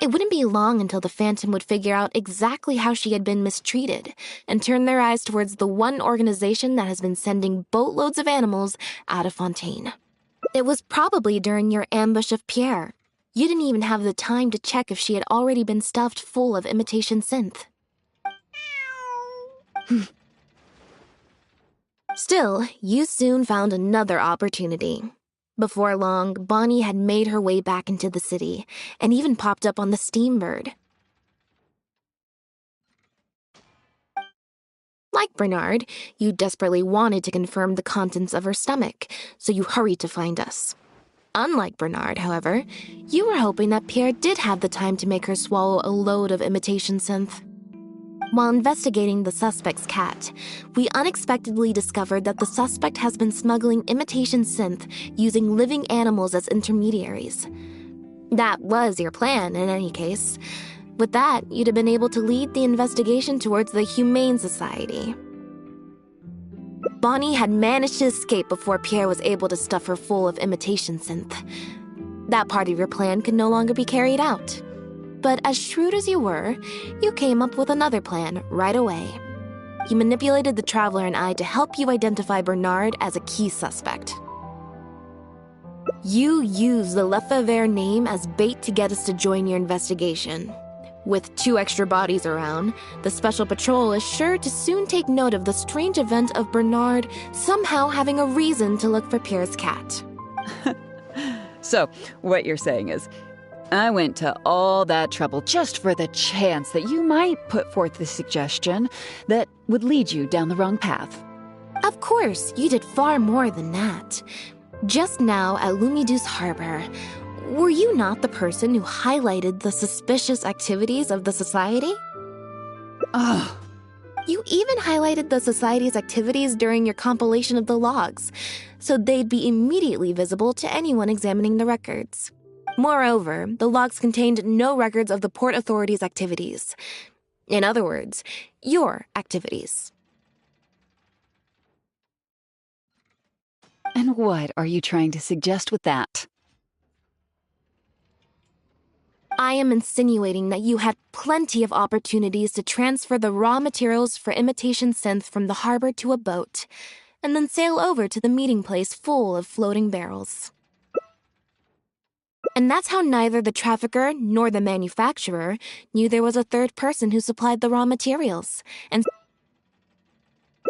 it wouldn't be long until the Phantom would figure out exactly how she had been mistreated and turn their eyes towards the one organization that has been sending boatloads of animals out of Fontaine. It was probably during your ambush of Pierre. You didn't even have the time to check if she had already been stuffed full of imitation synth. Still, you soon found another opportunity. Before long, Bonnie had made her way back into the city, and even popped up on the Steambird. Like Bernard, you desperately wanted to confirm the contents of her stomach, so you hurried to find us. Unlike Bernard, however, you were hoping that Pierre did have the time to make her swallow a load of imitation synth. While investigating the suspect's cat, we unexpectedly discovered that the suspect has been smuggling imitation synth using living animals as intermediaries. That was your plan, in any case. With that, you'd have been able to lead the investigation towards the Humane Society. Bonnie had managed to escape before Pierre was able to stuff her full of imitation synth. That part of your plan could no longer be carried out. But as shrewd as you were, you came up with another plan right away. You manipulated the Traveler and I to help you identify Bernard as a key suspect. You used the Lefebvre name as bait to get us to join your investigation. With 2 extra bodies around, the Special Patrol is sure to soon take note of the strange event of Bernard somehow having a reason to look for Pierre's cat. So, what you're saying is, I went to all that trouble just for the chance that you might put forth the suggestion that would lead you down the wrong path. Of course, you did far more than that. Just now at Lumiduce Harbor, were you not the person who highlighted the suspicious activities of the Society? Ugh. You even highlighted the Society's activities during your compilation of the logs, so they'd be immediately visible to anyone examining the records. Moreover, the logs contained no records of the Port Authority's activities. In other words, your activities. And what are you trying to suggest with that? I am insinuating that you had plenty of opportunities to transfer the raw materials for imitation synth from the harbor to a boat, and then sail over to the meeting place full of floating barrels. And that's how neither the trafficker nor the manufacturer knew there was a third person who supplied the raw materials. And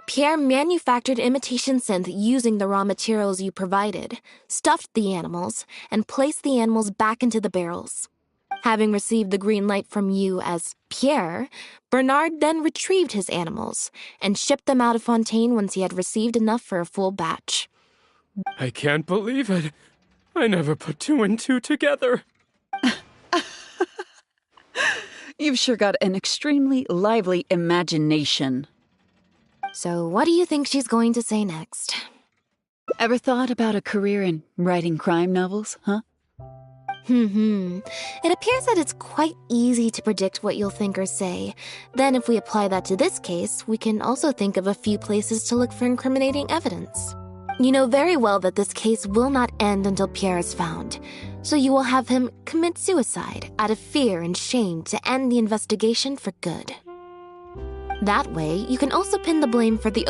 Pierre manufactured imitation synth using the raw materials you provided, stuffed the animals, and placed the animals back into the barrels. Having received the green light from you as Pierre, Bernard then retrieved his animals and shipped them out of Fontaine once he had received enough for a full batch. I can't believe it. I never put 2 and 2 together. You've sure got an extremely lively imagination. So what do you think she's going to say next? Ever thought about a career in writing crime novels, huh? It appears that it's quite easy to predict what you'll think or say. Then if we apply that to this case, we can also think of a few places to look for incriminating evidence. You know very well that this case will not end until Pierre is found, so you will have him commit suicide out of fear and shame to end the investigation for good. That way, you can also pin the blame for the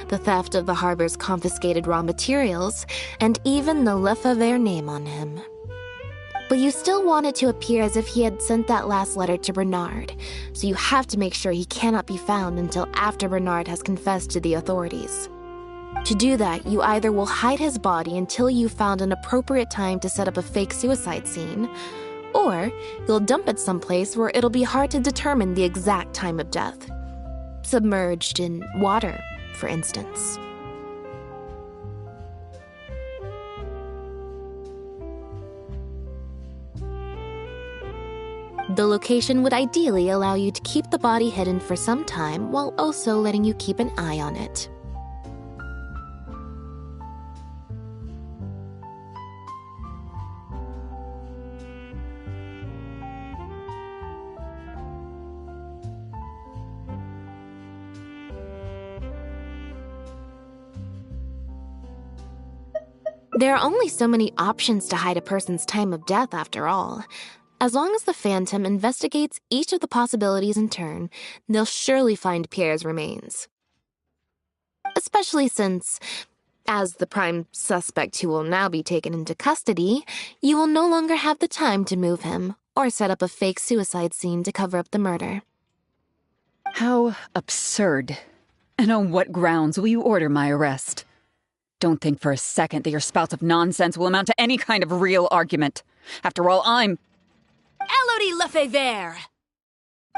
the theft of the harbor's confiscated raw materials, and even the Lefebvre name on him. But you still want it to appear as if he had sent that last letter to Bernard, so you have to make sure he cannot be found until after Bernard has confessed to the authorities. To do that, you either will hide his body until you've found an appropriate time to set up a fake suicide scene, or you'll dump it someplace where it'll be hard to determine the exact time of death. Submerged in water, for instance. The location would ideally allow you to keep the body hidden for some time while also letting you keep an eye on it. There are only so many options to hide a person's time of death, after all. As long as the Phantom investigates each of the possibilities in turn, they'll surely find Pierre's remains. Especially since, as the prime suspect who will now be taken into custody, you will no longer have the time to move him or set up a fake suicide scene to cover up the murder. How absurd. And on what grounds will you order my arrest? Don't think for a second that your spouts of nonsense will amount to any kind of real argument. After all, I'm... Elodie Lefebvre!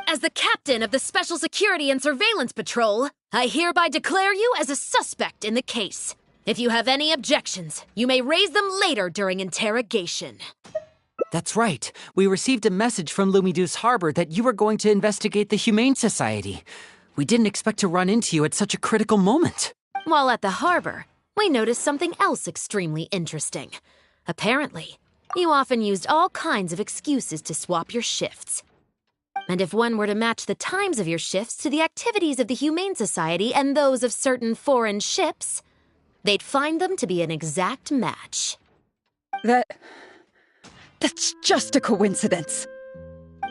As the captain of the Special Security and Surveillance Patrol, I hereby declare you as a suspect in the case. If you have any objections, you may raise them later during interrogation. That's right. We received a message from Lumiduce Harbor that you were going to investigate the Humane Society. We didn't expect to run into you at such a critical moment. While at the harbor, we noticed something else extremely interesting. Apparently, you often used all kinds of excuses to swap your shifts. And if one were to match the times of your shifts to the activities of the Humane Society and those of certain foreign ships, they'd find them to be an exact match. That's just a coincidence.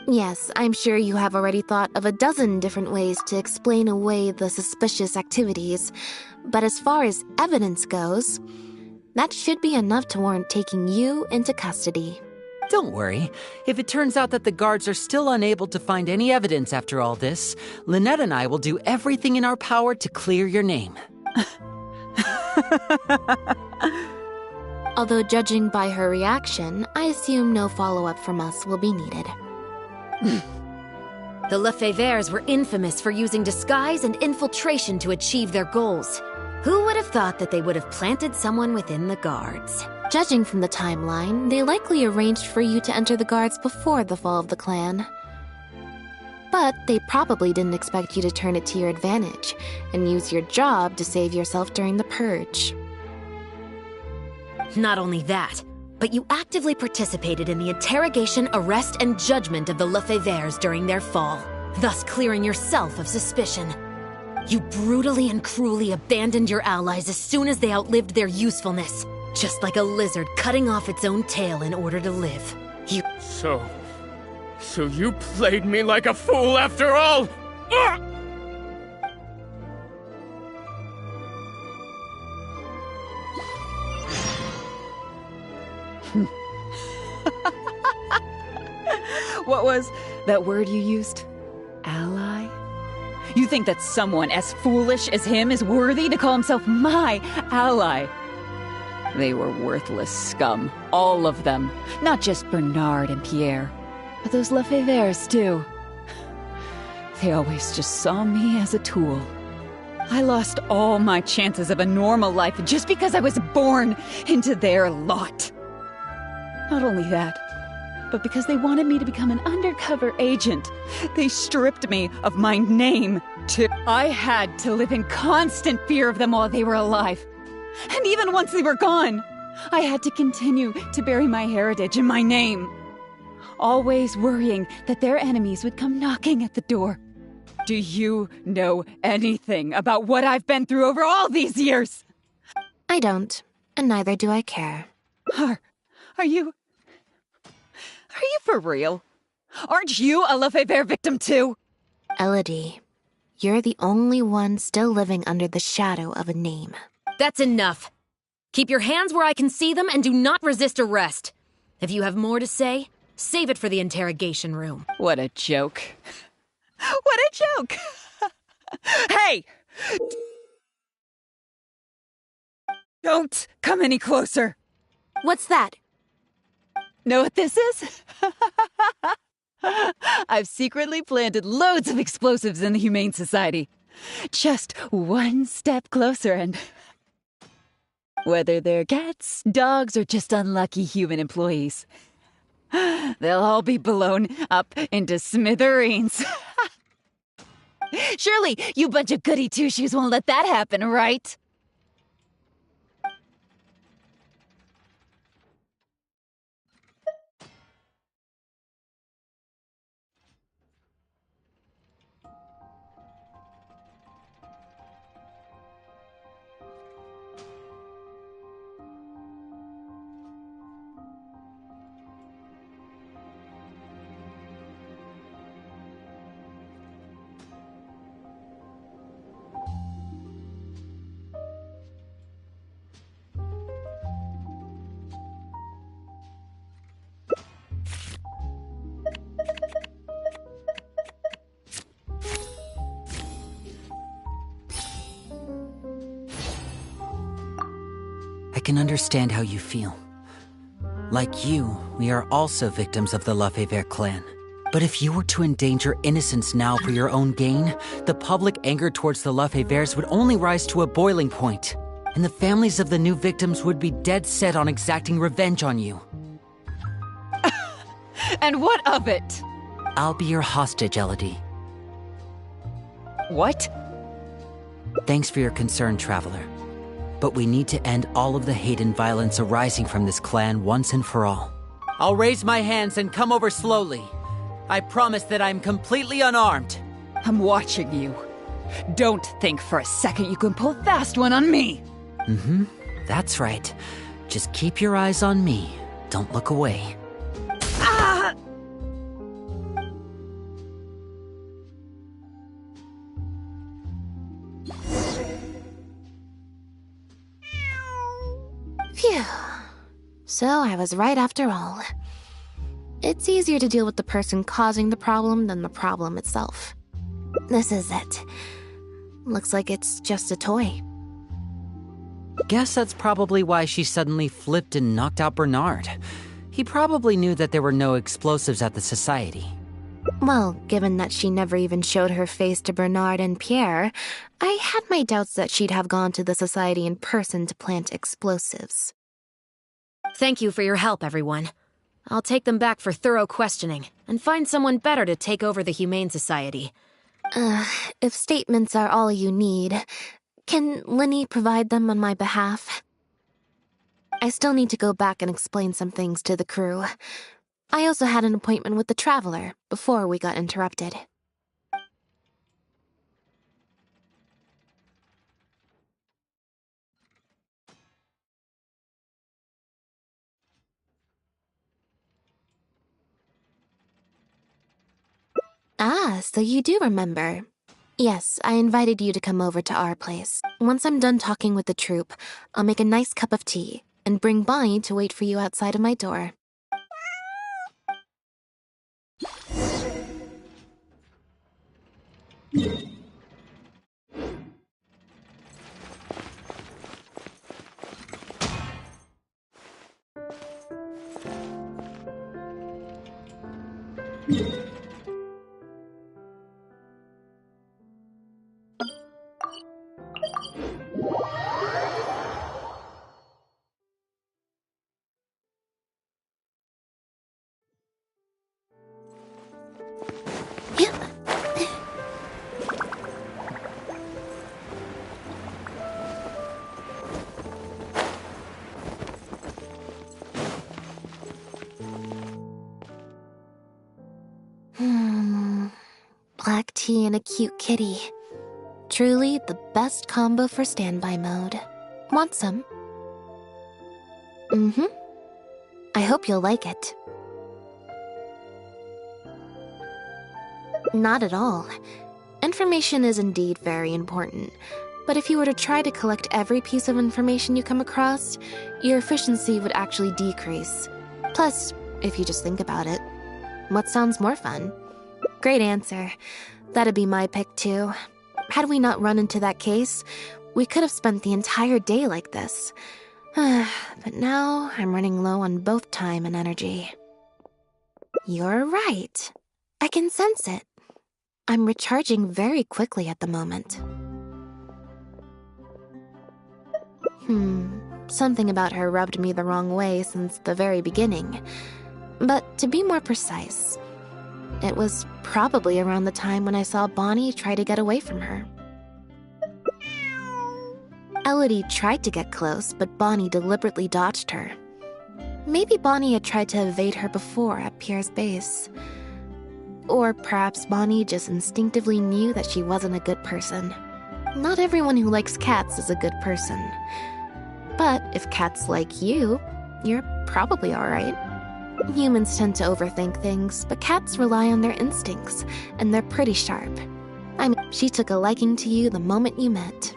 Yes, I'm sure you have already thought of a dozen different ways to explain away the suspicious activities, but as far as evidence goes, that should be enough to warrant taking you into custody. Don't worry. If it turns out that the guards are still unable to find any evidence after all this, Lynette and I will do everything in our power to clear your name. Although judging by her reaction, I assume no follow-up from us will be needed. The Lefebvres were infamous for using disguise and infiltration to achieve their goals. Who would have thought that they would have planted someone within the guards? Judging from the timeline, they likely arranged for you to enter the guards before the fall of the clan. But they probably didn't expect you to turn it to your advantage and use your job to save yourself during the purge. Not only that, but you actively participated in the interrogation, arrest, and judgment of the Lefebvres during their fall, thus clearing yourself of suspicion. You brutally and cruelly abandoned your allies as soon as they outlived their usefulness, just like a lizard cutting off its own tail in order to live. So you played me like a fool after all? Ugh! What was that word you used? Ally? You think that someone as foolish as him is worthy to call himself my ally? They were worthless scum, all of them. Not just Bernard and Pierre, but those Lefebvres too. They always just saw me as a tool. I lost all my chances of a normal life just because I was born into their lot. Not only that, but because they wanted me to become an undercover agent. They stripped me of my name, too. I had to live in constant fear of them while they were alive. And even once they were gone, I had to continue to bury my heritage and my name. Always worrying that their enemies would come knocking at the door. Do you know anything about what I've been through over all these years? I don't, and neither do I care. Are you for real? Aren't you a Lefebvre victim too? Elodie, you're the only one still living under the shadow of a name. That's enough. Keep your hands where I can see them and do not resist arrest. If you have more to say, save it for the interrogation room. What a joke. What a joke! Hey! Don't come any closer! What's that? Know what this is? I've secretly planted loads of explosives in the Humane Society. Just one step closer and... whether they're cats, dogs, or just unlucky human employees, they'll all be blown up into smithereens. Surely you bunch of goody two-shoes won't let that happen, right? I can understand how you feel. Like you, we are also victims of the Lefebvre clan. But if you were to endanger innocence now for your own gain, the public anger towards the Lefebvres would only rise to a boiling point, and the families of the new victims would be dead set on exacting revenge on you. And what of it? I'll be your hostage, Elodie. What? Thanks for your concern, Traveler. But we need to end all of the hate and violence arising from this clan once and for all. I'll raise my hands and come over slowly. I promise that I'm completely unarmed. I'm watching you. Don't think for a second you can pull a fast one on me. Mm-hmm. That's right. Just keep your eyes on me. Don't look away. Ah! Phew. So I was right after all. It's easier to deal with the person causing the problem than the problem itself. This is it. Looks like it's just a toy. Guess that's probably why she suddenly flipped and knocked out Bernard. He probably knew that there were no explosives at the society. Well, given that she never even showed her face to Bernard and Pierre, I had my doubts that she'd have gone to the society in person to plant explosives. Thank you for your help, everyone. I'll take them back for thorough questioning and find someone better to take over the Humane Society. If statements are all you need, can Linny provide them on my behalf? I still need to go back and explain some things to the crew. I also had an appointment with the Traveler before we got interrupted. Ah, so you do remember. Yes, I invited you to come over to our place. Once I'm done talking with the troupe, I'll make a nice cup of tea and bring Bonnie to wait for you outside of my door. black tea and a cute kitty. Truly the best combo for standby mode. Want some? Mm-hmm. I hope you'll like it. Not at all. Information is indeed very important, but if you were to try to collect every piece of information you come across, your efficiency would actually decrease. Plus, if you just think about it, what sounds more fun? Great answer. That'd be my pick too. Had we not run into that case, we could have spent the entire day like this. But now I'm running low on both time and energy. You're right. I can sense it. I'm recharging very quickly at the moment. Something about her rubbed me the wrong way since the very beginning. But to be more precise, it was probably around the time when I saw Bonnie try to get away from her. Elodie tried to get close, but Bonnie deliberately dodged her. Maybe Bonnie had tried to evade her before at Pierre's base. Or perhaps Bonnie just instinctively knew that she wasn't a good person. Not everyone who likes cats is a good person. But if cats like you, you're probably alright. Humans tend to overthink things, but cats rely on their instincts, and they're pretty sharp. I mean, she took a liking to you the moment you met.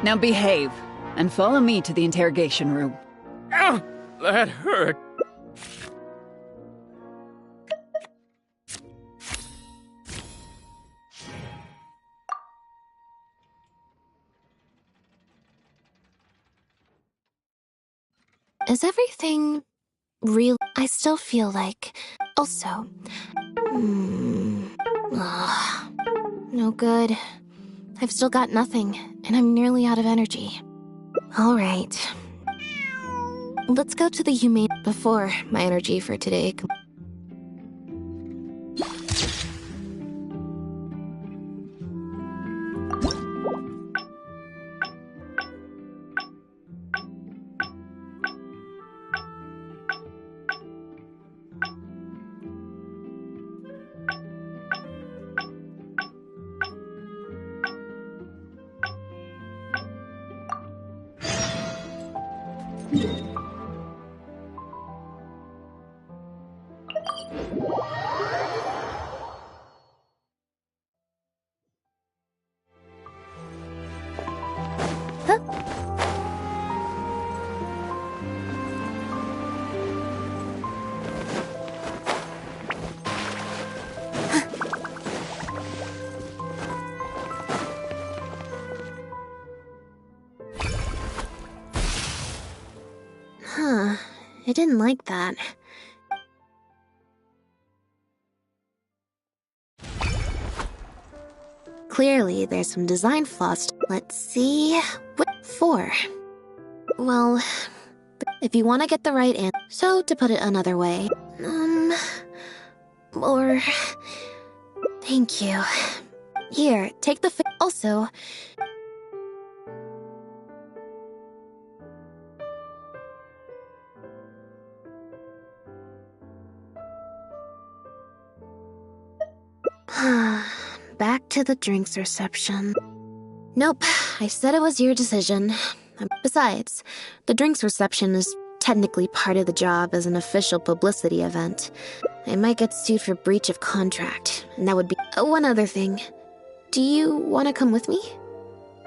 Now behave, and follow me to the interrogation room. Ah, that hurt. Is everything real? I still feel like... Also... No good. I've still got nothing, and I'm nearly out of energy. Alright. Let's go to the humane before my energy for today. I didn't like that. Clearly, there's some design flaws. Let's see... What for? Well, if you want to get the right answer... So, to put it another way... Or... Thank you. Here, take the... Also... Back to the drinks reception. Nope, I said it was your decision. Besides, the drinks reception is technically part of the job as an official publicity event. I might get sued for breach of contract, and that would be... one other thing. Do you want to come with me?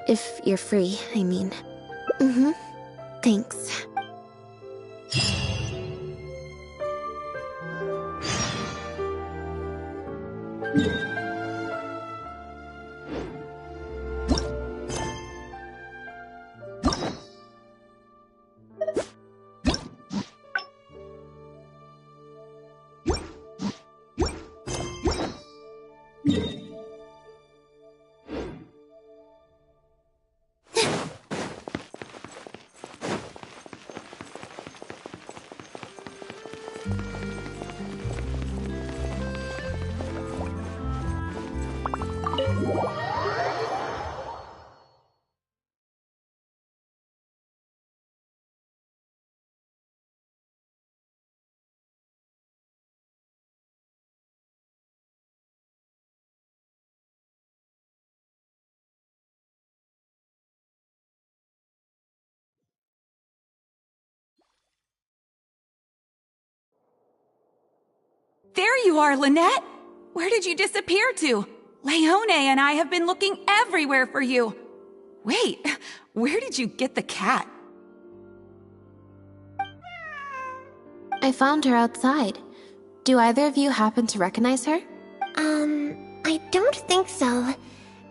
If you're free, I mean. Mm-hmm. Thanks. There you are, Lynette! Where did you disappear to? Leone and I have been looking everywhere for you. Wait, where did you get the cat? I found her outside. Do either of you happen to recognize her? I don't think so.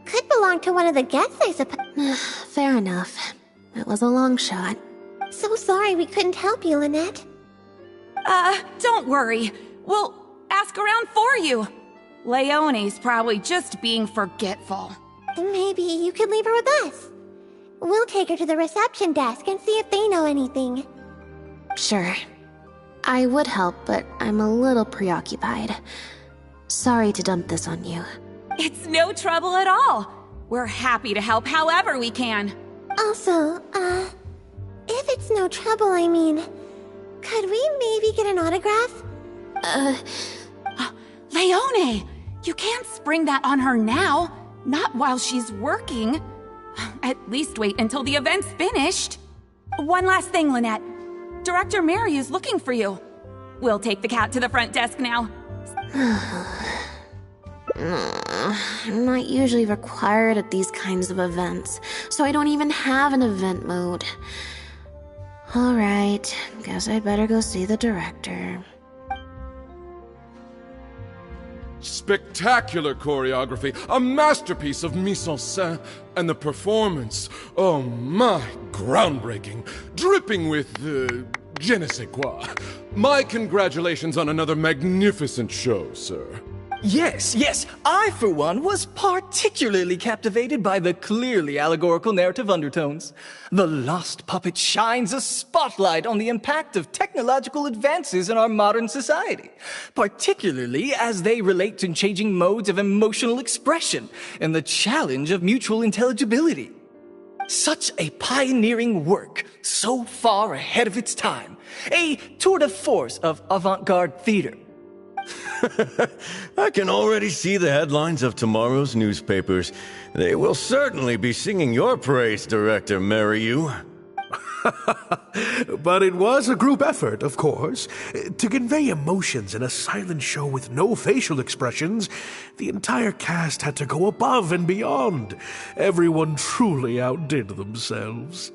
Could belong to one of the guests, I suppose. Fair enough. It was a long shot. So sorry we couldn't help you, Lynette. Don't worry. We'll ask around for you. Leone's probably just being forgetful. Maybe you could leave her with us. We'll take her to the reception desk and see if they know anything. Sure. I would help, but I'm a little preoccupied. Sorry to dump this on you. It's no trouble at all. We're happy to help however we can. Also, if it's no trouble, I mean, could we maybe get an autograph? Leone! You can't spring that on her now. Not while she's working. At least wait until the event's finished. One last thing, Lynette. Director Mary is looking for you. We'll take the cat to the front desk now. I'm not usually required at these kinds of events, so I don't even have an event mode. Alright, guess I'd better go see the director. Spectacular choreography, a masterpiece of mise-en-scène, and the performance, oh my, groundbreaking, dripping with, je ne sais quoi. My congratulations on another magnificent show, sir. Yes, I, for one, was particularly captivated by the clearly allegorical narrative undertones. The Lost Puppet shines a spotlight on the impact of technological advances in our modern society, particularly as they relate to changing modes of emotional expression and the challenge of mutual intelligibility. Such a pioneering work, so far ahead of its time, a tour de force of avant-garde theater. I can already see the headlines of tomorrow's newspapers. They will certainly be singing your praise, Director Mariyu. But it was a group effort, of course. To convey emotions in a silent show with no facial expressions, the entire cast had to go above and beyond. Everyone truly outdid themselves.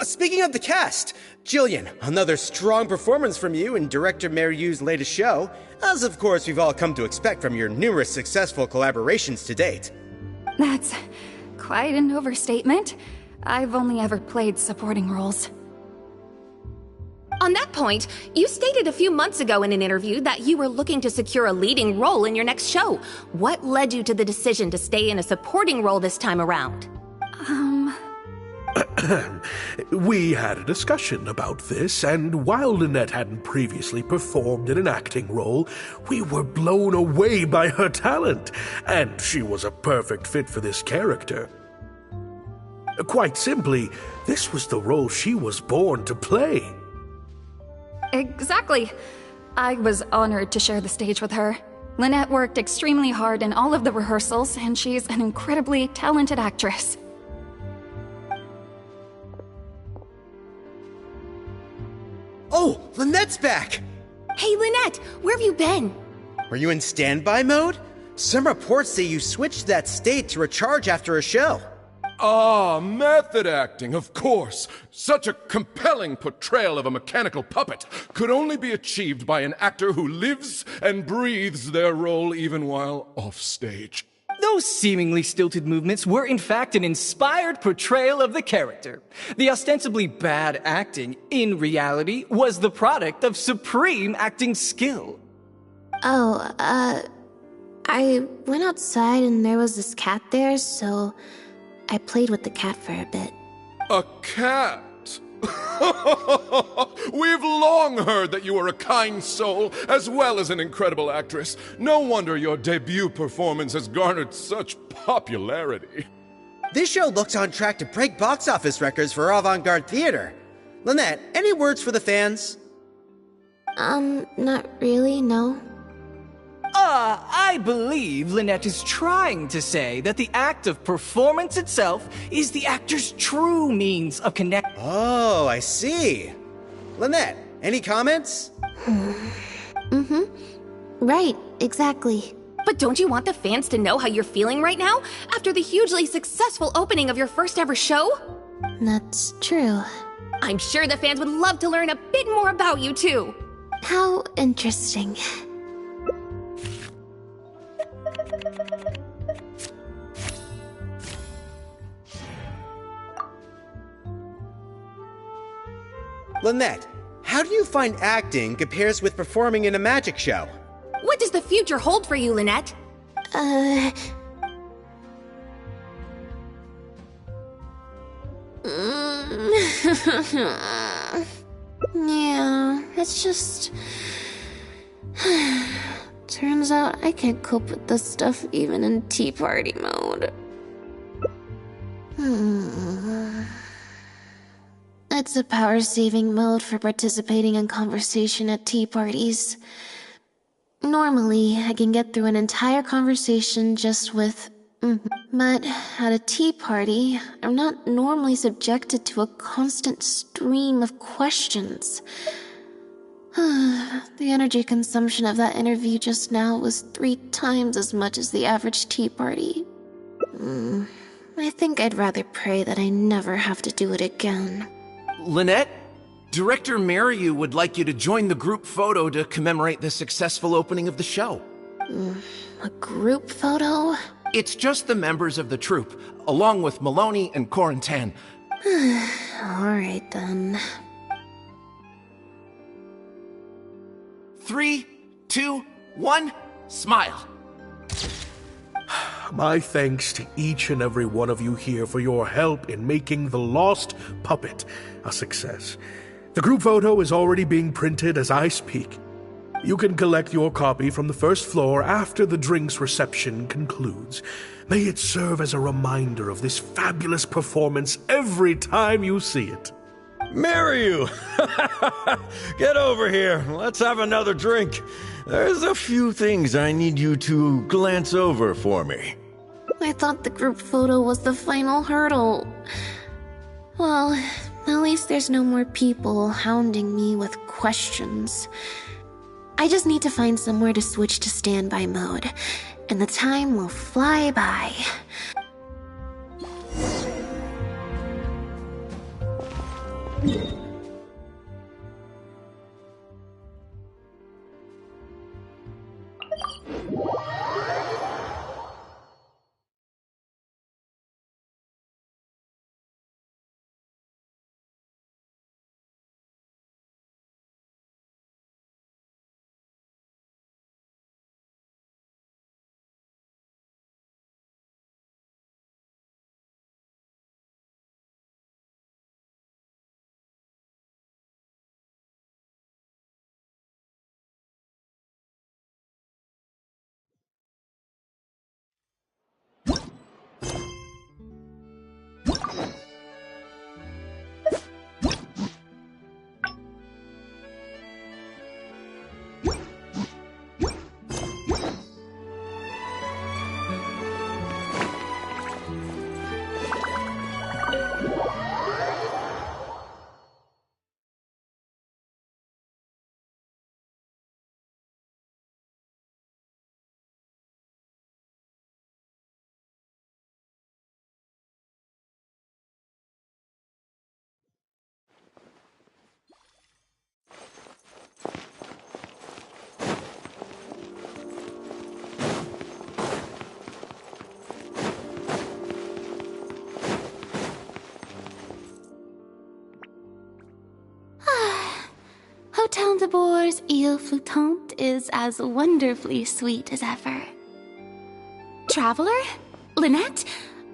Speaking of the cast, Jillian, another strong performance from you in Director Mariyu's latest show, as of course we've all come to expect from your numerous successful collaborations to date. That's quite an overstatement. I've only ever played supporting roles. On that point, you stated a few months ago in an interview that you were looking to secure a leading role in your next show. What led you to the decision to stay in a supporting role this time around? We had a discussion about this, and while Lynette hadn't previously performed in an acting role, we were blown away by her talent, and she was a perfect fit for this character. Quite simply, this was the role she was born to play. Exactly. I was honored to share the stage with her. Lynette worked extremely hard in all of the rehearsals, and she's an incredibly talented actress. Oh, Lynette's back! Hey, Lynette, where have you been? Were you in standby mode? Some reports say you switched to that state to recharge after a show. Ah, method acting, of course. Such a compelling portrayal of a mechanical puppet could only be achieved by an actor who lives and breathes their role even while offstage. Those seemingly stilted movements were in fact an inspired portrayal of the character. The ostensibly bad acting, in reality, was the product of supreme acting skill. Oh, I went outside and there was this cat there, so I played with the cat for a bit. A cat? We've long heard that you are a kind soul, as well as an incredible actress. No wonder your debut performance has garnered such popularity. This show looks on track to break box office records for avant-garde theater. Lynette, any words for the fans? Not really, no. I believe Lynette is trying to say that the act of performance itself is the actor's true means of connect. Oh, I see. Lynette, any comments? Right, exactly. But don't you want the fans to know how you're feeling right now, after the hugely successful opening of your first ever show? That's true. I'm sure the fans would love to learn a bit more about you, too. How interesting. Lynette, how do you find acting compares with performing in a magic show? What does the future hold for you, Lynette? Yeah, it's just... Turns out I can't cope with this stuff even in tea party mode. It's a power-saving mode for participating in conversation at tea parties. Normally, I can get through an entire conversation just with but at a tea party, I'm not normally subjected to a constant stream of questions. The energy consumption of that interview just now was 3 times as much as the average tea party. I think I'd rather pray that I never have to do it again. Lynette, Director Mariu would like you to join the group photo to commemorate the successful opening of the show. A group photo? It's just the members of the troupe, along with Maloney and Corentin. Alright then. 3, 2, 1, smile. My thanks to each and every one of you here for your help in making The Lost Puppet a success. The group photo is already being printed as I speak. You can collect your copy from the first floor after the drinks reception concludes. May it serve as a reminder of this fabulous performance every time you see it. Mariu! Get over here. Let's have another drink. There's a few things I need you to glance over for me. I thought the group photo was the final hurdle. Well, at least there's no more people hounding me with questions. I just need to find somewhere to switch to standby mode, and the time will fly by. Hotel de Bour's Ile Flottante is as wonderfully sweet as ever. Traveler? Lynette?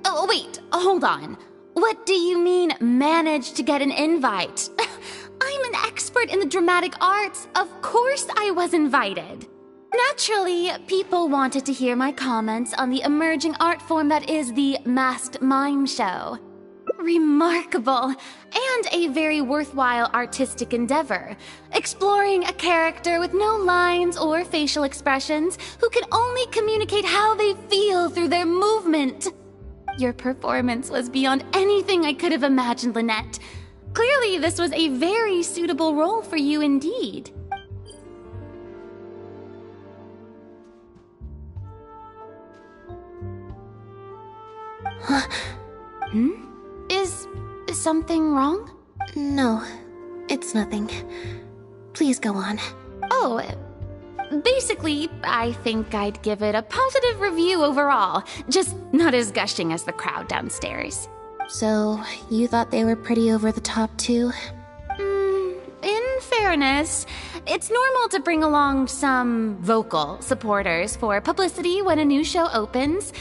Oh, wait, hold on. What do you mean, managed to get an invite? I'm an expert in the dramatic arts. Of course I was invited. Naturally, people wanted to hear my comments on the emerging art form that is the masked mime show. Remarkable, and a very worthwhile artistic endeavor, exploring a character with no lines or facial expressions who can only communicate how they feel through their movement. Your performance was beyond anything I could have imagined, Lynette. Clearly, this was a very suitable role for you indeed. Is something wrong? No, it's nothing. Please go on. Oh, basically, I think I'd give it a positive review overall, just not as gushing as the crowd downstairs. So, you thought they were pretty over the top too? In fairness, it's normal to bring along some vocal supporters for publicity when a new show opens,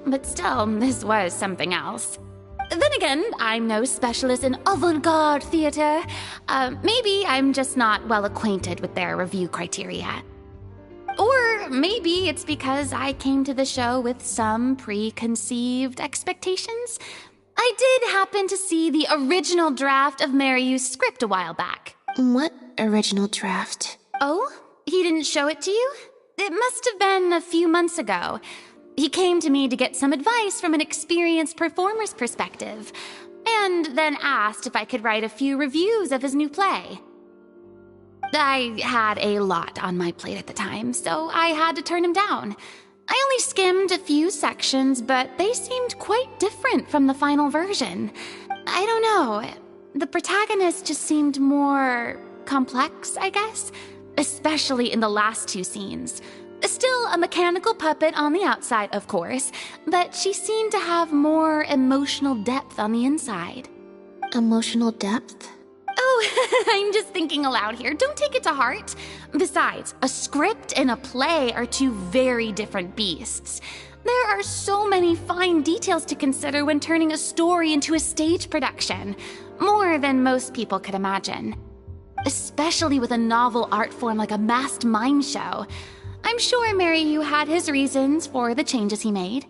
but still, this was something else. Then again, I'm no specialist in avant-garde theater. Maybe I'm just not well acquainted with their review criteria. Or maybe it's because I came to the show with some preconceived expectations. I did happen to see the original draft of Mariu's script a while back. What original draft? Oh? He didn't show it to you? It must have been a few months ago. He came to me to get some advice from an experienced performer's perspective, and then asked if I could write a few reviews of his new play. I had a lot on my plate at the time, so I had to turn him down. I only skimmed a few sections, but they seemed quite different from the final version. I don't know. The protagonist just seemed more complex, I guess, especially in the last two scenes. Still a mechanical puppet on the outside, of course, but she seemed to have more emotional depth on the inside. Emotional depth? Oh, I'm just thinking aloud here. Don't take it to heart. Besides, a script and a play are two very different beasts. There are so many fine details to consider when turning a story into a stage production, more than most people could imagine. Especially with a novel art form like a masked mime show. I'm sure Mariu had his reasons for the changes he made.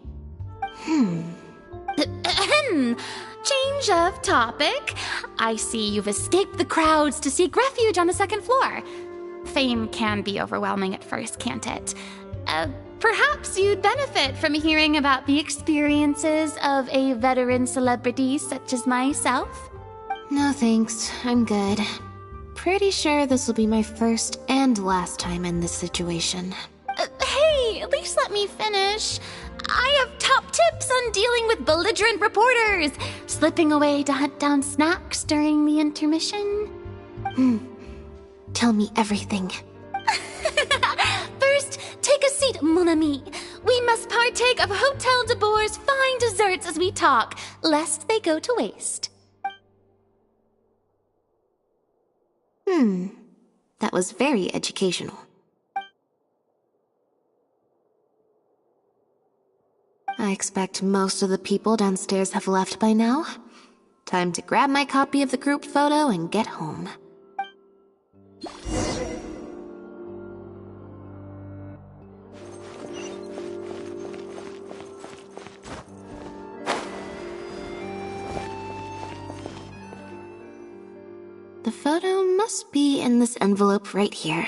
Change of topic. I see you've escaped the crowds to seek refuge on the second floor. Fame can be overwhelming at first, can't it? Perhaps you'd benefit from hearing about the experiences of a veteran celebrity such as myself. No thanks, I'm good. Pretty sure this will be my first and last time in this situation. Hey, at least let me finish. I have top tips on dealing with belligerent reporters, slipping away to hunt down snacks during the intermission. Tell me everything. First, take a seat, mon ami. We must partake of Hotel de Bour's fine desserts as we talk, lest they go to waste. That was very educational. I expect most of the people downstairs have left by now. Time to grab my copy of the group photo and get home. The photo must be in this envelope right here.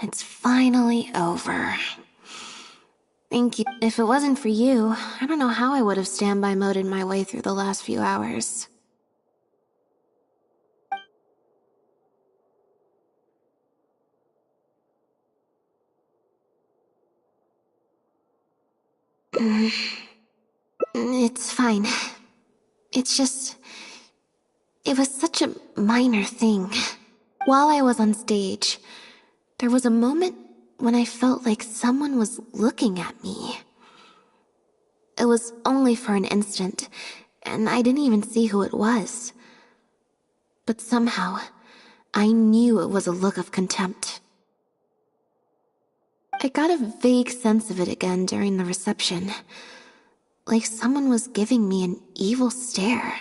It's finally over. Thank you. If it wasn't for you, I don't know how I would have standby moded my way through the last few hours. It's fine. It's just... It was such a minor thing. While I was on stage, there was a moment when I felt like someone was looking at me. It was only for an instant, and I didn't even see who it was. but somehow, I knew it was a look of contempt. I got a vague sense of it again during the reception, like someone was giving me an evil stare.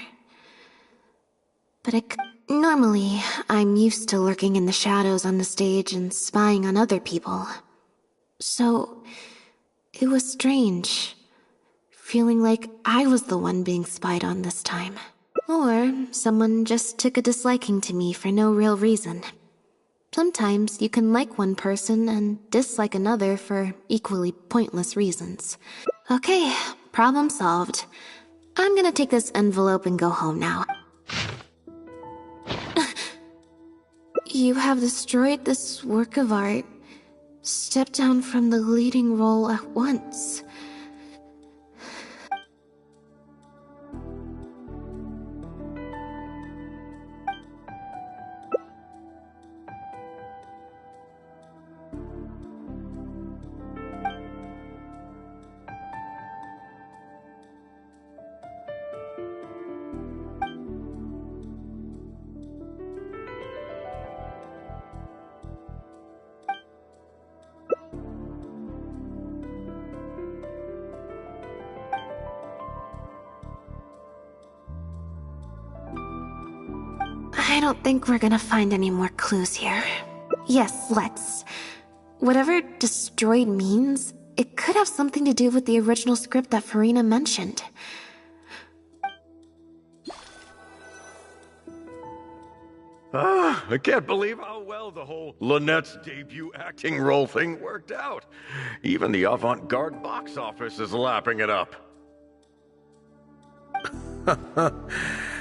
But normally, I'm used to lurking in the shadows on the stage and spying on other people. So, it was strange, feeling like I was the one being spied on this time. Or someone just took a disliking to me for no real reason. Sometimes you can like one person and dislike another for equally pointless reasons. Okay, problem solved. I'm gonna take this envelope and go home now. You have destroyed this work of art. Step down from the leading role at once. I don't think we're gonna find any more clues here. Yes, let's. Whatever destroyed means, it could have something to do with the original script that Farina mentioned. I can't believe how well the whole Lynette's debut acting role thing worked out. Even the avant-garde box office is lapping it up.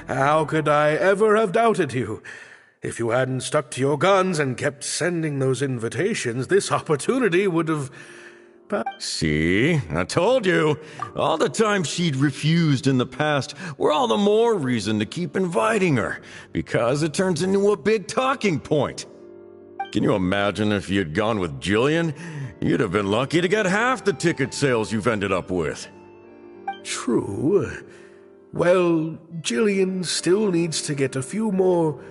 How could I ever have doubted you? If you hadn't stuck to your guns and kept sending those invitations, this opportunity would have... See? I told you. All the times she'd refused in the past were all the more reason to keep inviting her, because it turns into a big talking point. Can you imagine if you'd gone with Jillian? You'd have been lucky to get half the ticket sales you've ended up with. True. Well, Jillian still needs to get a few more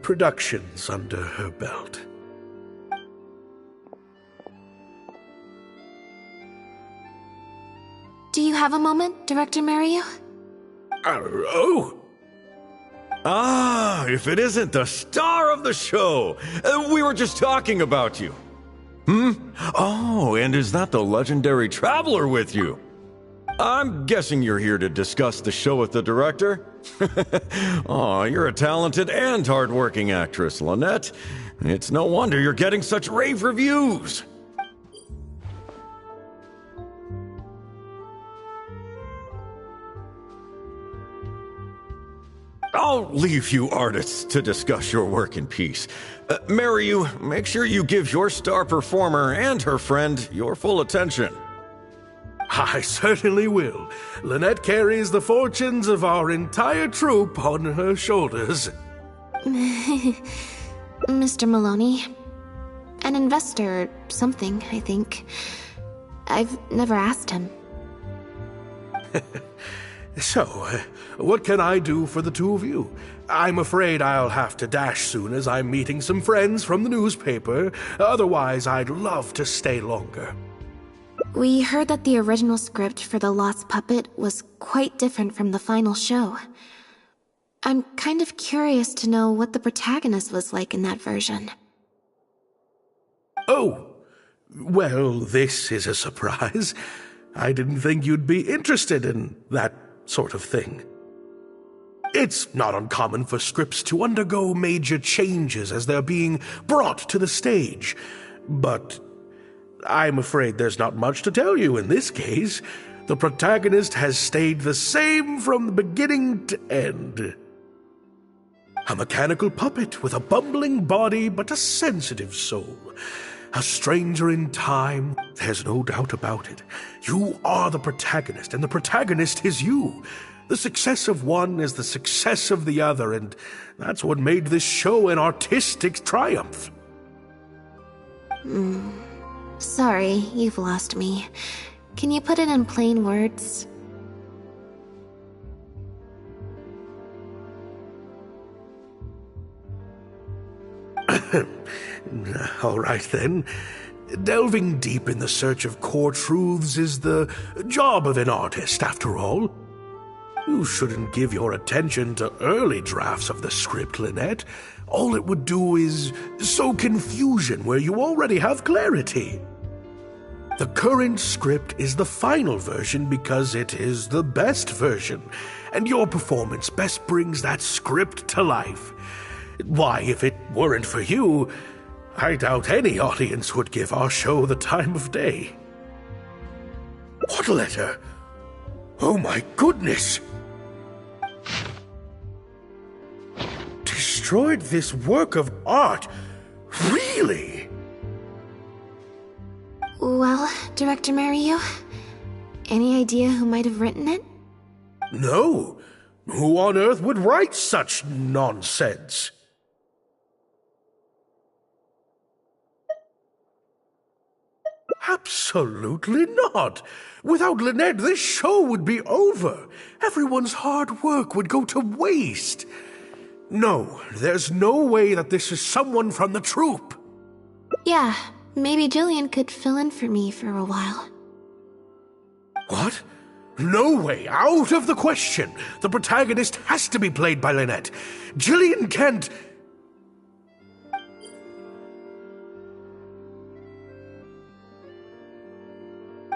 productions under her belt. Do you have a moment, Director Mario? Oh! Ah, if it isn't the star of the show! We were just talking about you. Oh, and is that the legendary Traveler with you? I'm guessing you're here to discuss the show with the director? Oh, you're a talented and hardworking actress, Lynette. It's no wonder you're getting such rave reviews. I'll leave you artists to discuss your work in peace. Maryu, make sure you give your star performer and her friend your full attention. I certainly will. Lynette carries the fortunes of our entire troupe on her shoulders. Mr. Maloney. An investor or something, I think. I've never asked him. So, what can I do for the two of you? I'm afraid I'll have to dash soon as I'm meeting some friends from the newspaper. Otherwise, I'd love to stay longer. We heard that the original script for The Lost Puppet was quite different from the final show. I'm kind of curious to know what the protagonist was like in that version. Oh, well, this is a surprise. I didn't think you'd be interested in that sort of thing. It's not uncommon for scripts to undergo major changes as they're being brought to the stage, but I'm afraid there's not much to tell you in this case. The protagonist has stayed the same from the beginning to end. A mechanical puppet with a bumbling body but a sensitive soul. A stranger in time, there's no doubt about it. You are the protagonist, and the protagonist is you. The success of one is the success of the other, and that's what made this show an artistic triumph. Sorry, you've lost me. Can you put it in plain words? All right then. Delving deep in the search of core truths is the job of an artist, after all. You shouldn't give your attention to early drafts of the script, Lynette. All it would do is sow confusion where you already have clarity. The current script is the final version because it is the best version, and your performance best brings that script to life. Why, if it weren't for you, I doubt any audience would give our show the time of day. What letter? Oh my goodness! Destroyed this work of art? Really? Well, Director Mariyu, any idea who might have written it? No. Who on earth would write such nonsense? Absolutely not. Without Lynette, this show would be over. Everyone's hard work would go to waste. No, there's no way that this is someone from the troupe. Yeah, maybe Jillian could fill in for me for a while. What? No way, out of the question. The protagonist has to be played by Lynette. Jillian can't...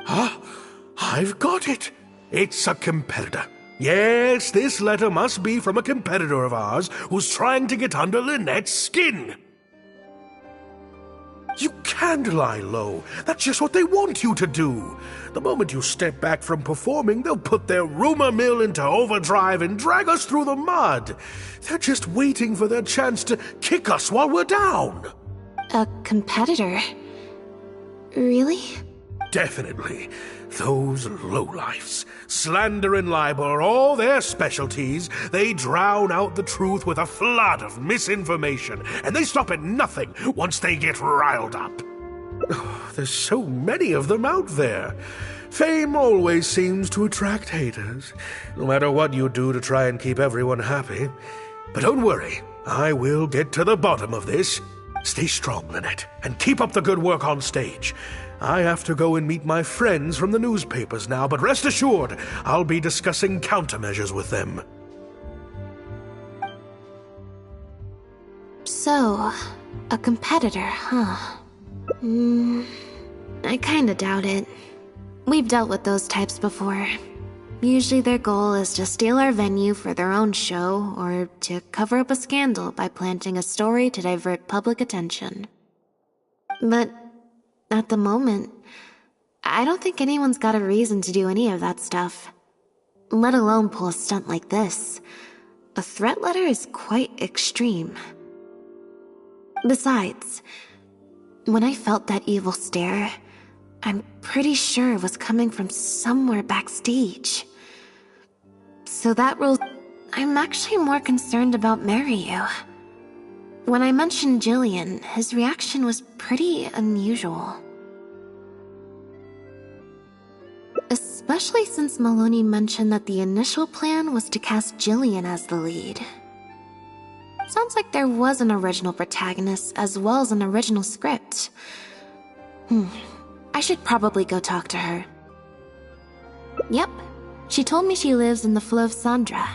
Ah, I've got it. It's a competitor. Yes, this letter must be from a competitor of ours who's trying to get under Lynette's skin. You can't lie low. That's just what they want you to do. The moment you step back from performing, they'll put their rumor mill into overdrive and drag us through the mud. They're just waiting for their chance to kick us while we're down. A competitor? Really? Definitely. Those lowlifes. Slander and libel are all their specialties. They drown out the truth with a flood of misinformation, and they stop at nothing once they get riled up. There's so many of them out there. Fame always seems to attract haters, no matter what you do to try and keep everyone happy. But don't worry, I will get to the bottom of this. Stay strong, Lynette, and keep up the good work on stage. I have to go and meet my friends from the newspapers now, but rest assured, I'll be discussing countermeasures with them. So, a competitor, huh? I kinda doubt it. We've dealt with those types before. Usually their goal is to steal our venue for their own show, or to cover up a scandal by planting a story to divert public attention. But at the moment, I don't think anyone's got a reason to do any of that stuff. Let alone pull a stunt like this. A threat letter is quite extreme. Besides, when I felt that evil stare, I'm pretty sure it was coming from somewhere backstage. So that rule, I'm actually more concerned about Mariyu. When I mentioned Jillian, his reaction was pretty unusual. Especially since Maloney mentioned that the initial plan was to cast Jillian as the lead. Sounds like there was an original protagonist as well as an original script. I should probably go talk to her. Yep, she told me she lives in the Flow of Sandra.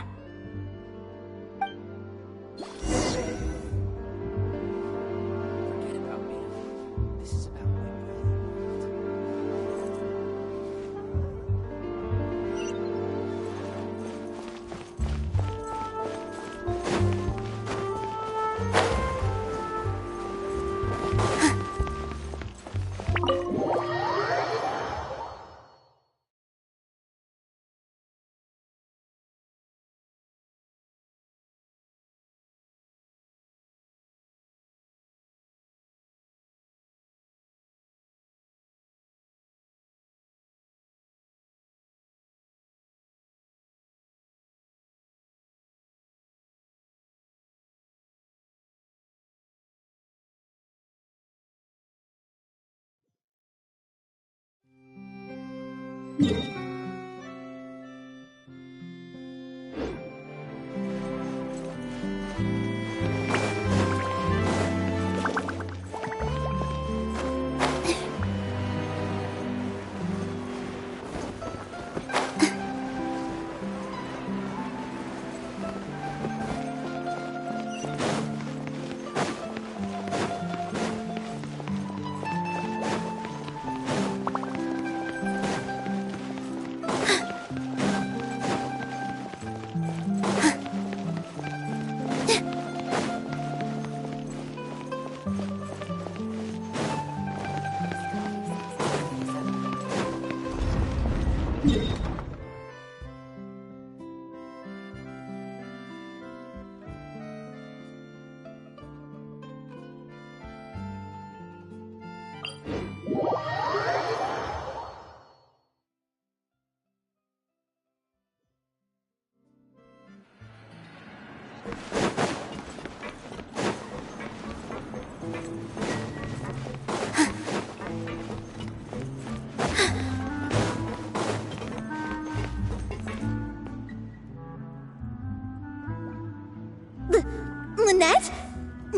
Lynette?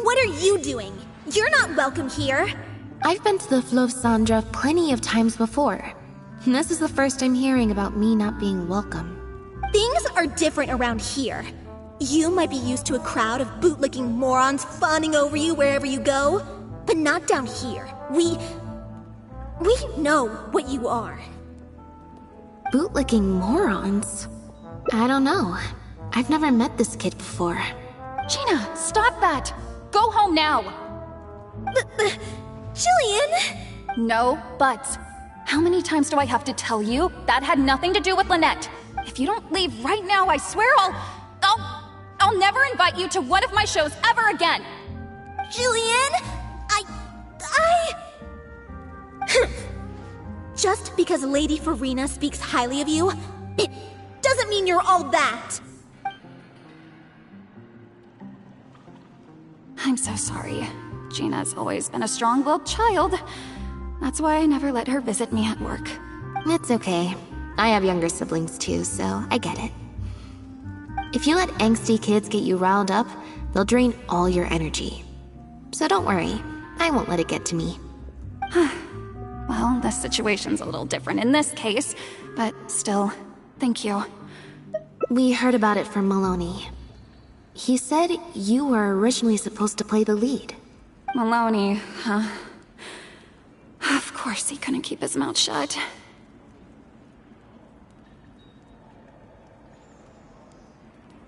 What are you doing? You're not welcome here. I've been to the Fleuve Cendre plenty of times before. This is the first I'm hearing about me not being welcome. Things are different around here. You might be used to a crowd of bootlicking morons fawning over you wherever you go, but not down here. We know what you are. Bootlicking morons? I don't know. I've never met this kid before. Gina, stop that! Go home now! Jillian! No buts. How many times do I have to tell you? That had nothing to do with Lynette. If you don't leave right now, I swear I'll never invite you to one of my shows ever again! Jillian! Just because Lady Farina speaks highly of you, it doesn't mean you're all that! I'm so sorry. Gina's always been a strong-willed child. That's why I never let her visit me at work. It's okay. I have younger siblings too, so I get it. If you let angsty kids get you riled up, they'll drain all your energy. So don't worry, I won't let it get to me. Well, this situation's a little different in this case, but still, thank you. We heard about it from Maloney. He said you were originally supposed to play the lead. Maloney, huh? Of course he couldn't keep his mouth shut.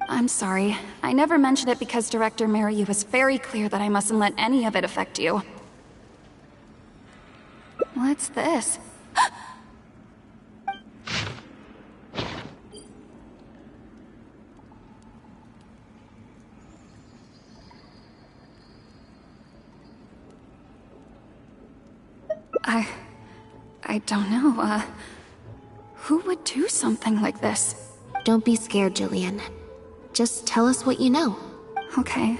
I'm sorry. I never mentioned it because Director Mariu was very clear that I mustn't let any of it affect you. What's this? I don't know, who would do something like this? Don't be scared, Jillian. Just tell us what you know. Okay,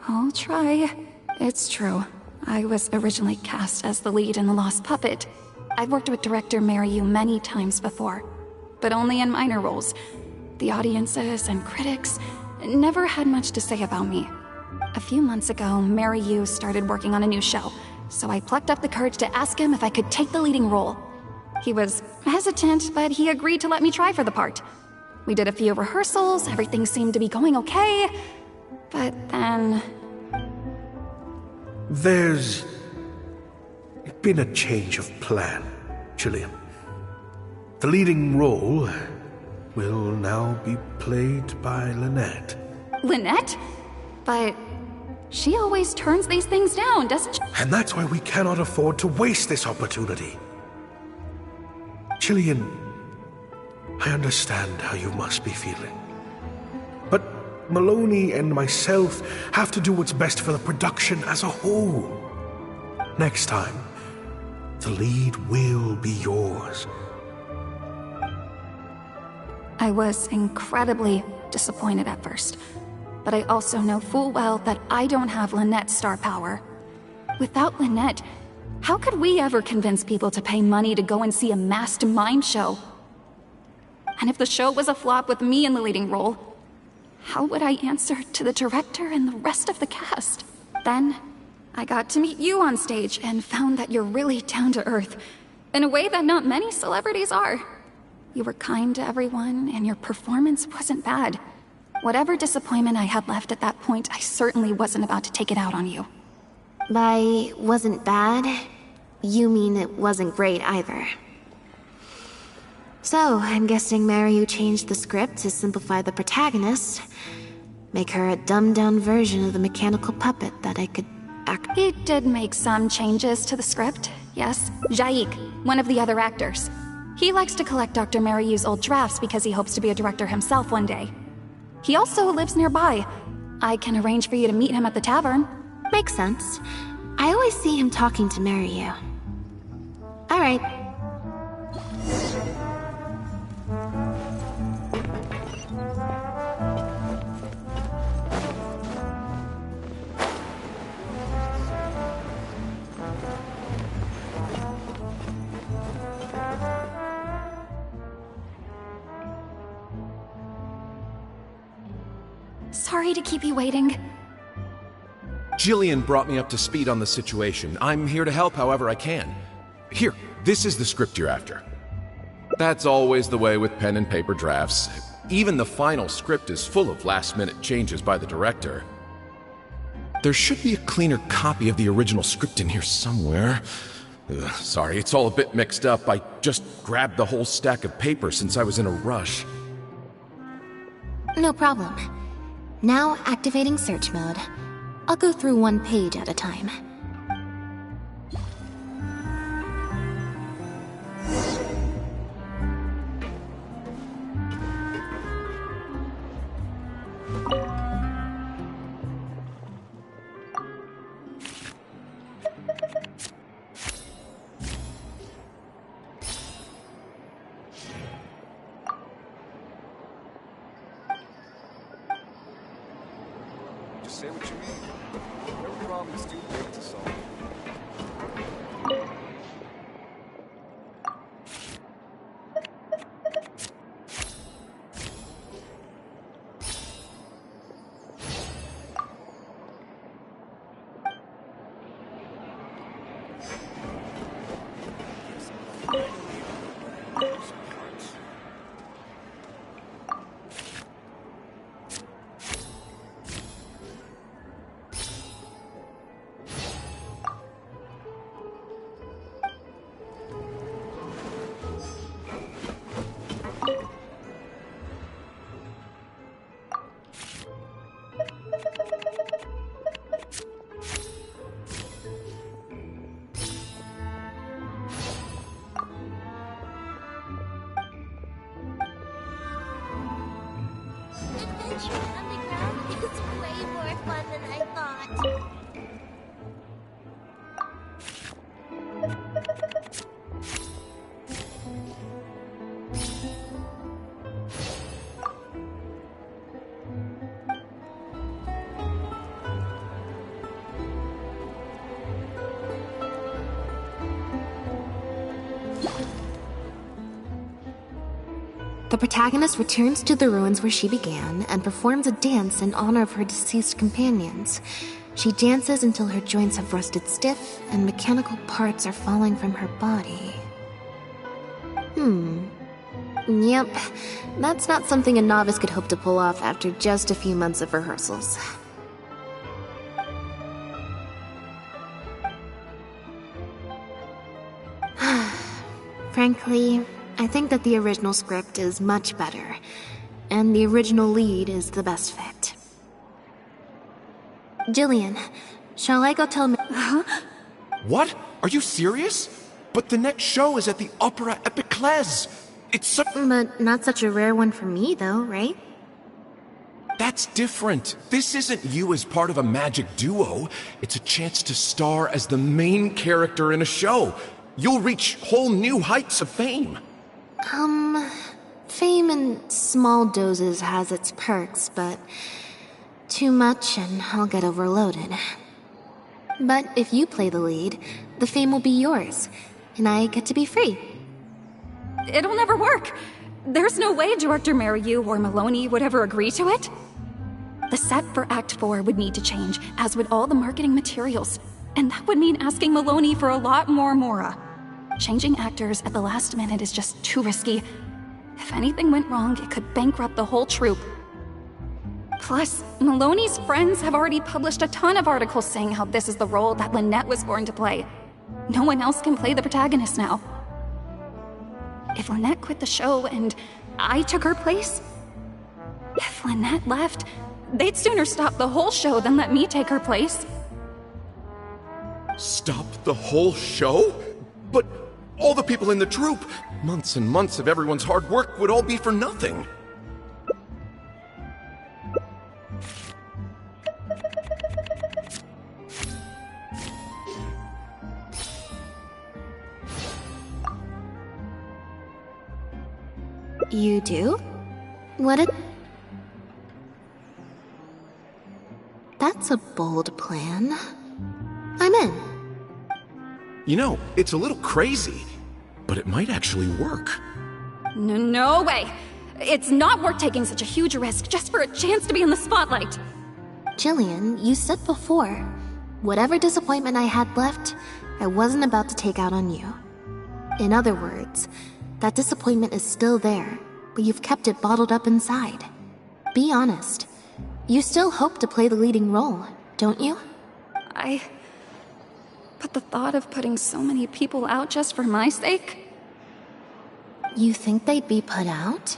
I'll try. It's true. I was originally cast as the lead in The Lost Puppet. I've worked with director Mariu many times before, but only in minor roles. The audiences and critics never had much to say about me. A few months ago, Mariu started working on a new show, so I plucked up the courage to ask him if I could take the leading role. He was hesitant, but he agreed to let me try for the part. We did a few rehearsals, everything seemed to be going okay, but then... There's been a change of plan, Jillian. The leading role will now be played by Lynette. Lynette? But she always turns these things down, doesn't she? And that's why we cannot afford to waste this opportunity. Jillian, I understand how you must be feeling. But Maloney and myself have to do what's best for the production as a whole. Next time, the lead will be yours. I was incredibly disappointed at first, but I also know full well that I don't have Lynette's star power. Without Lynette, how could we ever convince people to pay money to go and see a masked mime show? And if the show was a flop with me in the leading role, how would I answer to the director and the rest of the cast? Then, I got to meet you on stage and found that you're really down to earth, in a way that not many celebrities are. You were kind to everyone, and your performance wasn't bad. Whatever disappointment I had left at that point, I certainly wasn't about to take it out on you. By wasn't bad, you mean it wasn't great either. So, I'm guessing Mariu changed the script to simplify the protagonist, make her a dumbed-down version of the mechanical puppet that I could He did make some changes to the script, yes. Jaik, one of the other actors. He likes to collect Dr. Mariu's old drafts because he hopes to be a director himself one day. He also lives nearby. I can arrange for you to meet him at the tavern. Makes sense. I always see him talking to Mariu. Alright. Sorry to keep you waiting. Jillian brought me up to speed on the situation. I'm here to help however I can. Here, this is the script you're after. That's always the way with pen and paper drafts. Even the final script is full of last-minute changes by the director. There should be a cleaner copy of the original script in here somewhere. Sorry, it's all a bit mixed up. I just grabbed the whole stack of paper since I was in a rush. No problem. Now activating search mode. I'll go through one page at a time. Just say what you mean. Every problem is too big to solve. It's way more fun than I thought. The protagonist returns to the ruins where she began and performs a dance in honor of her deceased companions. She dances until her joints have rusted stiff and mechanical parts are falling from her body. Yep, that's not something a novice could hope to pull off after just a few months of rehearsals. Frankly, I think that the original script is much better, and the original lead is the best fit. Jillian, shall I go tell What? Are you serious? But the next show is at the Opera Epiclese. It's But not such a rare one for me, though, right? That's different. This isn't you as part of a magic duo. It's a chance to star as the main character in a show. You'll reach whole new heights of fame. Fame in small doses has its perks, but too much and I'll get overloaded. But if you play the lead, the fame will be yours, and I get to be free. It'll never work. There's no way Director Mariu or Maloney would ever agree to it. The set for Act 4 would need to change, as would all the marketing materials. And that would mean asking Maloney for a lot more Mora. Changing actors at the last minute is just too risky. If anything went wrong, it could bankrupt the whole troupe. Plus, Maloney's friends have already published a ton of articles saying how this is the role that Lynette was born to play. No one else can play the protagonist now. If Lynette quit the show and I took her place, if Lynette left, they'd sooner stop the whole show than let me take her place. Stop the whole show? But all the people in the troupe, months and months of everyone's hard work would all be for nothing. You do? That's a bold plan. I'm in. You know, it's a little crazy, but it might actually work. No way! It's not worth taking such a huge risk just for a chance to be in the spotlight. Jillian, you said before, whatever disappointment I had left, I wasn't about to take out on you. In other words, that disappointment is still there, but you've kept it bottled up inside. Be honest. You still hope to play the leading role, don't you? But the thought of putting so many people out just for my sake? You think they'd be put out?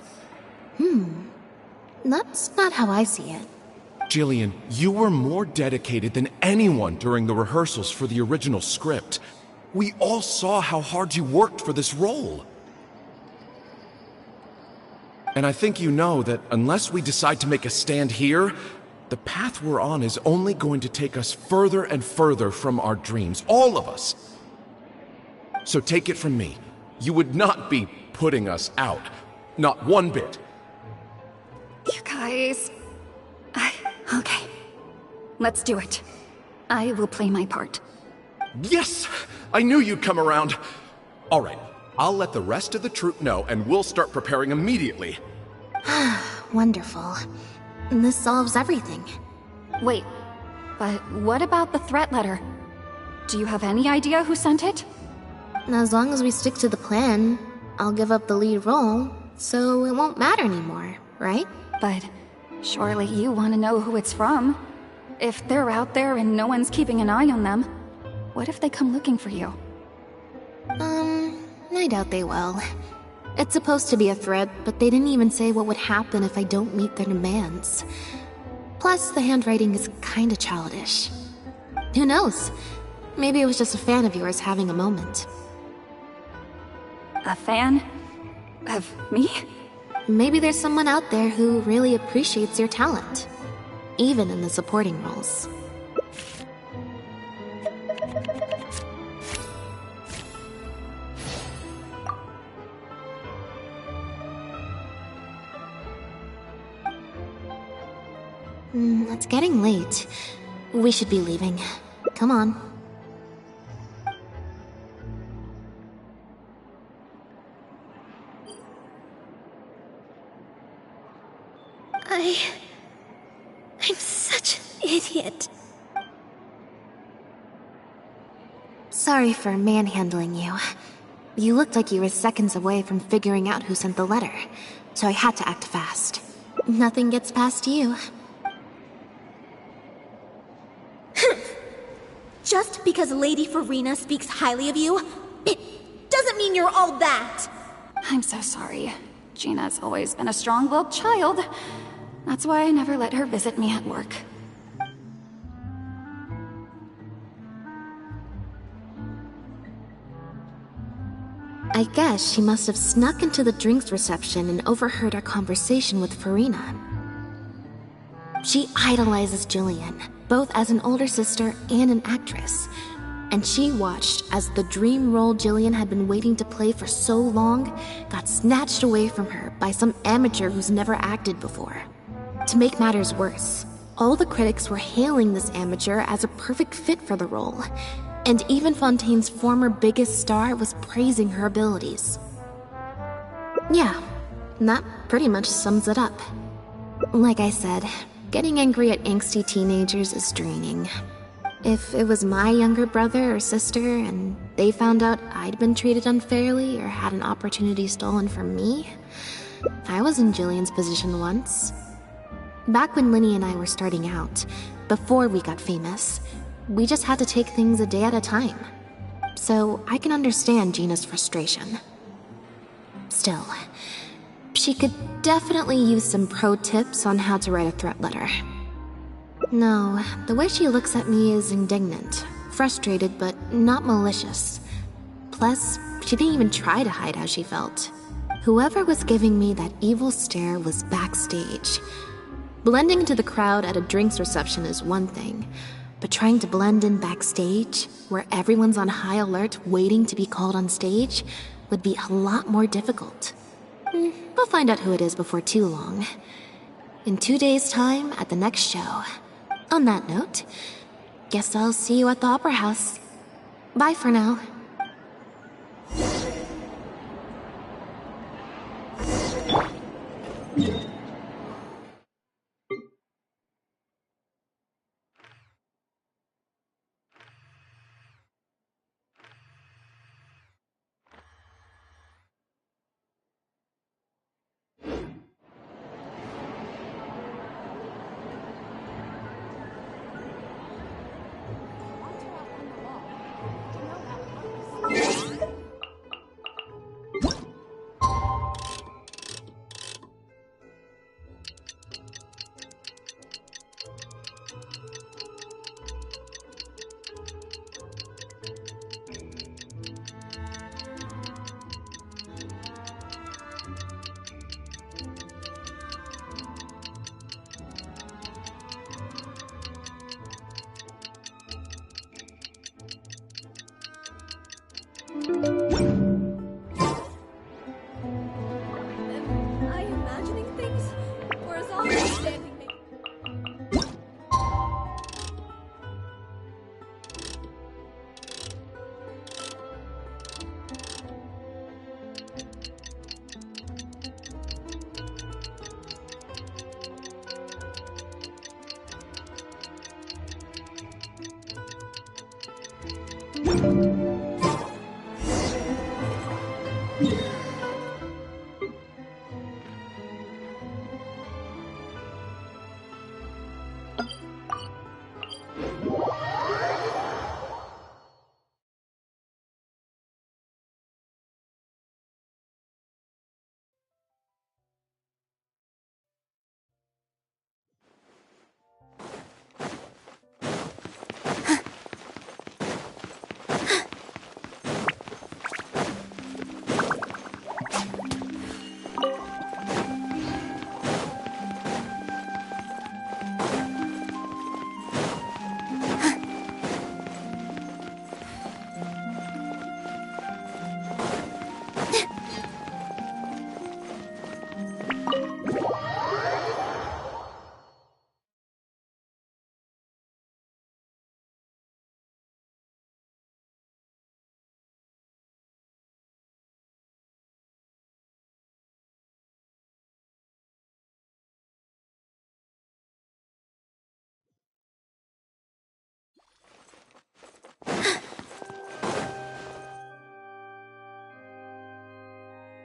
That's not how I see it. Jillian, you were more dedicated than anyone during the rehearsals for the original script. We all saw how hard you worked for this role. And I think you know that unless we decide to make a stand here, the path we're on is only going to take us further and further from our dreams, all of us. So take it from me, you would not be putting us out. Not one bit. You guys... Okay. Let's do it. I will play my part. Yes! I knew you'd come around. All right, I'll let the rest of the troupe know and we'll start preparing immediately. Wonderful. This solves everything. Wait, but what about the threat letter? Do you have any idea who sent it? As long as we stick to the plan, I'll give up the lead role, so it won't matter anymore, right? But surely you want to know who it's from. If they're out there and no one's keeping an eye on them, what if they come looking for you? I doubt they will. It's supposed to be a threat, but they didn't even say what would happen if I don't meet their demands. Plus, the handwriting is kinda childish. Who knows? Maybe it was just a fan of yours having a moment. A fan? Of me? Maybe there's someone out there who really appreciates your talent. Even in the supporting roles. It's getting late. We should be leaving. Come on. I'm such an idiot. Sorry for manhandling you. You looked like you were seconds away from figuring out who sent the letter, so I had to act fast. Nothing gets past you. Just because Lady Farina speaks highly of you, it doesn't mean you're all that. I'm so sorry. Gina's always been a strong-willed child. That's why I never let her visit me at work. I guess she must have snuck into the drinks reception and overheard our conversation with Farina. She idolizes Jillian, both as an older sister and an actress. And she watched as the dream role Jillian had been waiting to play for so long got snatched away from her by some amateur who's never acted before. To make matters worse, all the critics were hailing this amateur as a perfect fit for the role, and even Fontaine's former biggest star was praising her abilities. Yeah, that pretty much sums it up. Like I said, getting angry at angsty teenagers is draining. If it was my younger brother or sister and they found out I'd been treated unfairly or had an opportunity stolen from me, I was in Jillian's position once. Back when Linny and I were starting out, before we got famous, we just had to take things a day at a time. So I can understand Gina's frustration. Still, she could definitely use some pro tips on how to write a threat letter. No, the way she looks at me is indignant, frustrated but not malicious. Plus, she didn't even try to hide how she felt. Whoever was giving me that evil stare was backstage. Blending into the crowd at a drinks reception is one thing, but trying to blend in backstage, where everyone's on high alert waiting to be called on stage, would be a lot more difficult. We'll find out who it is before too long. In 2 days' time at the next show. On that note, guess I'll see you at the Opera House. Bye for now. Am I imagining things? Or is all this standing me?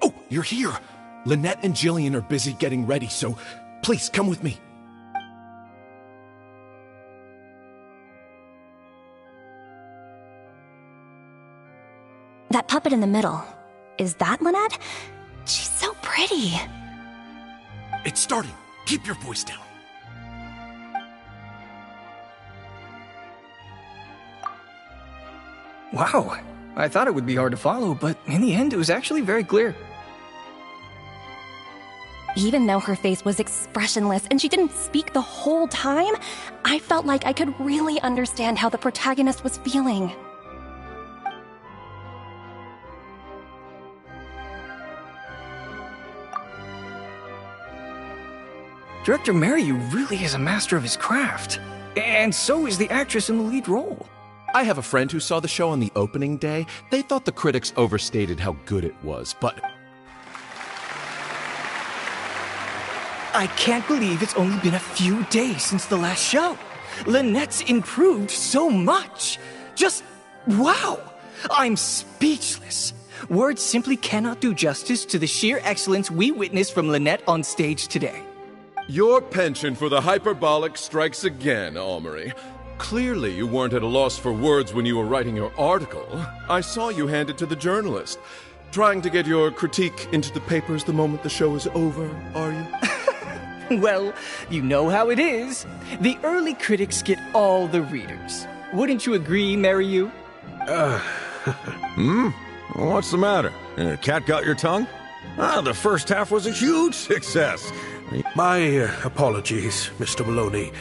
Oh, you're here! Lynette and Jillian are busy getting ready, so please come with me. That puppet in the middle, is that Lynette? She's so pretty. It's starting. Keep your voice down. Wow, I thought it would be hard to follow, but in the end it was actually very clear. Even though her face was expressionless and she didn't speak the whole time, I felt like I could really understand how the protagonist was feeling. Director Meryu really is a master of his craft. And so is the actress in the lead role. I have a friend who saw the show on the opening day. They thought the critics overstated how good it was, but I can't believe it's only been a few days since the last show. Lynette's improved so much. Just wow! I'm speechless. Words simply cannot do justice to the sheer excellence we witnessed from Lynette on stage today. Your penchant for the hyperbolic strikes again, Almery. Clearly you weren't at a loss for words when you were writing your article. I saw you hand it to the journalist. Trying to get your critique into the papers the moment the show is over, are you? Well, you know how it is. The early critics get all the readers. Wouldn't you agree, Maryu? What's the matter? Cat got your tongue? The first half was a huge success. My apologies, Mr. Maloney.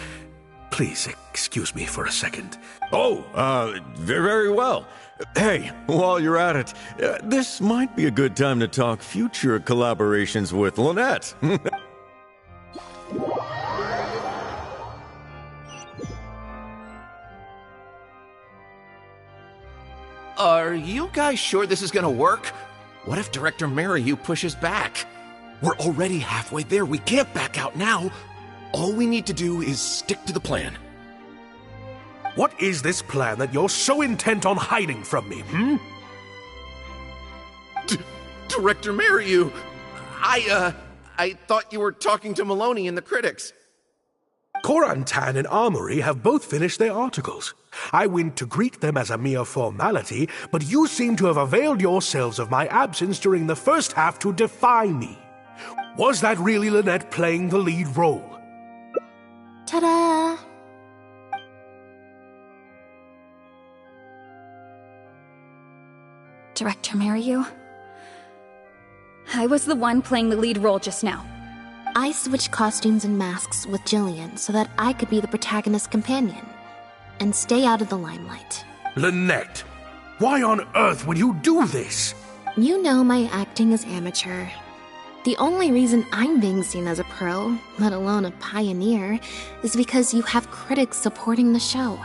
Please excuse me for a second. Oh, very well. Hey, while you're at it, this might be a good time to talk future collaborations with Lynette. Are you guys sure this is gonna work? What if Director Maryu pushes back? We're already halfway there. We can't back out now. All we need to do is stick to the plan. What is this plan that you're so intent on hiding from me, Director Maryu! I thought you were talking to Maloney and the critics. Korantan and Armory have both finished their articles. I went to greet them as a mere formality, but you seem to have availed yourselves of my absence during the first half to defy me. Was that really Lynette playing the lead role? Ta-da! Director Maryu, I was the one playing the lead role just now. I switched costumes and masks with Jillian so that I could be the protagonist's companion and stay out of the limelight. Lynette, why on earth would you do this? You know my acting is amateur. The only reason I'm being seen as a pro, let alone a pioneer, is because you have critics supporting the show.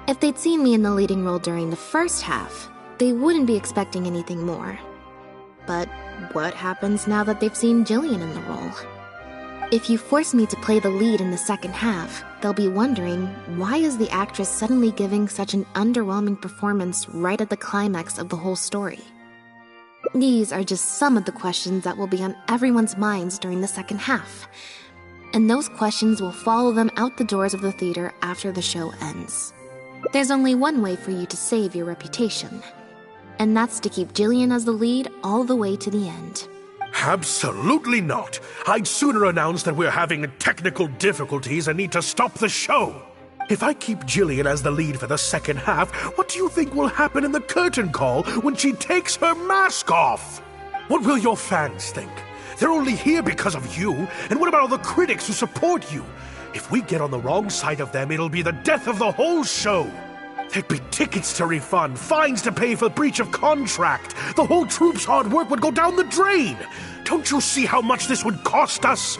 If they'd seen me in the leading role during the first half, they wouldn't be expecting anything more. But what happens now that they've seen Jillian in the role? If you force me to play the lead in the second half, they'll be wondering, why is the actress suddenly giving such an underwhelming performance right at the climax of the whole story? These are just some of the questions that will be on everyone's minds during the second half. And those questions will follow them out the doors of the theater after the show ends. There's only one way for you to save your reputation. And that's to keep Jillian as the lead all the way to the end. Absolutely not. I'd sooner announce that we're having technical difficulties and need to stop the show. If I keep Jillian as the lead for the second half, what do you think will happen in the curtain call when she takes her mask off? What will your fans think? They're only here because of you, and what about all the critics who support you? If we get on the wrong side of them, it'll be the death of the whole show. There'd be tickets to refund, fines to pay for breach of contract. The whole troupe's hard work would go down the drain. Don't you see how much this would cost us?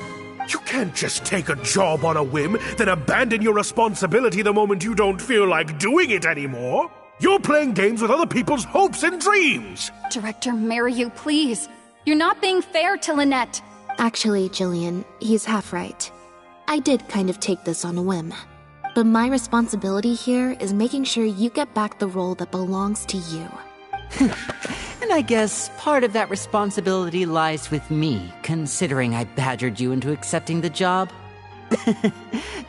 You can't just take a job on a whim, then abandon your responsibility the moment you don't feel like doing it anymore. You're playing games with other people's hopes and dreams. Director Maryu, please. You're not being fair to Lynette. Actually, Jillian, he's half right. I did kind of take this on a whim. But my responsibility here is making sure you get back the role that belongs to you. And I guess part of that responsibility lies with me, considering I badgered you into accepting the job.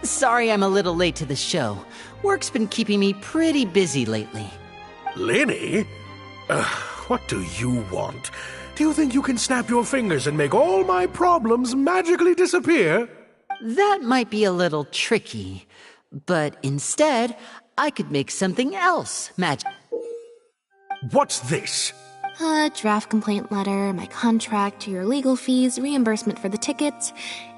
Sorry I'm a little late to the show. Work's been keeping me pretty busy lately. Linny? What do you want? Do you think you can snap your fingers and make all my problems magically disappear? That might be a little tricky. But instead, I could make something else magic. What's this? A draft complaint letter, my contract, your legal fees, reimbursement for the tickets,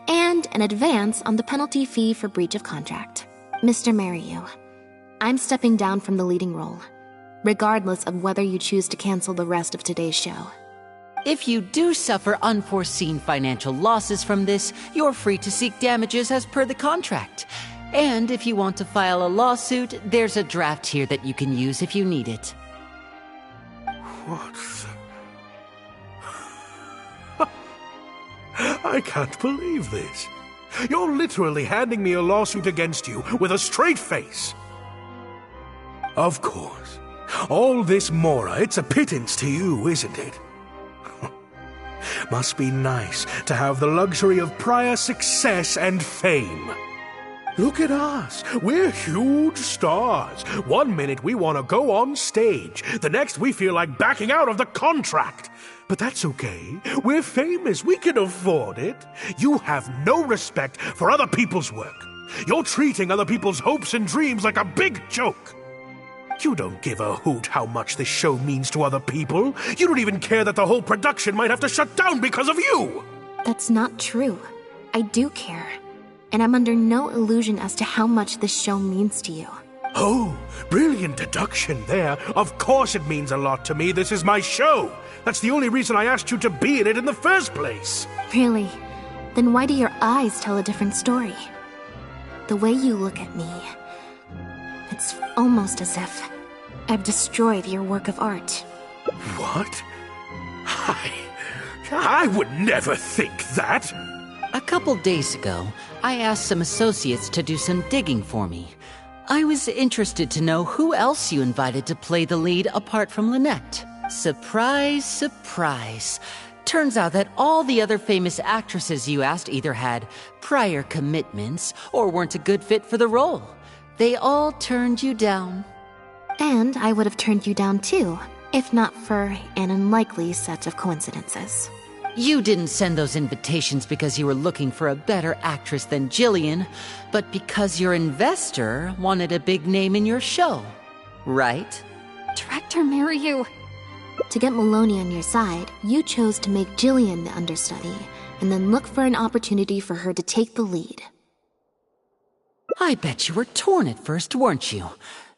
and an advance on the penalty fee for breach of contract. Mr. Maryu, I'm stepping down from the leading role, regardless of whether you choose to cancel the rest of today's show. If you do suffer unforeseen financial losses from this, you're free to seek damages as per the contract. And if you want to file a lawsuit, there's a draft here that you can use if you need it. What the... I can't believe this. You're literally handing me a lawsuit against you with a straight face. Of course. All this Mora, it's a pittance to you, isn't it? Must be nice to have the luxury of prior success and fame. Look at us. We're huge stars. One minute we want to go on stage. The next we feel like backing out of the contract. But that's okay. We're famous. We can afford it. You have no respect for other people's work. You're treating other people's hopes and dreams like a big joke. You don't give a hoot how much this show means to other people. You don't even care that the whole production might have to shut down because of you. That's not true. I do care. And I'm under no illusion as to how much this show means to you. Oh, brilliant deduction there. Of course it means a lot to me. This is my show. That's the only reason I asked you to be in it in the first place. Really? Then why do your eyes tell a different story? The way you look at me, it's almost as if I've destroyed your work of art. What? I would never think that. A couple days ago, I asked some associates to do some digging for me. I was interested to know who else you invited to play the lead apart from Lynette. Surprise, surprise. Turns out that all the other famous actresses you asked either had prior commitments or weren't a good fit for the role. They all turned you down. And I would have turned you down too, if not for an unlikely set of coincidences. You didn't send those invitations because you were looking for a better actress than Jillian, but because your investor wanted a big name in your show, right? Director Mariyu. To get Maloney on your side, you chose to make Jillian the understudy, and then look for an opportunity for her to take the lead. I bet you were torn at first, weren't you?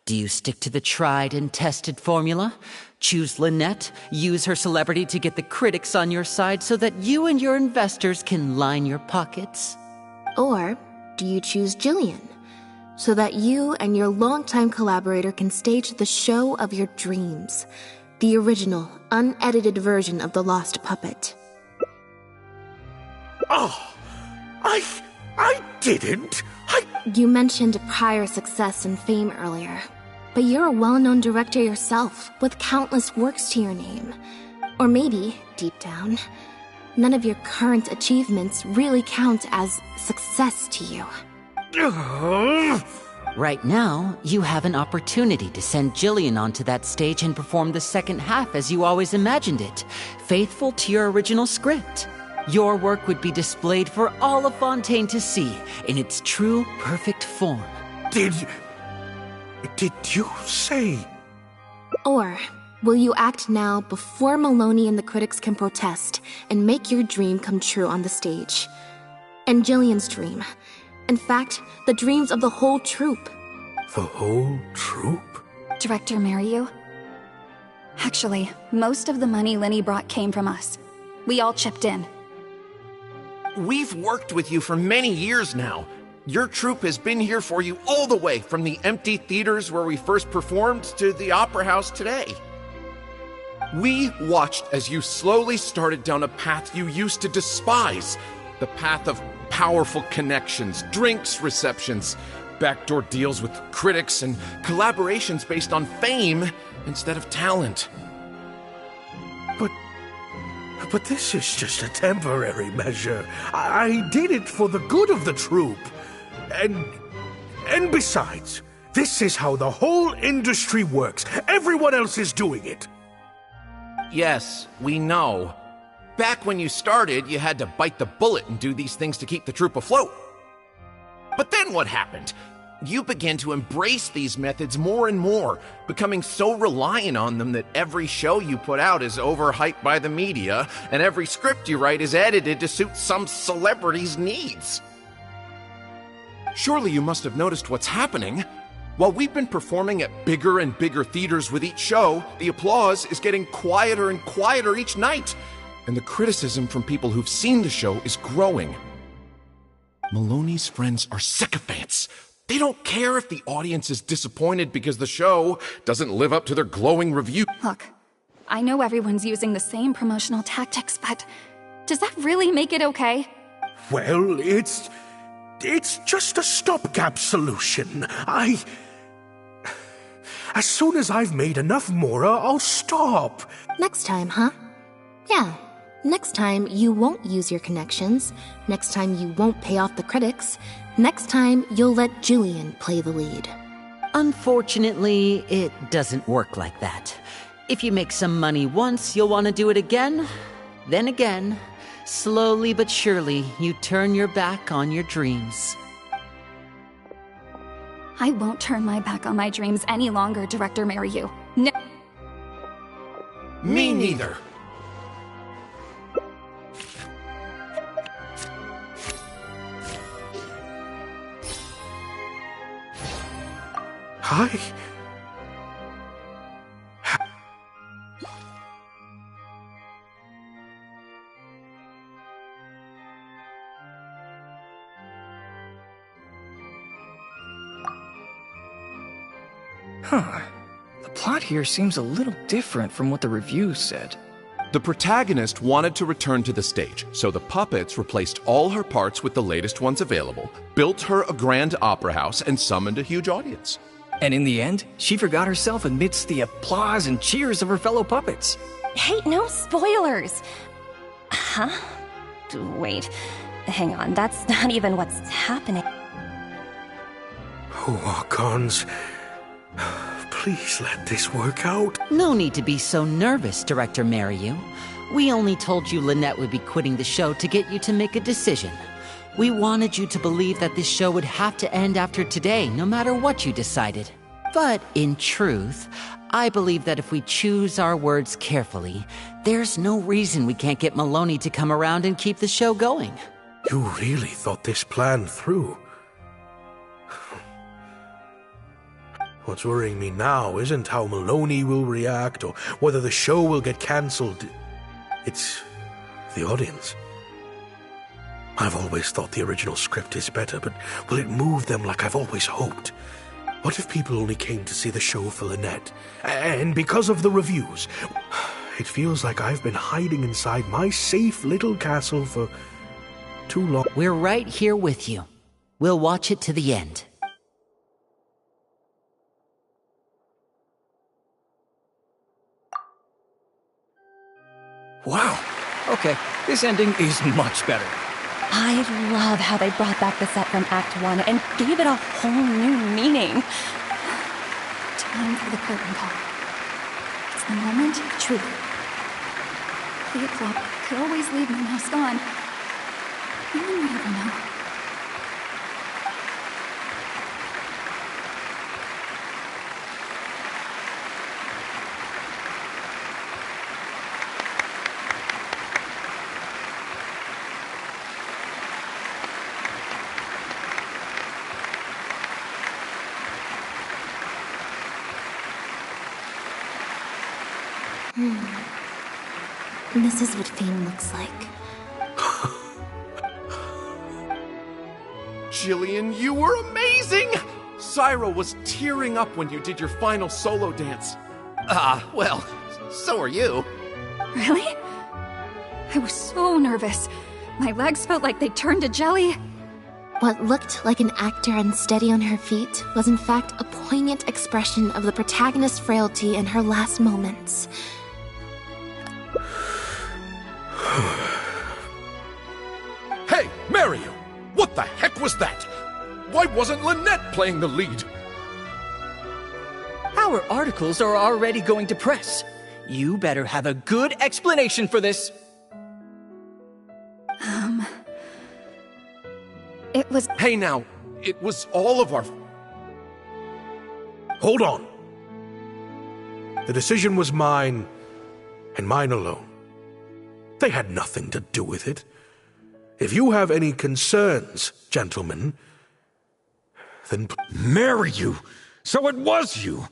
Do you stick to the tried and tested formula? Choose Lynette, use her celebrity to get the critics on your side so that you and your investors can line your pockets? Or do you choose Jillian, so that you and your longtime collaborator can stage the show of your dreams, the original, unedited version of The Lost Puppet? Oh, I didn't. You mentioned prior success and fame earlier, but you're a well-known director yourself, with countless works to your name. Or maybe, deep down, none of your current achievements really count as success to you. Right now, you have an opportunity to send Jillian onto that stage and perform the second half as you always imagined it, faithful to your original script. Your work would be displayed for all of Fontaine to see in its true, perfect form. Did you say? Or will you act now before Maloney and the critics can protest and make your dream come true on the stage? And Jillian's dream. In fact, the dreams of the whole troupe. The whole troupe? Director Mariyu. Actually, most of the money Lenny brought came from us. We all chipped in. We've worked with you for many years now. Your troupe has been here for you all the way from the empty theaters where we first performed to the Opera House today. We watched as you slowly started down a path you used to despise. The path of powerful connections, drinks receptions, backdoor deals with critics, and collaborations based on fame instead of talent. But this is just a temporary measure. I did it for the good of the troupe. And besides, this is how the whole industry works. Everyone else is doing it. Yes, we know. Back when you started, you had to bite the bullet and do these things to keep the troupe afloat. But then what happened? You began to embrace these methods more and more, becoming so reliant on them that every show you put out is overhyped by the media, and every script you write is edited to suit some celebrity's needs. Surely you must have noticed what's happening. While we've been performing at bigger and bigger theaters with each show, the applause is getting quieter and quieter each night, and the criticism from people who've seen the show is growing. Maloney's friends are sycophants. They don't care if the audience is disappointed because the show doesn't live up to their glowing review. Look, I know everyone's using the same promotional tactics, but does that really make it okay? Well, it's just a stopgap solution. As soon as I've made enough more, I'll stop. Next time, huh? Yeah. Next time, you won't use your connections. Next time, you won't pay off the critics. Next time, you'll let Jillian play the lead. Unfortunately, it doesn't work like that. If you make some money once, you'll want to do it again, then again. Slowly but surely, you turn your back on your dreams. I won't turn my back on my dreams any longer, Director Maryu. No. Me neither. Hi. Huh. The plot here seems a little different from what the reviews said. The protagonist wanted to return to the stage, so the puppets replaced all her parts with the latest ones available, built her a grand opera house, and summoned a huge audience. And in the end, she forgot herself amidst the applause and cheers of her fellow puppets. Hey, no spoilers! Huh? Wait, hang on, that's not even what's happening. Oh, Archons. Please let this work out. No need to be so nervous, Director Maryu. We only told you Lynette would be quitting the show to get you to make a decision. We wanted you to believe that this show would have to end after today, no matter what you decided. But in truth, I believe that if we choose our words carefully, there's no reason we can't get Maloney to come around and keep the show going. You really thought this plan through. What's worrying me now isn't how Maloney will react or whether the show will get cancelled. It's the audience. I've always thought the original script is better, but will it move them like I've always hoped? What if people only came to see the show for Lynette? And because of the reviews, it feels like I've been hiding inside my safe little castle for too long. We're right here with you. We'll watch it to the end. Wow. Okay, this ending is much better. I love how they brought back the set from Act 1 and gave it a whole new meaning. Time for the curtain call. It's the moment of truth. Cleoclop could always leave my mask on. No one would ever know. This is what fame looks like. Jillian, you were amazing! Syra was tearing up when you did your final solo dance. Well, so are you. Really? I was so nervous. My legs felt like they turned to jelly. What looked like an actor unsteady on her feet was in fact a poignant expression of the protagonist's frailty in her last moments. Hey, Maryu! What the heck was that? Why wasn't Lynette playing the lead? Our articles are already going to press. You better have a good explanation for this. It was... Hey now, it was all of our... Hold on. The decision was mine, and mine alone. They had nothing to do with it. If you have any concerns, gentlemen, then... Maryu! So it was you!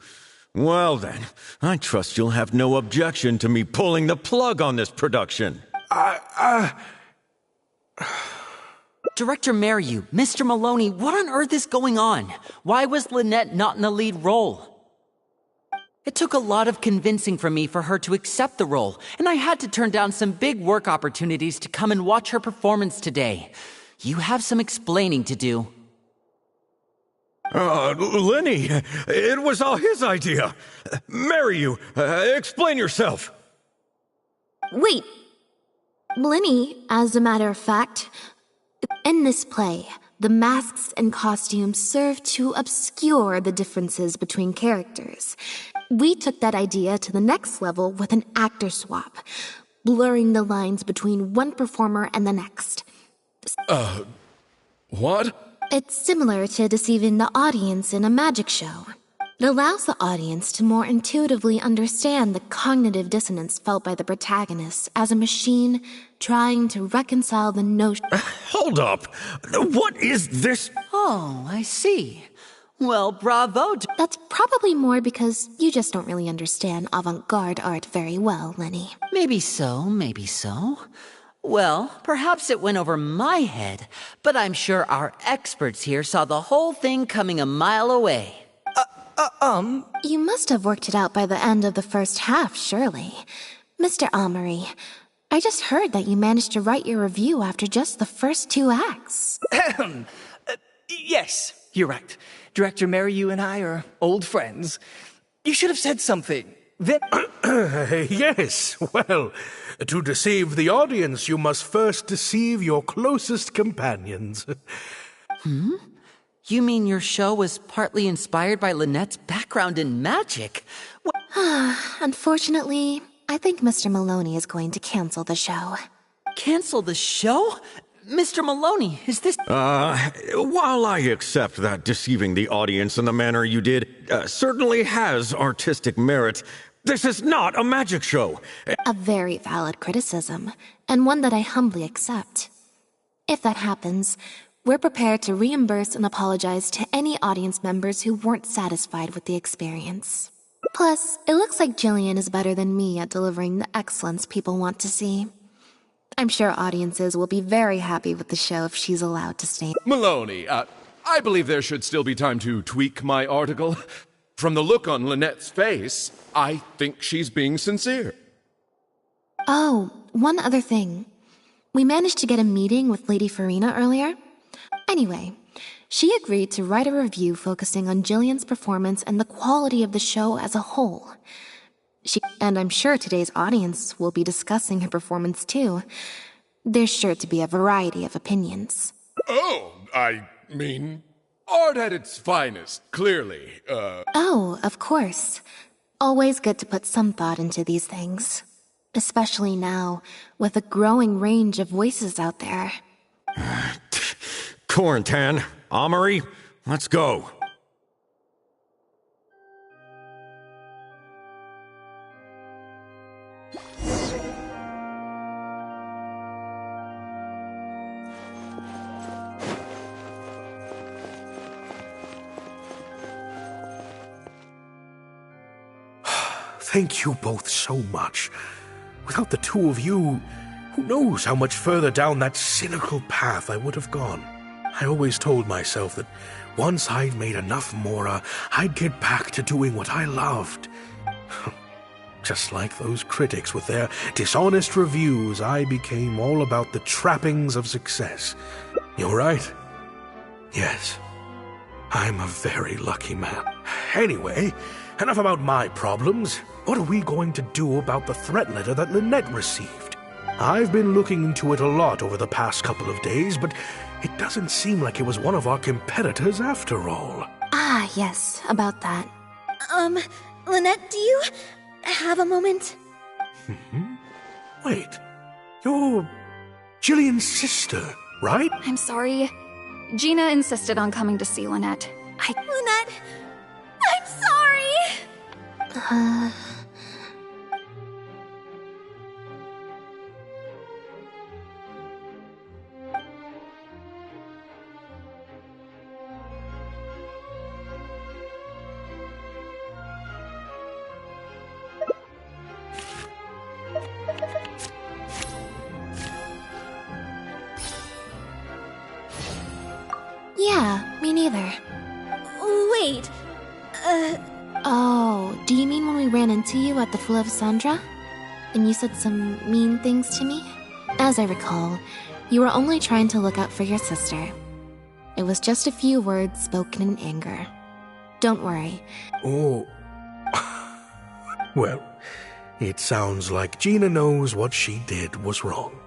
Well then, I trust you'll have no objection to me pulling the plug on this production. Director Maryu, Mr. Maloney, what on earth is going on? Why was Lynette not in the lead role? It took a lot of convincing from me for her to accept the role, and I had to turn down some big work opportunities to come and watch her performance today. You have some explaining to do. Lenny, it was all his idea. Maryu, explain yourself. Wait. Blinny, as a matter of fact, in this play, the masks and costumes serve to obscure the differences between characters. We took that idea to the next level with an actor swap, blurring the lines between one performer and the next. What? It's similar to deceiving the audience in a magic show. It allows the audience to more intuitively understand the cognitive dissonance felt by the protagonist as a machine trying to reconcile the notion. Hold up! What is this? Oh, I see. Well, bravo. That's probably more because you just don't really understand avant-garde art very well, Lenny. Maybe so, maybe so. Well, perhaps it went over my head, but I'm sure our experts here saw the whole thing coming a mile away. You must have worked it out by the end of the first half, surely. Mr. Amory, I just heard that you managed to write your review after just the first 2 acts. Yes, you're right. Director Mary, you and I are old friends. You should have said something. Then... Yes, well, to deceive the audience, you must first deceive your closest companions. You mean your show was partly inspired by Lynette's background in magic? Unfortunately, I think Mr. Maloney is going to cancel the show. Cancel the show? Mr. Maloney, is this... While I accept that deceiving the audience in the manner you did certainly has artistic merit, this is not a magic show. A very valid criticism, and one that I humbly accept. If that happens, we're prepared to reimburse and apologize to any audience members who weren't satisfied with the experience. Plus, it looks like Jillian is better than me at delivering the excellence people want to see. I'm sure audiences will be very happy with the show if she's allowed to stay. Maloney, I believe there should still be time to tweak my article. From the look on Lynette's face, I think she's being sincere. Oh, one other thing. We managed to get a meeting with Lady Farina earlier. Anyway, she agreed to write a review focusing on Jillian's performance and the quality of the show as a whole. And I'm sure today's audience will be discussing her performance too. There's sure to be a variety of opinions. Oh, I mean, art at its finest, clearly. Oh, of course. Always good to put some thought into these things. Especially now, with a growing range of voices out there. Corentin, Amory, let's go. Thank you both so much. Without the two of you, who knows how much further down that cynical path I would have gone. I always told myself that once I'd made enough Mora, I'd get back to doing what I loved. Just like those critics with their dishonest reviews, I became all about the trappings of success. You're right. Yes, I'm a very lucky man. Anyway, enough about my problems. What are we going to do about the threat letter that Lynette received? I've been looking into it a lot over the past couple of days, but it doesn't seem like it was one of our competitors after all. Ah, yes, about that. Lynette, do you have a moment? Wait, you're Jillian's sister, right? I'm sorry. Gina insisted on coming to see Lynette. Lynette, I'm sorry! Yeah, me neither. Wait, Oh, do you mean when we ran into you at the Fleuve Sandra? And you said some mean things to me? As I recall, you were only trying to look out for your sister. It was just a few words spoken in anger. Don't worry. Oh. Well, it sounds like Gina knows what she did was wrong.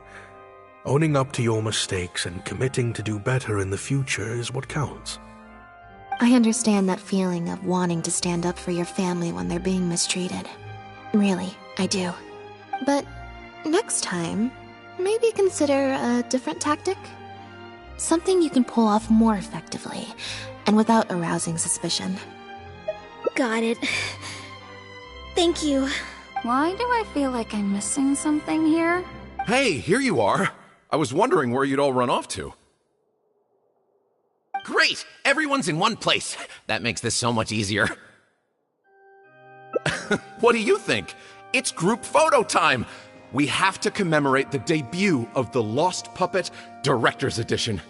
Owning up to your mistakes and committing to do better in the future is what counts. I understand that feeling of wanting to stand up for your family when they're being mistreated. Really, I do. But next time, maybe consider a different tactic? Something you can pull off more effectively, and without arousing suspicion. Got it. Thank you. Why do I feel like I'm missing something here? Hey, here you are. I was wondering where you'd all run off to. Great! Everyone's in one place. That makes this so much easier. What do you think? It's group photo time! We have to commemorate the debut of the Lost Puppet Director's Edition.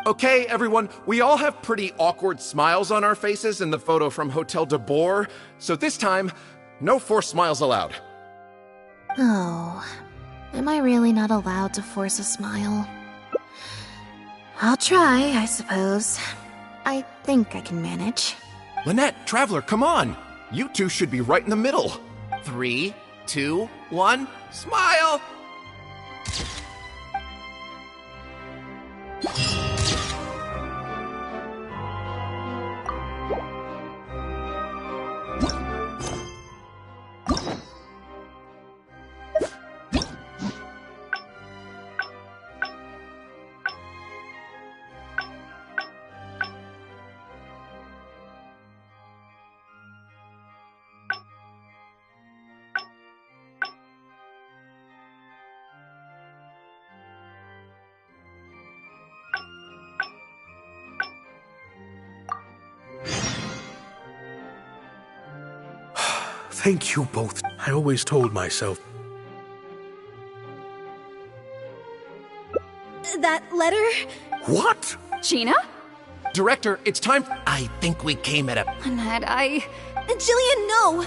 Okay, everyone, we all have pretty awkward smiles on our faces in the photo from Hotel de Boer, so this time, no forced smiles allowed. Oh, am I really not allowed to force a smile? I'll try, I suppose. I think I can manage. Lynette, Traveler, come on! You two should be right in the middle. 3, 2, 1, smile! Thank you both. I always told myself. That letter? What? Gina? Director, it's time. I think we came at a... Lynette, Jillian, no!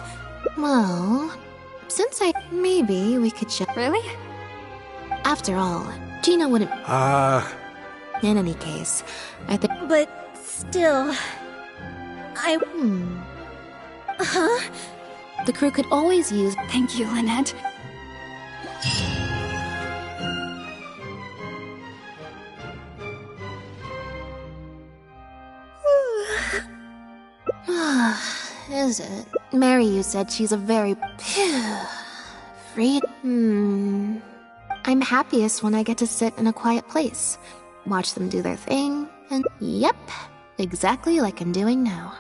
Well, since maybe we could Really? After all, Gina wouldn't... In any case, I think... But still... Huh? The crew could always use... Thank you, Lynette. Is it? Mary, you said she's a very... free... I'm happiest when I get to sit in a quiet place, watch them do their thing, and yep, exactly like I'm doing now.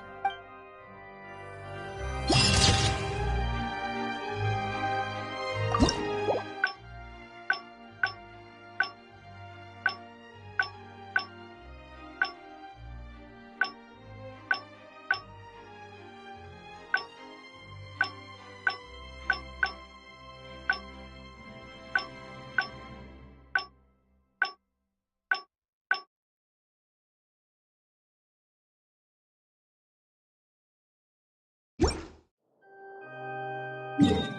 Yeah.